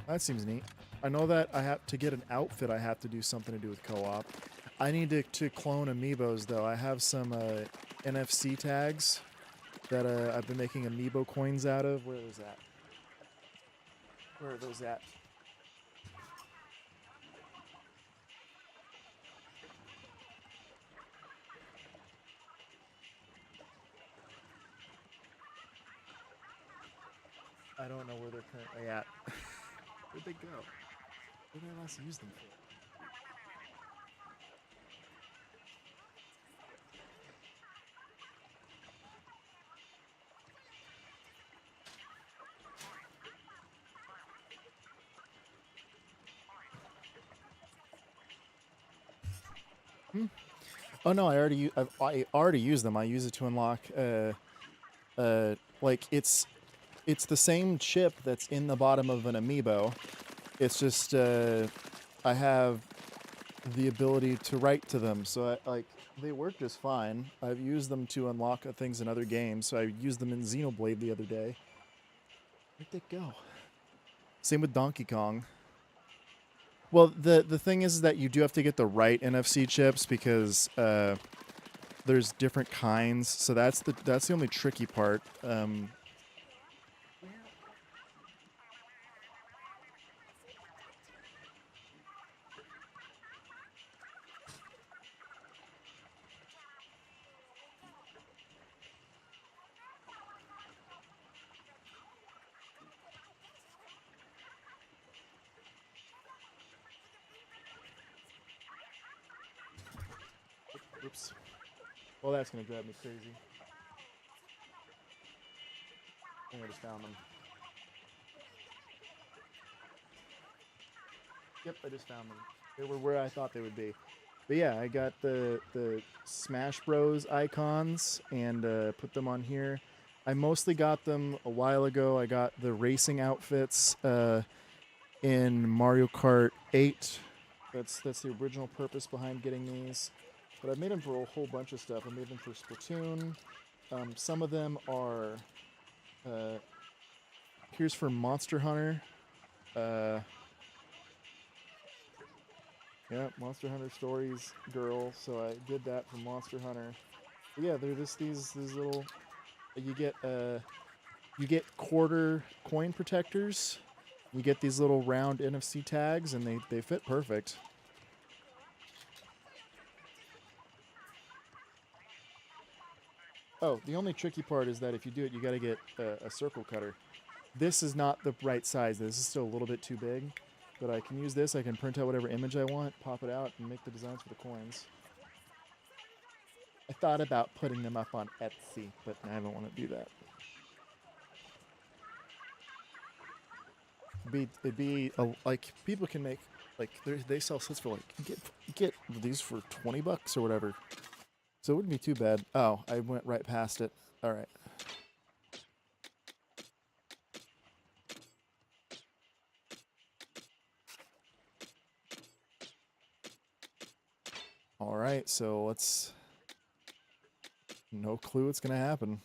That seems neat. I know that I have to get an outfit. I have to do something to do with co-op. I need to clone amiibos though. I have some NFC tags that I've been making amiibo coins out of. Where is that? Where are those at? I don't know where they're currently at. Where'd they go? What did I last use them for? Oh no, I already used them. I use it to unlock like it's the same chip that's in the bottom of an amiibo. It's just I have the ability to write to them, so they work just fine. I've used them to unlock things in other games. So I used them in Xenoblade the other day. Where'd they go? Same with Donkey Kong. Well, the thing is that you do have to get the right NFC chips because there's different kinds. So that's the only tricky part. Oops. Well, that's gonna drive me crazy. I think I just found them. Yep, I just found them. They were where I thought they would be. But yeah, I got the Smash Bros icons and put them on here. I mostly got them a while ago. I got the racing outfits in Mario Kart 8. That's the original purpose behind getting these. But I've made them for a whole bunch of stuff. I made them for Splatoon. Some of them are... here's for Monster Hunter. Yeah, Monster Hunter Stories girl. So I did that for Monster Hunter. But yeah, they're just these little... You get quarter coin protectors. You get these little round NFC tags, and they fit perfect. Oh, the only tricky part is that if you do it, you got to get a circle cutter. This is not the right size. This is still a little bit too big. But I can use this. I can print out whatever image I want, pop it out, and make the designs for the coins. I thought about putting them up on Etsy, but I don't want to do that. It'd be like people can make like they sell sets for like get these for $20 or whatever. So it wouldn't be too bad. Oh, I went right past it. All right. All right, so let's... No clue what's going to happen.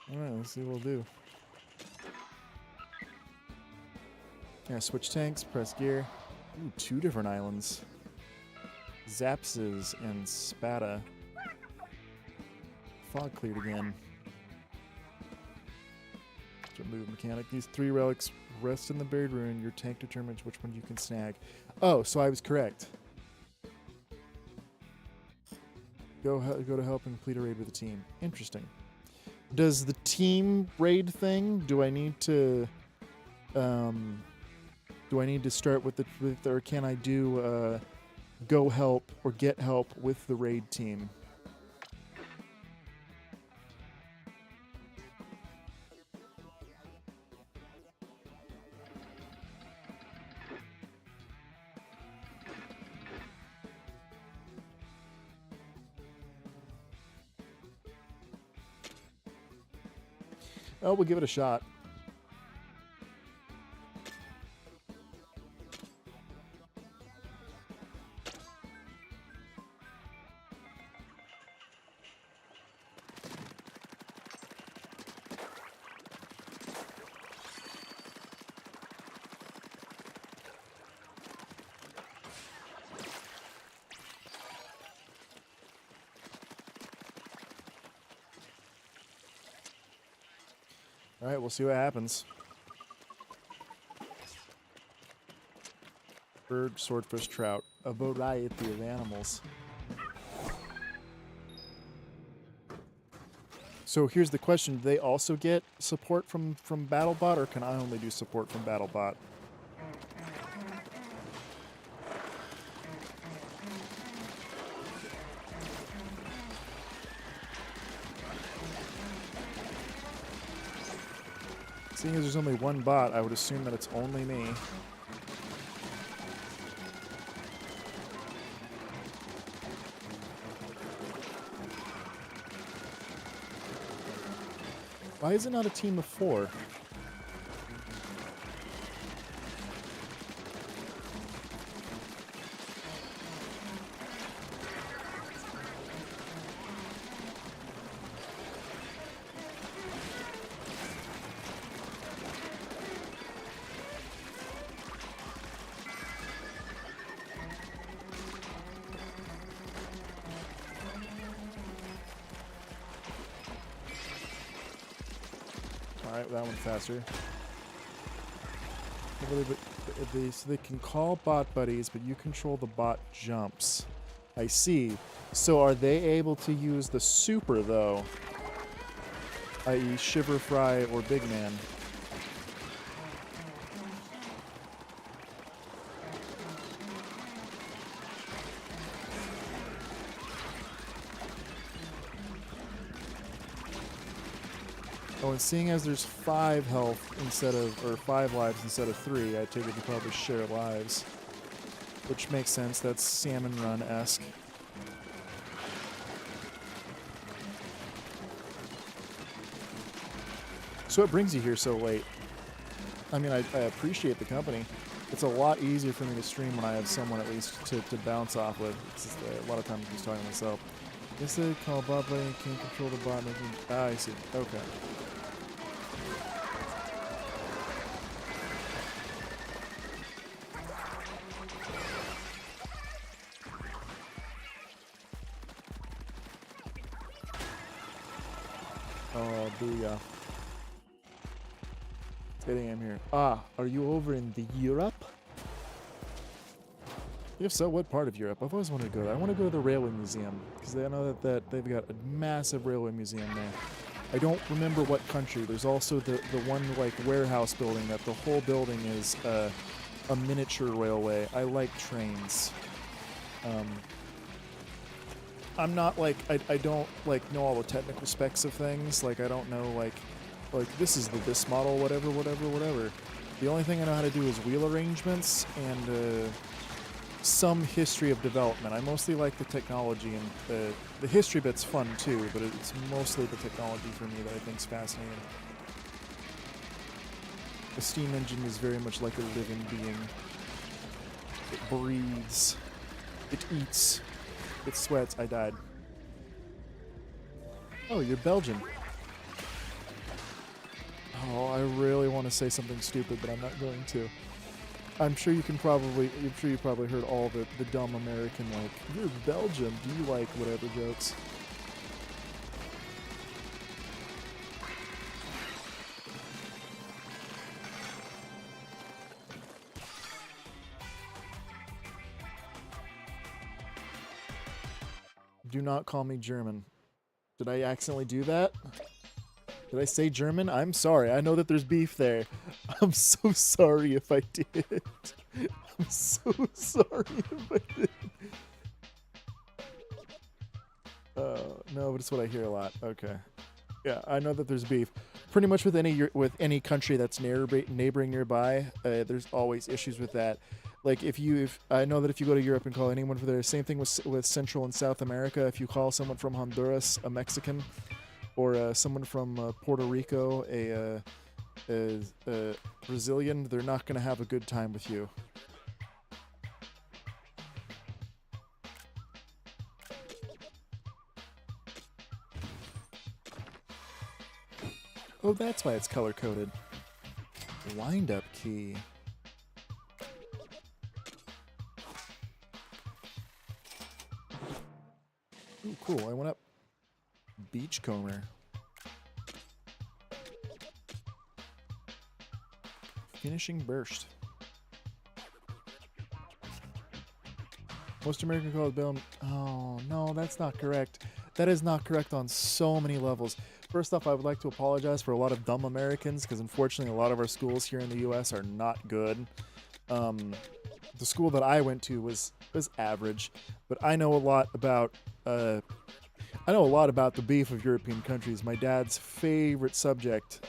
All right, let's see what we'll do. Yeah, switch tanks, press gear. Ooh, 2 different islands. Zapses and Spada. Fog cleared again. Move mechanic. These 3 relics rest in the buried ruin. Your tank determines which one you can snag. Oh, so I was correct. Go to help and complete a raid with the team. Interesting. Does the team raid thing? Do I need to start with or can I do go help or get help with the raid team? Oh, we'll give it a shot. Alright, we'll see what happens. Bird, swordfish, trout. A variety of animals. So here's the question. Do they also get support from BattleBot, or can I only do support from BattleBot? Seeing as there's only one bot, I would assume that it's only me. Why is it not a team of 4? Alright, that one's faster. So they can call bot buddies, but you control the bot jumps. I see. So are they able to use the super, though? I.e. Shiver, Frye, or Bigman? Oh, and seeing as there's 5 health instead of, or 5 lives instead of 3, I take it to probably share lives. Which makes sense, that's Salmon Run-esque. So what brings you here so late? I mean, I appreciate the company. It's a lot easier for me to stream when I have someone at least to bounce off with. It's just, a lot of times I'm just talking to myself. Yes, they call bot playing, can't control the bot. I see. Okay. Oh, booyah. Getting him here. Ah, are you over in the Europe? If so, what part of Europe? I've always wanted to go there. I want to go to the Railway Museum, because I know that they've got a massive railway museum there. I don't remember what country. There's also the one, like, warehouse building that the whole building is a miniature railway. I like trains. I'm not, like, I don't, like, know all the technical specs of things. Like, I don't know, like this is this model, whatever. The only thing I know how to do is wheel arrangements and some history of development. I mostly like the technology, and the history bit's fun too, but it's mostly the technology for me that I think's fascinating. The steam engine is very much like a living being. It breathes. It eats. It sweats. I died. Oh, you're Belgian. Oh, I really want to say something stupid, but I'm not going to. I'm sure you probably heard all the dumb American, like, you're Belgian, do you like whatever jokes? Do not call me German. Did I accidentally do that? Did I say German? I'm sorry. I know that there's beef there. I'm so sorry if I did. I'm so sorry if I did. No, but it's what I hear a lot. Okay. Yeah, I know that there's beef. Pretty much with any country that's neighboring nearby, there's always issues with that. Like if I know that if you go to Europe and call anyone from there, same thing with Central and South America. If you call someone from Honduras a Mexican, or someone from Puerto Rico a Brazilian, they're not going to have a good time with you. Oh, that's why it's color-coded. Wind-up key. Ooh, cool. I went up. Beachcomber. Finishing burst. Most American call it Bill. Oh, no, that's not correct. That is not correct on so many levels. First off, I would like to apologize for a lot of dumb Americans, because unfortunately a lot of our schools here in the U.S. are not good. The school that I went to was average, but I know a lot about the beef of European countries. My dad's favorite subject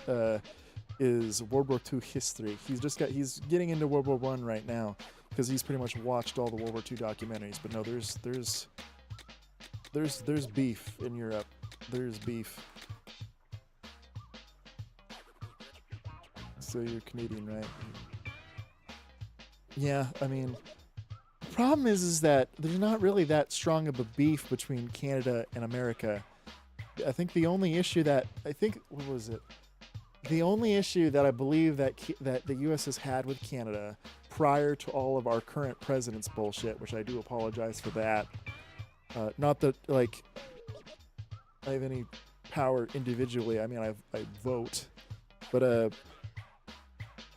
is World War II history. He's getting into World War I right now because he's pretty much watched all the World War II documentaries. But no, there's beef in Europe. There's beef. So you're Canadian, right? Yeah, I mean, the problem is that there's not really that strong of a beef between Canada and America. I think the only issue that what was it? The only issue that I believe that the U.S. has had with Canada prior to all of our current president's bullshit, which I do apologize for that. Not that like I have any power individually. I mean, I vote, but I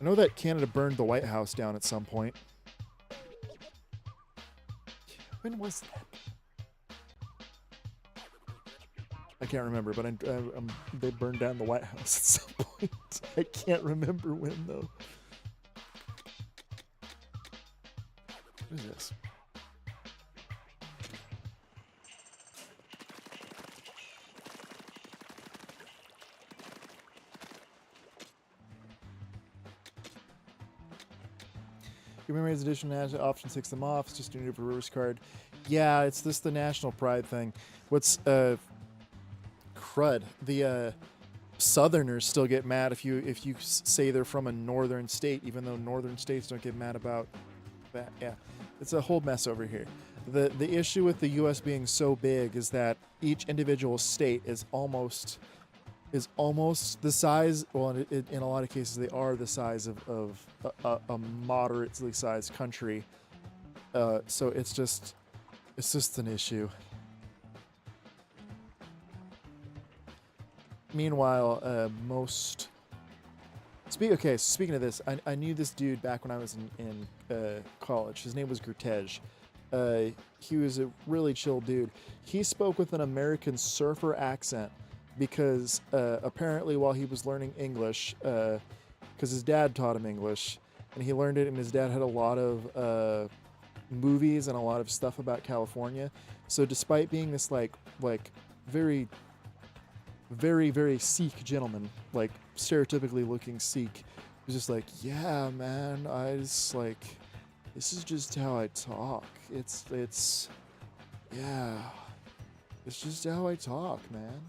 know that Canada burned the White House down at some point. When was that? I can't remember, but they burned down the White House at some point. I can't remember when, though. What is this? Your memories edition option 6 them off. It's just doing it for reverse card. Yeah, it's this the national pride thing. What's crud? The Southerners still get mad if you say they're from a northern state, even though northern states don't get mad about that. Yeah, it's a whole mess over here. The issue with the U.S. being so big is that each individual state is almost the size. Well, in a lot of cases, they are the size of a moderately sized country. So it's just an issue. Meanwhile, speaking of this, I knew this dude back when I was in college. His name was Gurtej. He was a really chill dude. He spoke with an American surfer accent because apparently while he was learning English, because his dad taught him English, and he learned it, and his dad had a lot of movies and a lot of stuff about California. So despite being this like very, very, very Sikh gentleman, like stereotypically looking Sikh, he was just like, yeah, man, this is just how I talk. It's just how I talk, man.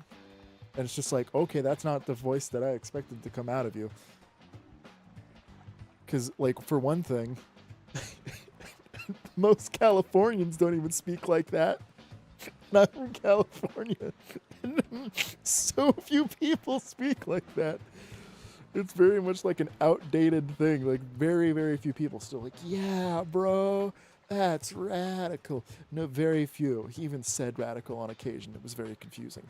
And it's just like, okay, that's not the voice that I expected to come out of you. Because, like, for one thing, most Californians don't even speak like that. Not from California. So few people speak like that. It's very much like an outdated thing. Like, very, very few people still like, yeah, bro, that's radical. No, very few. He even said radical on occasion. It was very confusing.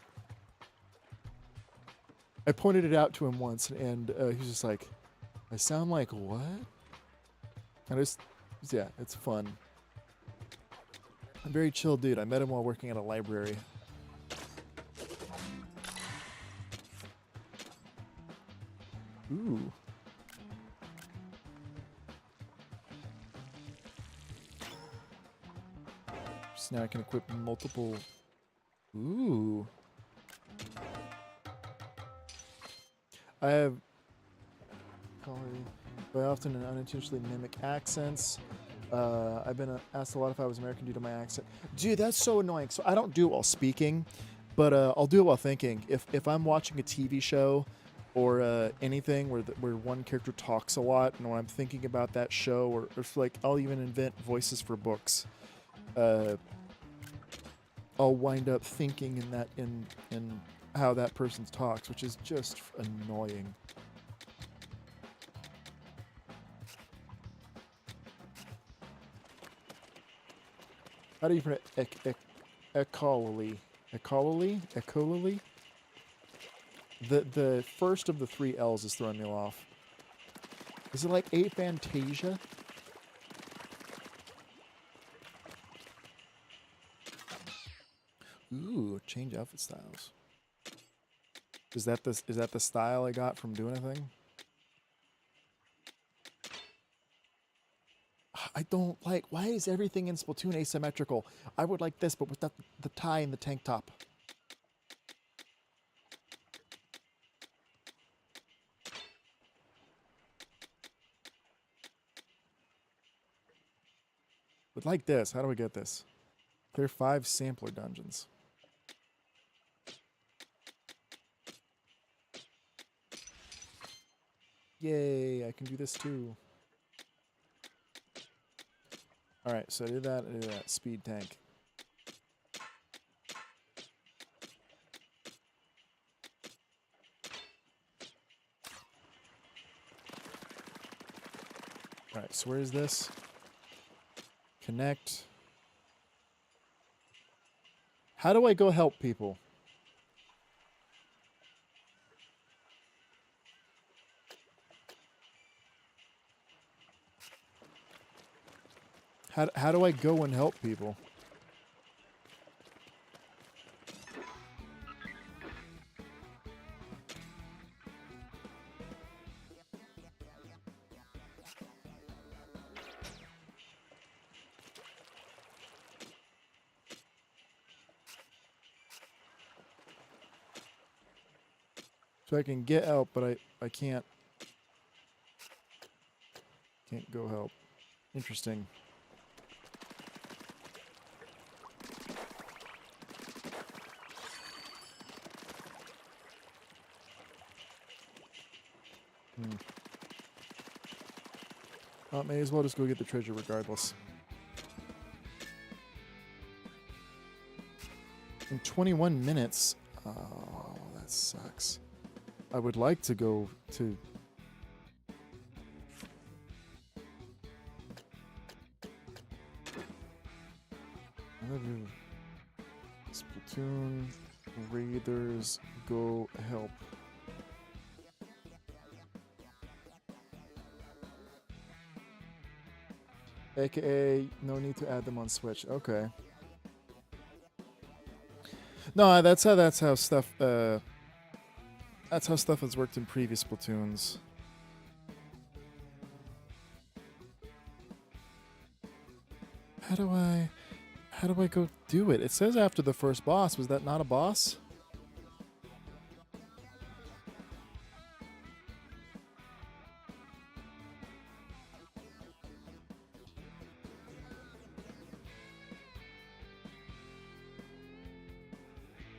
I pointed it out to him once, and he was just like, I sound like what? And yeah, it's fun. I'm a very chill dude. I met him while working at a library. Ooh. So now I can equip multiple. Ooh. I have. I often and unintentionally mimic accents. I've been asked a lot if I was American due to my accent. Dude, that's so annoying. So I don't do it while speaking, but I'll do it while thinking. If I'm watching a TV show or anything where one character talks a lot, and when I'm thinking about that show, or like I'll even invent voices for books. I'll wind up thinking in how that person talks, which is just annoying. How do you pronounce echolally? Echolally? The first of the three L's is throwing me off. Is it like Aphantasia? Ooh, change outfit styles. Is that the style I got from doing a thing? I don't like. Why is everything in Splatoon asymmetrical? I would like this, but with the tie and the tank top. Would like this. How do we get this? Clear 5 sampler dungeons. Yay! I can do this too. All right, so I did that. I did that. Speed tank. All right, so where is this? Connect. How do I go help people? How do I go and help people? So I can get help, but I can't go help. Interesting. May as well just go get the treasure regardless. In 21 minutes. Oh, that sucks. I would like to go to... Splatoon Raiders go help. AKA, no need to add them on Switch. Okay. No, that's how stuff has worked in previous Splatoons. How do I go do it? It says after the first boss. Was that not a boss?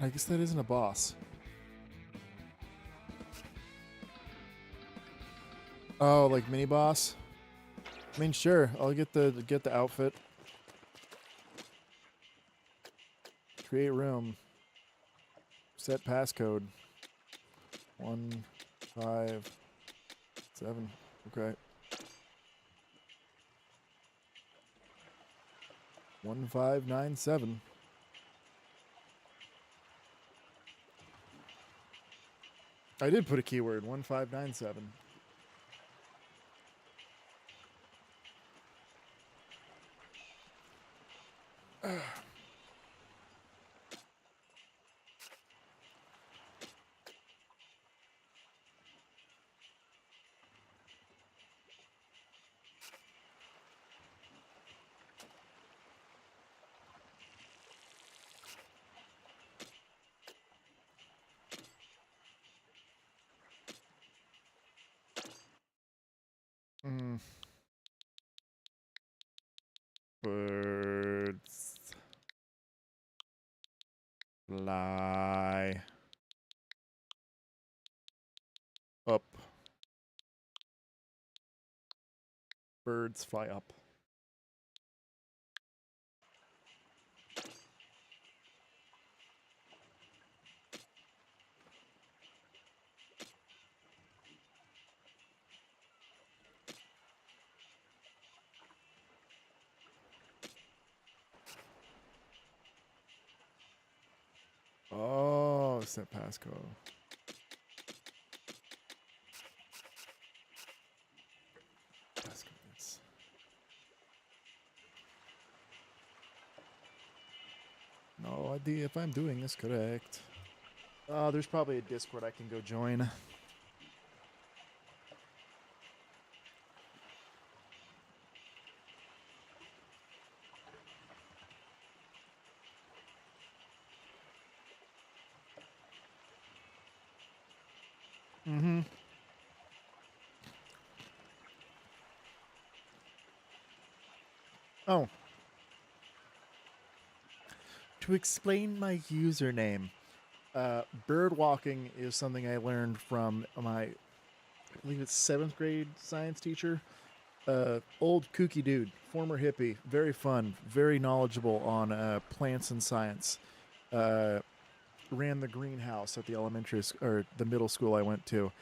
I guess that isn't a boss. Oh, like mini boss? I mean, sure. I'll get the outfit. Create room. Set passcode. 157. Okay. 1597. I did put a keyword, 1597. Birds fly up. Birds fly up. Oh, set passcode. No idea if I'm doing this correct. Oh, there's probably a Discord I can go join. Mm-hmm. Oh. To explain my username, bird walking is something I learned from my, I believe it's 7th grade science teacher. Old kooky dude, former hippie, very fun, very knowledgeable on plants and science. Ran the greenhouse at the or the middle school I went to.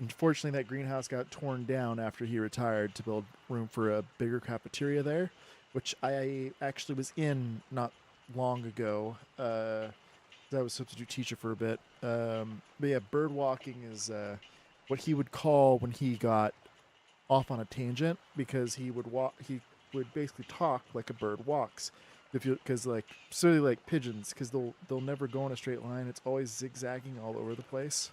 Unfortunately, that greenhouse got torn down after he retired to build room for a bigger cafeteria there, which I actually was in not long ago. I was substitute teacher for a bit. But yeah, bird walking is what he would call when he got off on a tangent, because he would walk. He would basically talk like a bird walks. Because like certainly like pigeons, because they'll never go in a straight line. It's always zigzagging all over the place.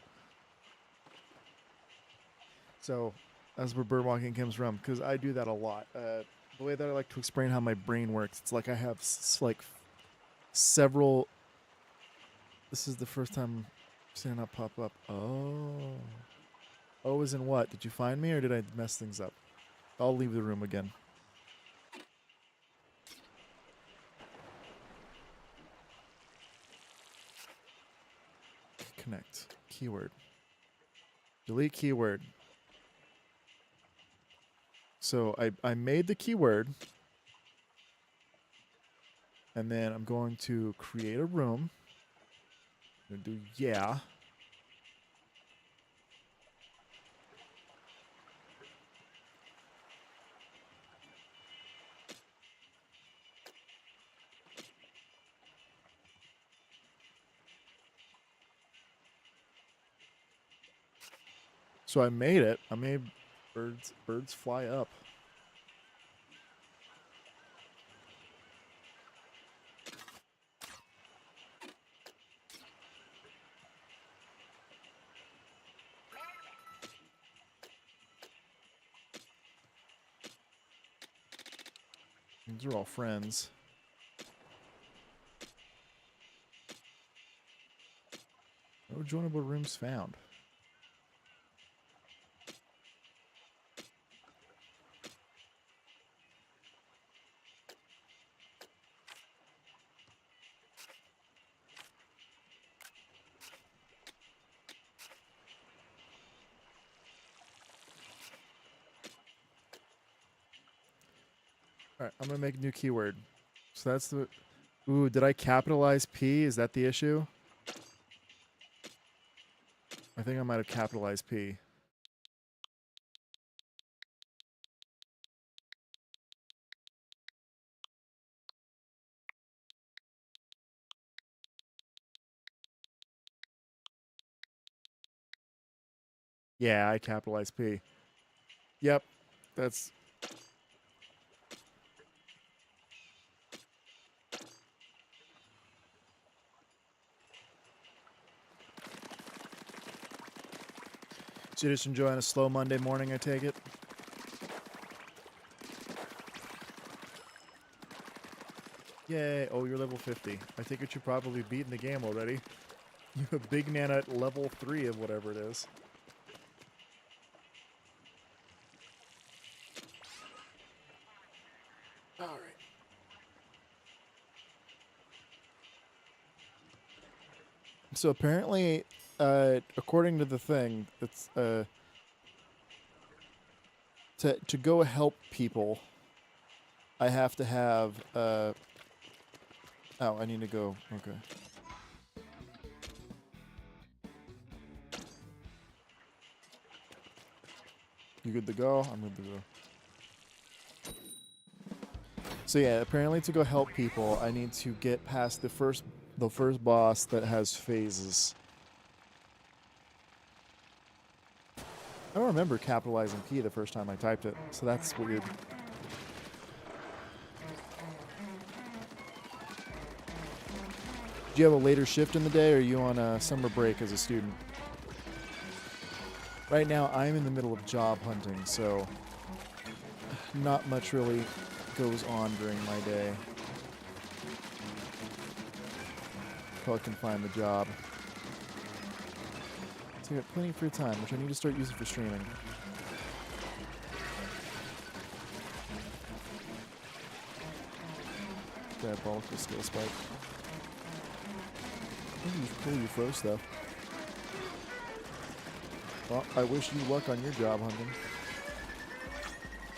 So that's where bird walking comes from, because I do that a lot. The way that I like to explain how my brain works, it's like I have like several. This is the first time seeing that pop up. Oh. Oh, as in what? Did you find me, or did I mess things up? I'll leave the room again. Connect. Keyword. Delete keyword. So I made the keyword. And then I'm going to create a room. I'm going to do yeah. So I made it. I made birds fly up. These are all friends. No joinable rooms found. All right, I'm going to make a new keyword. So that's the... Ooh, did I capitalize P? Is that the issue? I think I might have capitalized P. Yeah, I capitalized P. Yep, that's... So you're just enjoying a slow Monday morning, I take it? Yay. Oh, you're level 50. I think you're probably beating the game already. You have Bigman at level 3 of whatever it is. All right. So apparently, according to the thing, it's to go help people, I have to have oh, I need to go. Okay. You good to go? I'm good to go. So yeah, apparently to go help people, I need to get past the first boss that has phases. I don't remember capitalizing P the first time I typed it, so that's weird. Do you have a later shift in the day, or are you on a summer break as a student? Right now, I'm in the middle of job hunting, so not much really goes on during my day. Until I can find the job. So I got plenty of free time, which I need to start using for streaming. Diabolical skill spike. Cool, you froze stuff. Well, I wish you luck on your job hunting.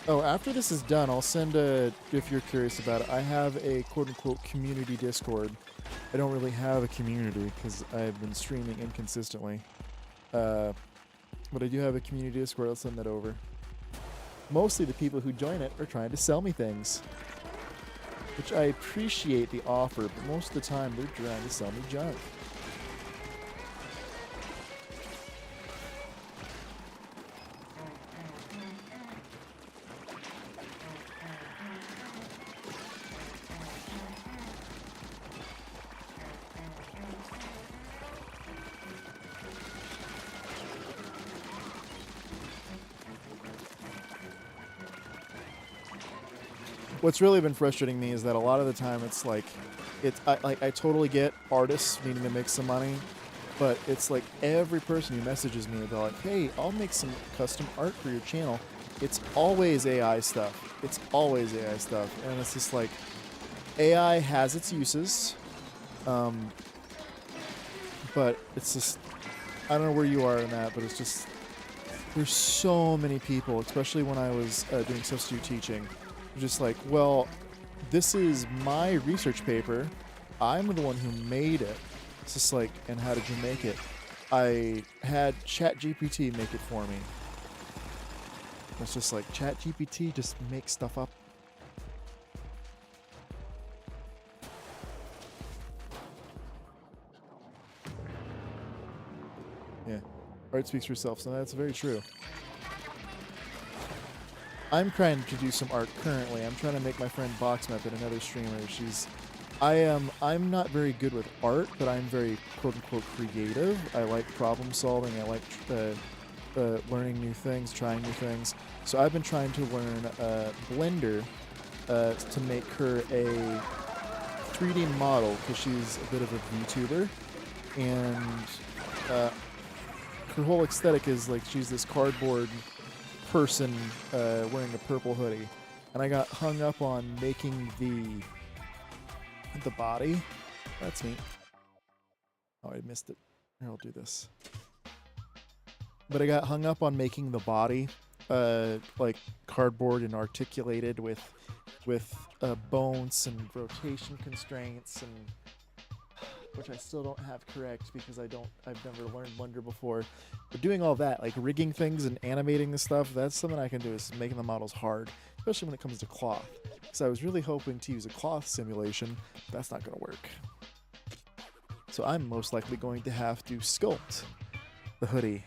Oh, after this is done, I'll send a, if you're curious about it, I have a quote-unquote community Discord. I don't really have a community because I've been streaming inconsistently. But I do have a community Discord. I'll send that over. Mostly the people who join it are trying to sell me things. Which I appreciate the offer, but most of the time they're trying to sell me junk. What's really been frustrating me is that a lot of the time it's like, I totally get artists needing to make some money, but it's like every person who messages me, they're like, hey, I'll make some custom art for your channel. It's always AI stuff. It's always AI stuff. And it's just like, AI has its uses, but it's just, I don't know where you are in that, but it's just, there's so many people, especially when I was doing substitute teaching, just like, well, this is my research paper. I'm the one who made it. It's just like, and how did you make it? I had ChatGPT make it for me. It's just like, ChatGPT just makes stuff up. Yeah, art speaks for itself, so that's very true. I'm trying to do some art currently. I'm trying to make my friend Boxmap, another streamer. I'm not very good with art, but I'm very quote-unquote creative. I like problem solving. I like learning new things, trying new things. So I've been trying to learn Blender to make her a 3D model, because she's a bit of a VTuber. And her whole aesthetic is like she's this cardboard person wearing a purple hoodie, and I got hung up on making the body. That's neat. Oh, I missed it. Here, I'll do this. But I got hung up on making the body like cardboard and articulated with bones and rotation constraints, and which I still don't have correct because I've never learned Blender before. But doing all that, like rigging things and animating the stuff, that's something I can do. Is making the models hard, especially when it comes to cloth. Because I was really hoping to use a cloth simulation, but that's not going to work. So I'm most likely going to have to sculpt the hoodie.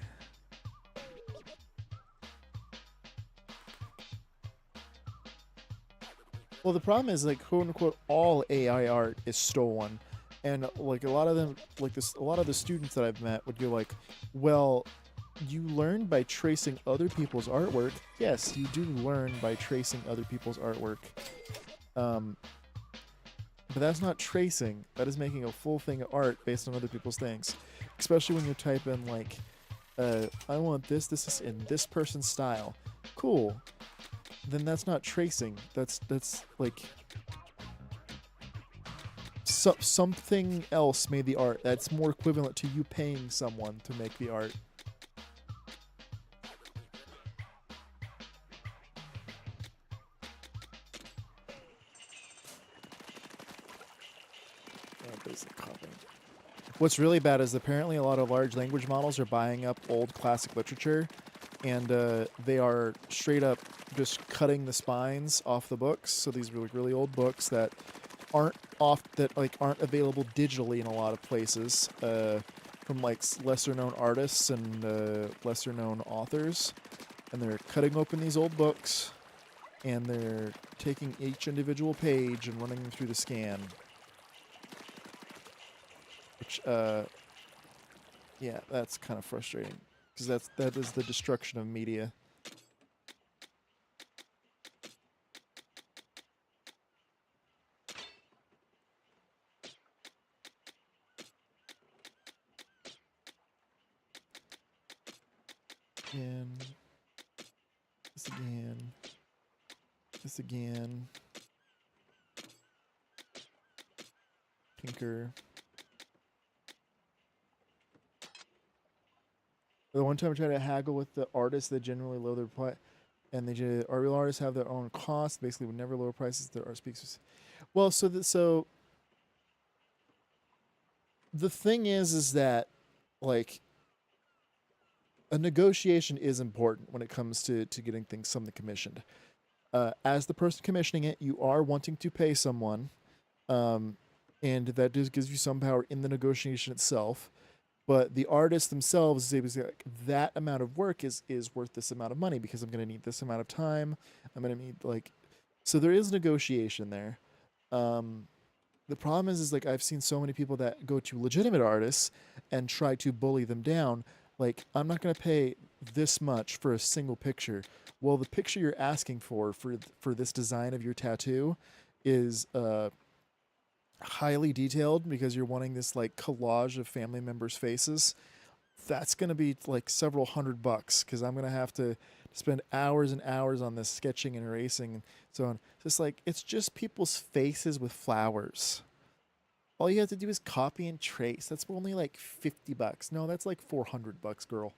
Well, the problem is, like, quote unquote, all AI art is stolen. And like a lot of them, like a lot of the students that I've met would go like, well, you learn by tracing other people's artwork. Yes, you do learn by tracing other people's artwork. But that's not tracing. That is making a full thing of art based on other people's things. Especially when you type in like, I want this in this person's style. Cool. Then that's not tracing. That's like... something else made the art. That's more equivalent to you paying someone to make the art. Basic copying. What's really bad is apparently a lot of large language models are buying up old classic literature, and they are straight up just cutting the spines off the books. So these are like really old books that aren't available digitally in a lot of places, from like lesser known artists and lesser known authors, and they're cutting open these old books, and they're taking each individual page and running them through the scan. which yeah, that's kind of frustrating because that is the destruction of media. Again, this again, this again, Tinker. The one time I tried to haggle with the artists, they generally lower their price, and our real artists have their own costs. Basically, would never lower prices. Their art speaks. Well, so the thing is that like a negotiation is important when it comes to getting something commissioned. As the person commissioning it, you are wanting to pay someone, and that just gives you some power in the negotiation itself. But the artists themselves is able to say, like, that amount of work is worth this amount of money because I'm going to need this amount of time. I'm going to need so there is negotiation there. The problem is like I've seen so many people that go to legitimate artists and try to bully them down. Like, I'm not going to pay this much for a single picture. Well, the picture you're asking for this design of your tattoo is highly detailed because you're wanting this like collage of family members' faces. That's going to be like several $100 because I'm going to have to spend hours and hours on this sketching and erasing and so on. Just like, it's just people's faces with flowers. All you have to do is copy and trace. That's only like $50. No, that's like $400, girl.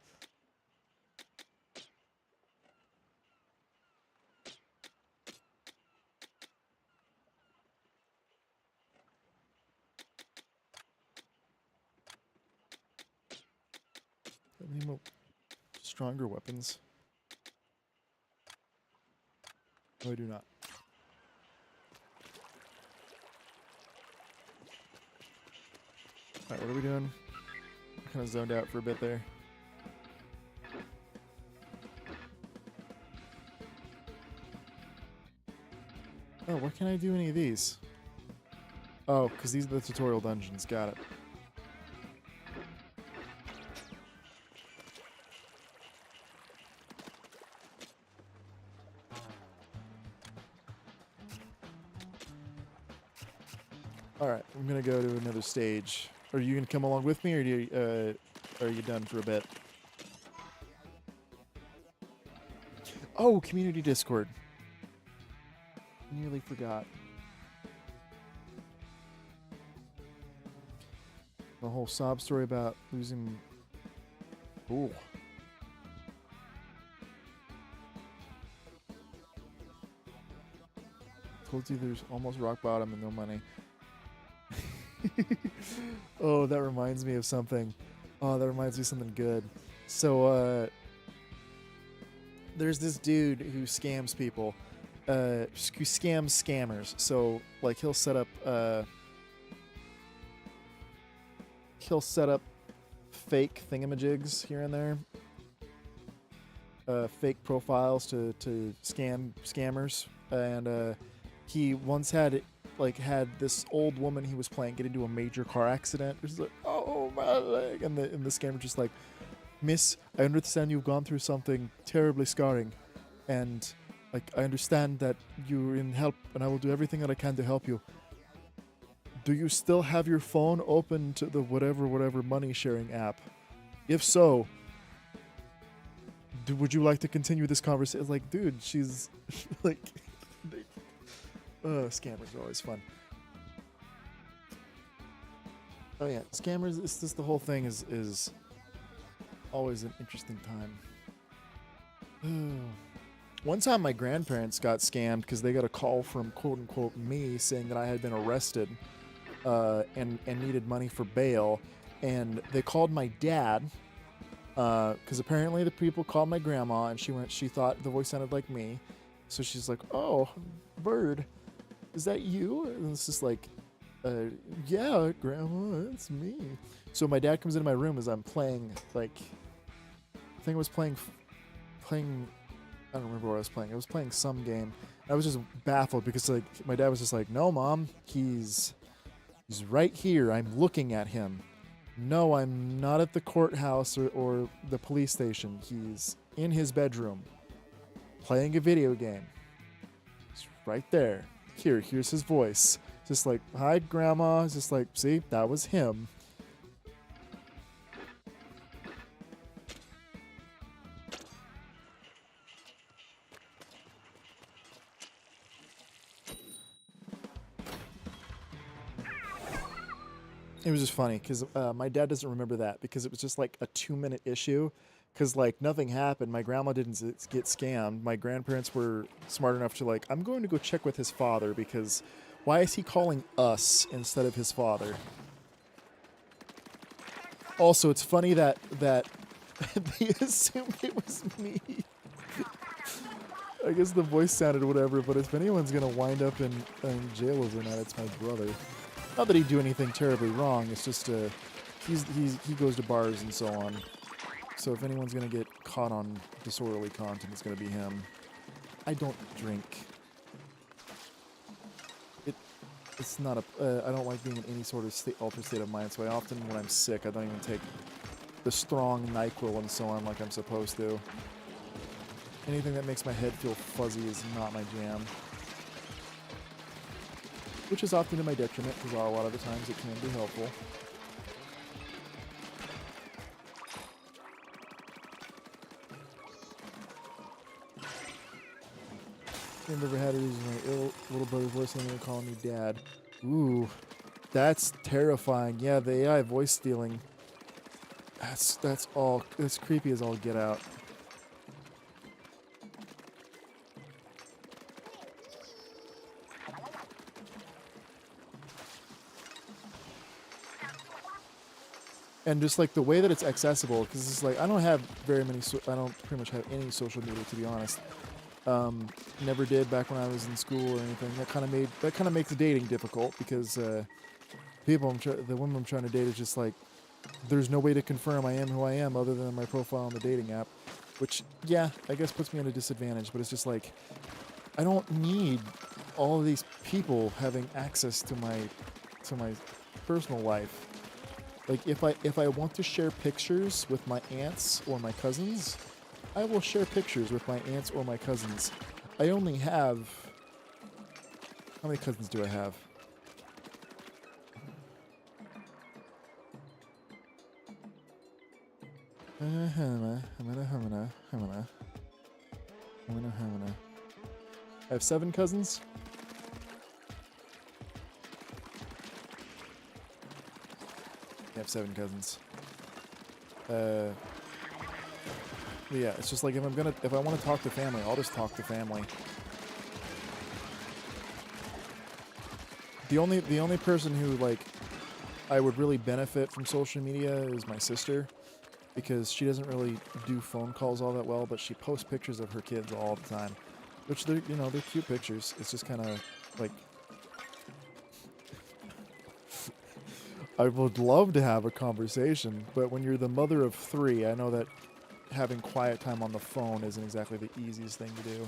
I need more stronger weapons. No, I do not. Alright, what are we doing? Kind of zoned out for a bit there. Oh, where can I do any of these? Oh, because these are the tutorial dungeons. Got it. Alright, I'm gonna go to another stage. Are you gonna come along with me, or are you done for a bit? Oh, community Discord. Nearly forgot. The whole sob story about losing... Ooh. Told you there's almost rock bottom and no money. Oh, that reminds me of something. Oh, that reminds me of something good. So, there's this dude who scams people. Who scams scammers. So, like, he'll set up fake thingamajigs here and there. Fake profiles to scam scammers. And he once had this old woman he was playing get into a major car accident. She's like, oh, my leg. And the scammer just like, Miss, I understand you've gone through something terribly scarring. And like, I understand that you're in help, and I will do everything that I can to help you. Do you still have your phone open to the whatever money sharing app? If so, would you like to continue this conversation? It's like, dude, she's like, scammers are always fun. Oh yeah, scammers. It's just the whole thing is always an interesting time. One time my grandparents got scammed because they got a call from quote-unquote me saying that I had been arrested and needed money for bail. And they called my dad because apparently the people called my grandma and she thought the voice sounded like me. So she's like, oh, Bird, is that you? And it's just like, yeah, Grandma, it's me. So my dad comes into my room as I'm playing, like, I think I was playing, I don't remember what I was playing. I was playing some game. I was just baffled because like my dad was just like, "No, Mom, he's right here. I'm looking at him." No, I'm not at the courthouse or the police station. He's in his bedroom playing a video game. He's right there. Here's his voice. Just like, hi, Grandma. Just like, see, that was him. It was just funny because my dad doesn't remember that because it was just like a 2-minute issue because like nothing happened. My grandma didn't get scammed. My grandparents were smart enough to like, I'm going to go check with his father because why is he calling us instead of his father? Also, it's funny that they assumed it was me. I guess the voice sounded whatever, but if anyone's going to wind up in jail over that, it's my brother. Not that he'd do anything terribly wrong. It's just he goes to bars and so on. So if anyone's gonna get caught on disorderly content, it's gonna be him. I don't drink. It's not a. I don't like being in any sort of altered state of mind. So I often, when I'm sick, I don't even take the strong NyQuil and so on like I'm supposed to. Anything that makes my head feel fuzzy is not my jam. Which is often to my detriment, because a lot of the times it can be helpful. I've never had it using my ill little brother's voice and they're calling me dad. Ooh, that's terrifying. Yeah, the AI voice stealing. That's creepy as all get out. And just like the way that it's accessible, because it's like I don't have very many. I don't pretty much have any social media, to be honest. Never did back when I was in school or anything. That kind of makes dating difficult because the women I'm trying to date is just like there's no way to confirm I am who I am other than my profile on the dating app, which yeah, I guess puts me at a disadvantage. But it's just like I don't need all of these people having access to my personal life. Like if I want to share pictures with my aunts or my cousins, I will share pictures with my aunts or my cousins. I only have... How many cousins do I have? I have 7 cousins. I have 7 cousins. Yeah, it's just like if I want to talk to family, I'll just talk to family. The only person who like I would really benefit from social media is my sister, because she doesn't really do phone calls all that well, but she posts pictures of her kids all the time, which they're cute pictures. It's just kind of like I would love to have a conversation, but when you're the mother of 3, I know that having quiet time on the phone isn't exactly the easiest thing to do.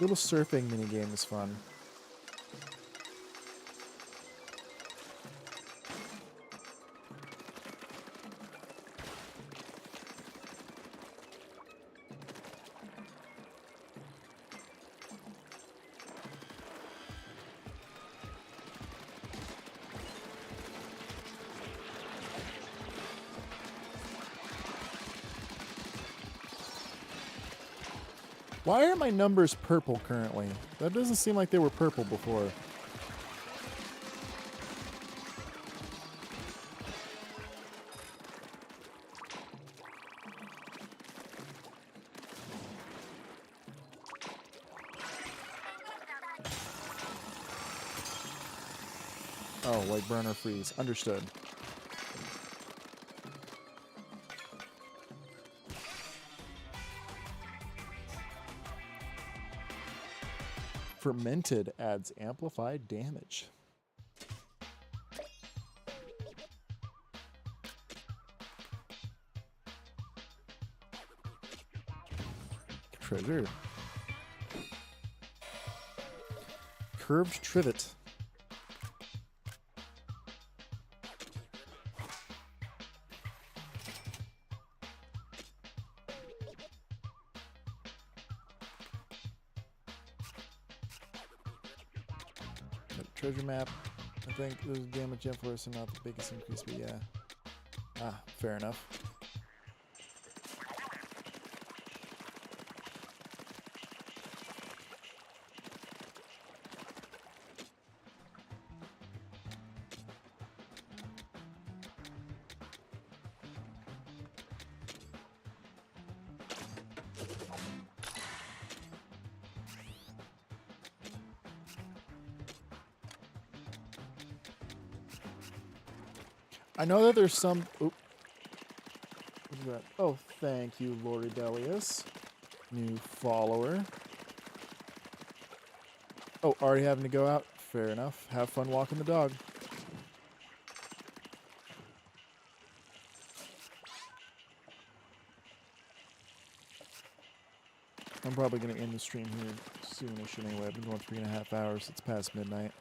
Little surfing minigame is fun. Why are my numbers purple currently? That doesn't seem like they were purple before. Oh, like burn or freeze. Understood. Fermented adds amplified damage. Treasure. Curved trivet. Treasure map. I think there's damage influence and not the biggest increase, but yeah. Ah, fair enough. I know that there's some... Oop. What is that? Oh, thank you, Lori Delius. New follower. Oh, already having to go out? Fair enough. Have fun walking the dog. I'm probably going to end the stream here soonish anyway. I've been going 3.5 hours. It's past midnight.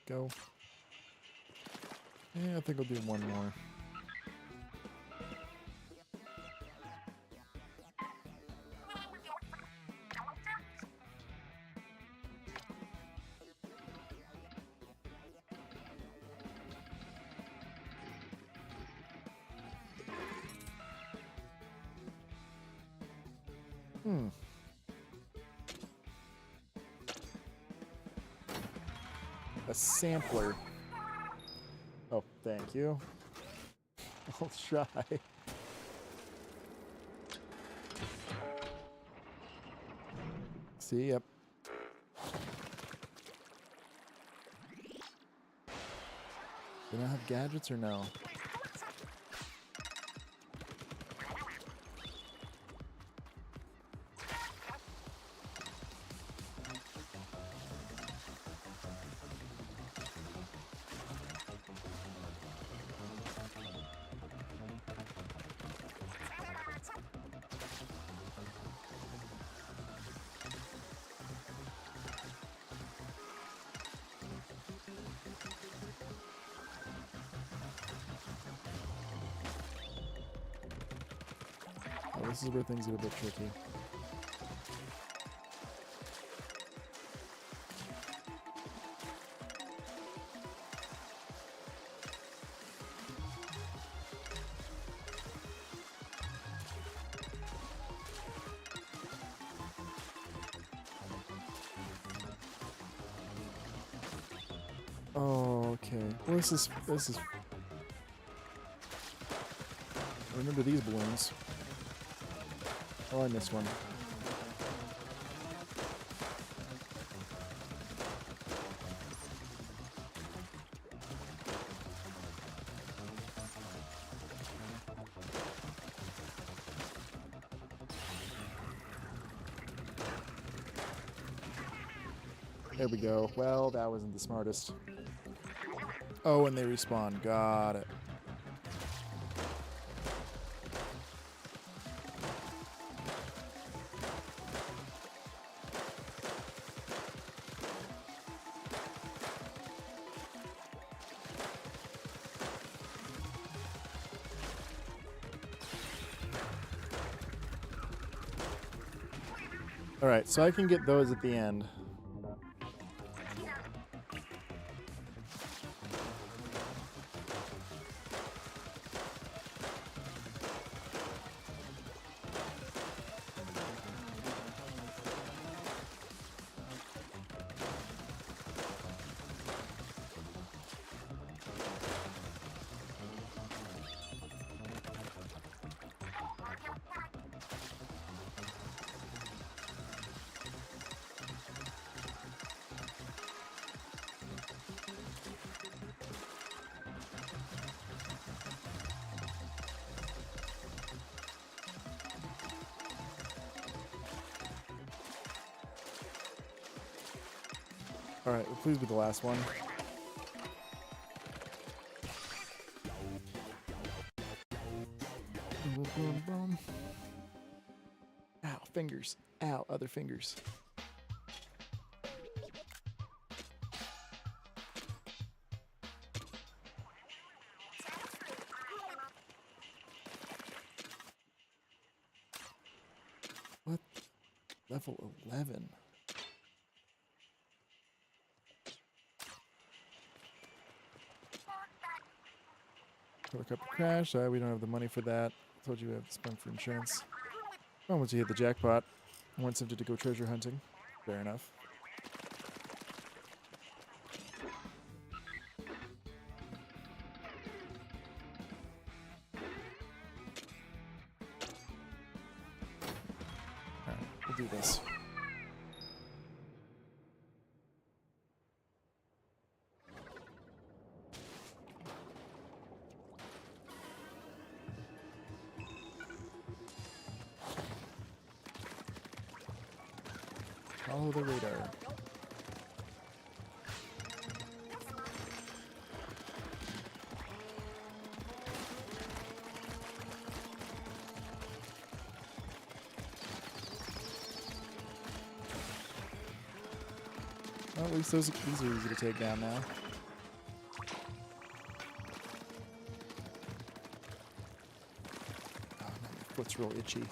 Go. Yeah, I think I'll do one more. A sampler. Oh, thank you. I'll try. See, yep. Do I have gadgets or no? Oh, this is where things get a bit tricky. Oh, okay. Well, this is. Remember these balloons. Oh, I missed one. There we go. Well, that wasn't the smartest. Oh, and they respawn. Got it. Alright, so I can get those at the end. Alright, please be the last one. Boom, boom, boom. Ow, fingers. Ow, other fingers. What? Level 11. Helicopter crash. We don't have the money for that. Told you we have to spend for insurance. Well, once you hit the jackpot, weren't tempted to go treasure hunting. Fair enough. Alright, we'll do this. Follow the radar. Well, at least these are easy to take down now. Oh, no, my foot's real itchy.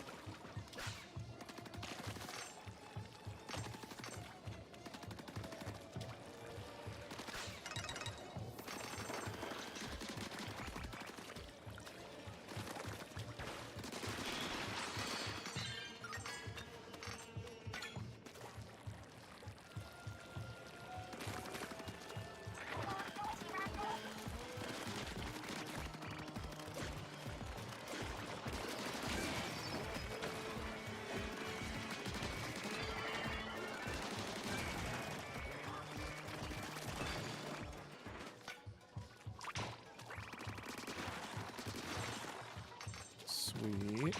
Sweet.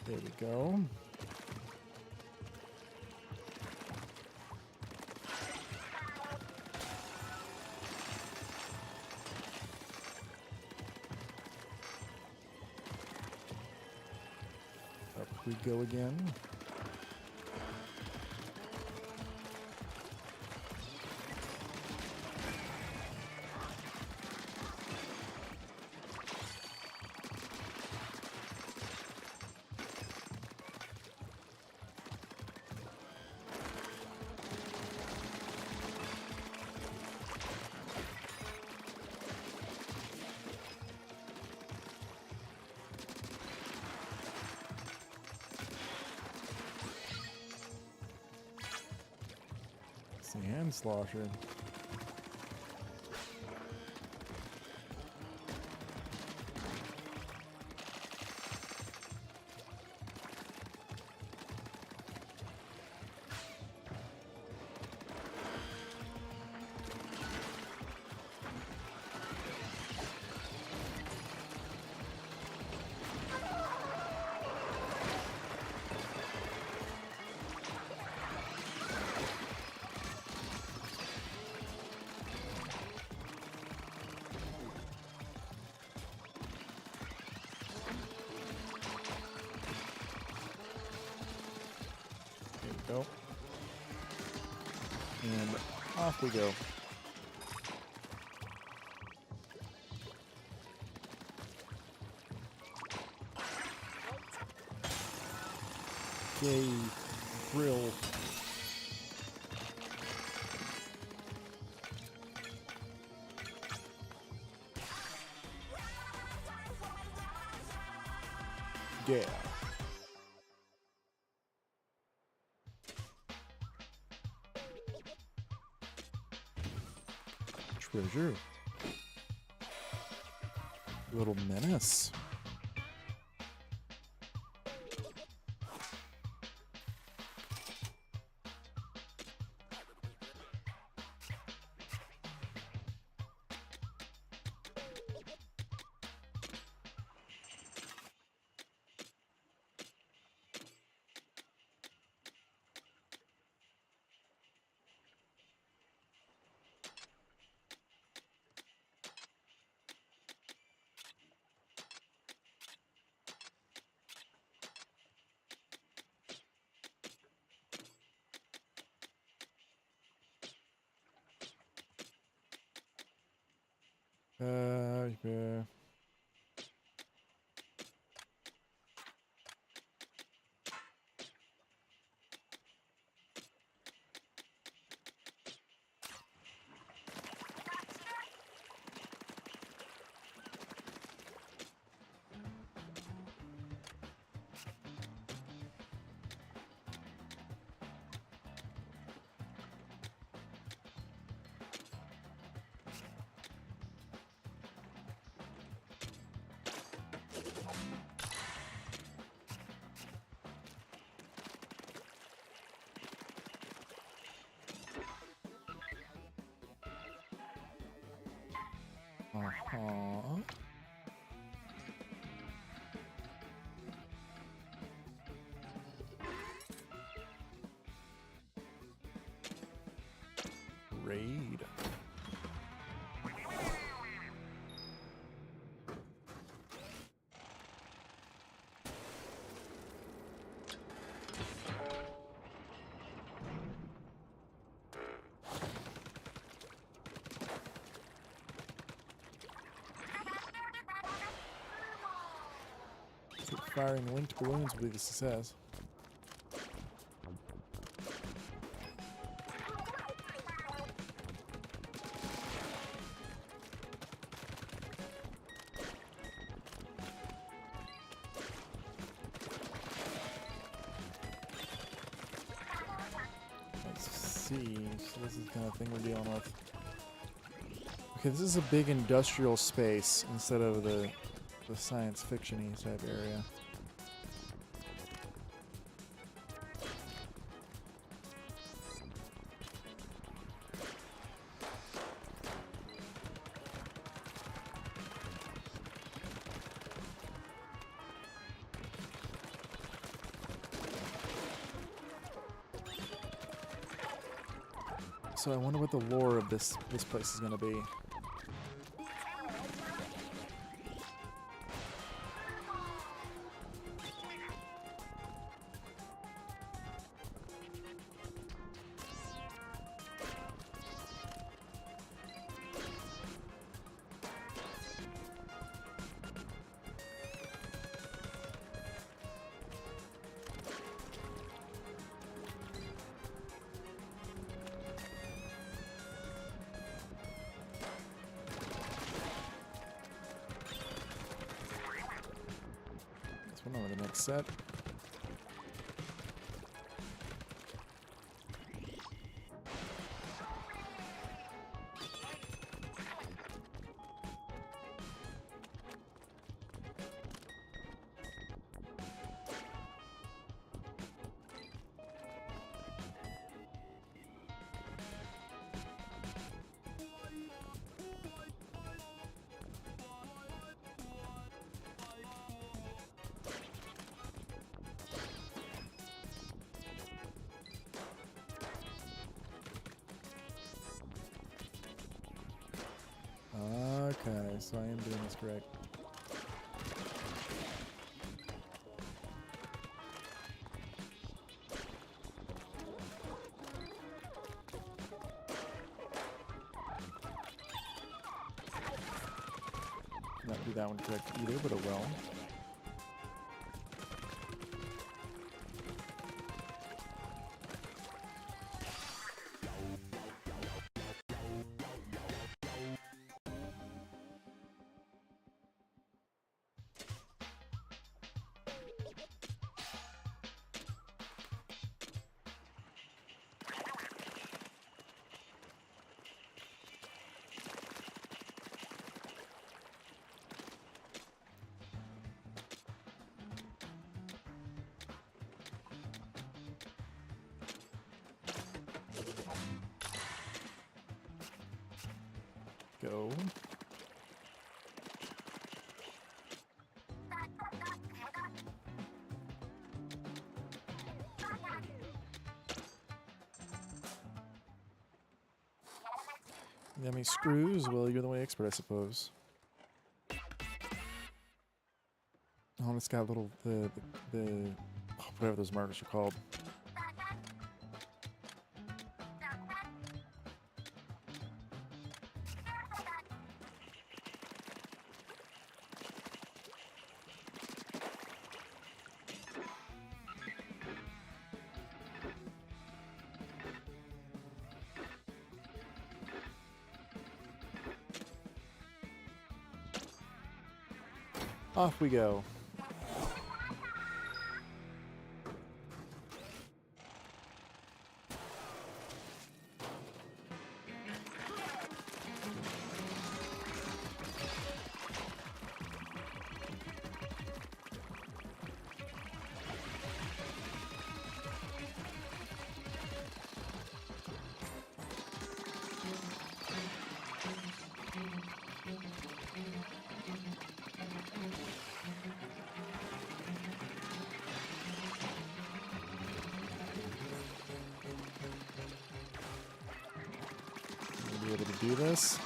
There we go. Up we go again. Sand slosher. go. And off we go. Yay, thrill. Yeah. Treasure. Little menace. Yeah. Uh-huh. Raid. Firing linked balloons will be the success. Let's see. So this is the kind of thing we're dealing with. Okay, this is a big industrial space instead of the science fiction-y type area. So I wonder what the lore of this place is going to be. Over the next set. Okay, so I am doing this correct. do that one correct either, but oh well. Go. You got any screws? Well, you're the way expert, I suppose. Oh, and it's got little the whatever those markers are called. Off we go. Be able to do this.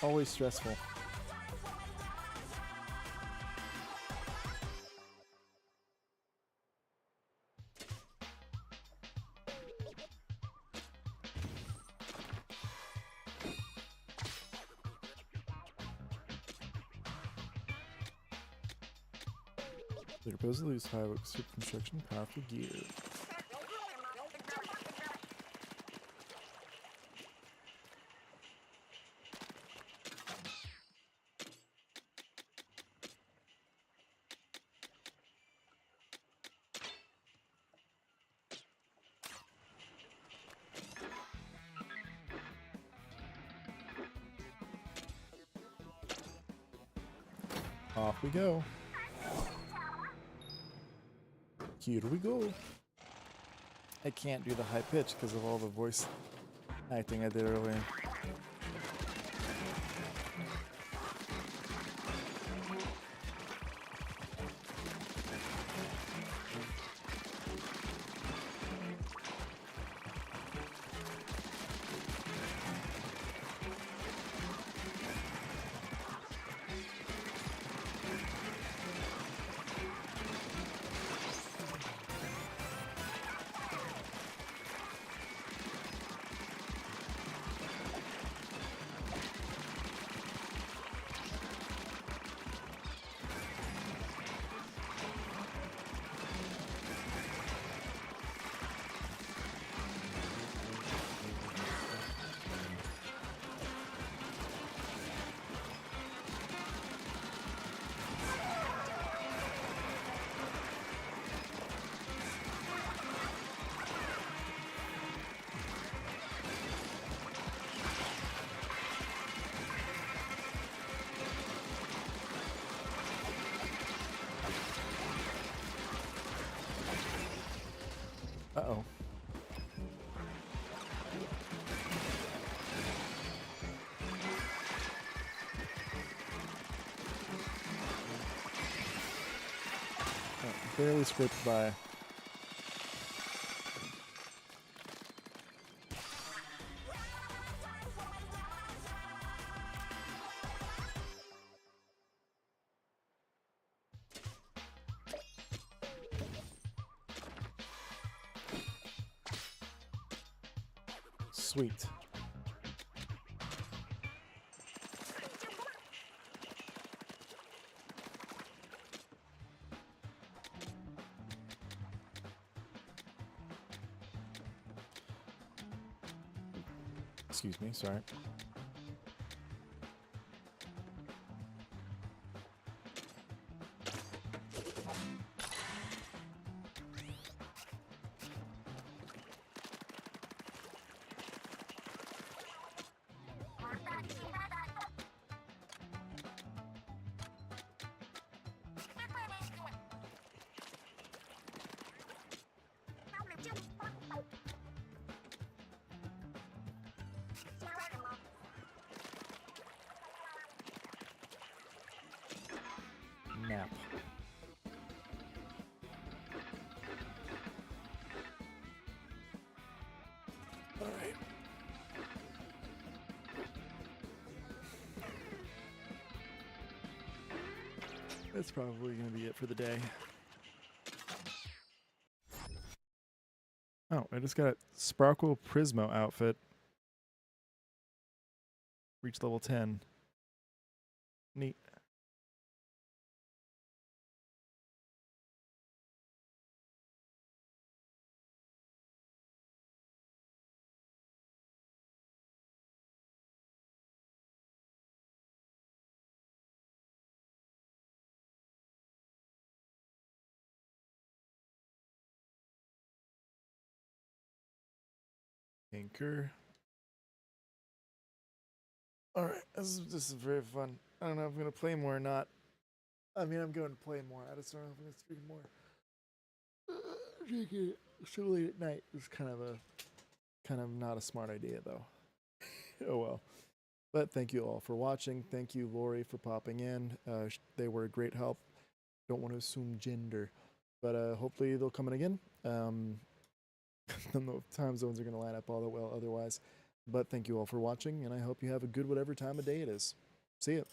Always stressful. They propose to lose highway super construction powerful gear. Off we go. Here we go. I can't do the high pitch because of all the voice acting I did earlier. Uh-oh. Barely scraped by. Sweet. Excuse me, sorry. Nap. All right. That's probably going to be it for the day. Oh, I just got a Sparkle Prismo outfit. Reached level 10. Neat. Anchor. Alright, this is very fun. I don't know if I'm going to play more or not. I mean, I'm going to play more. I just don't know if I'm going to stream more. Drinking so late at night is kind of not a smart idea, though. Oh well. But thank you all for watching. Thank you, Lori, for popping in. They were a great help. Don't want to assume gender, but hopefully they'll come in again. The time zones are going to line up all that well otherwise. But thank you all for watching, and I hope you have a good whatever time of day it is. See ya.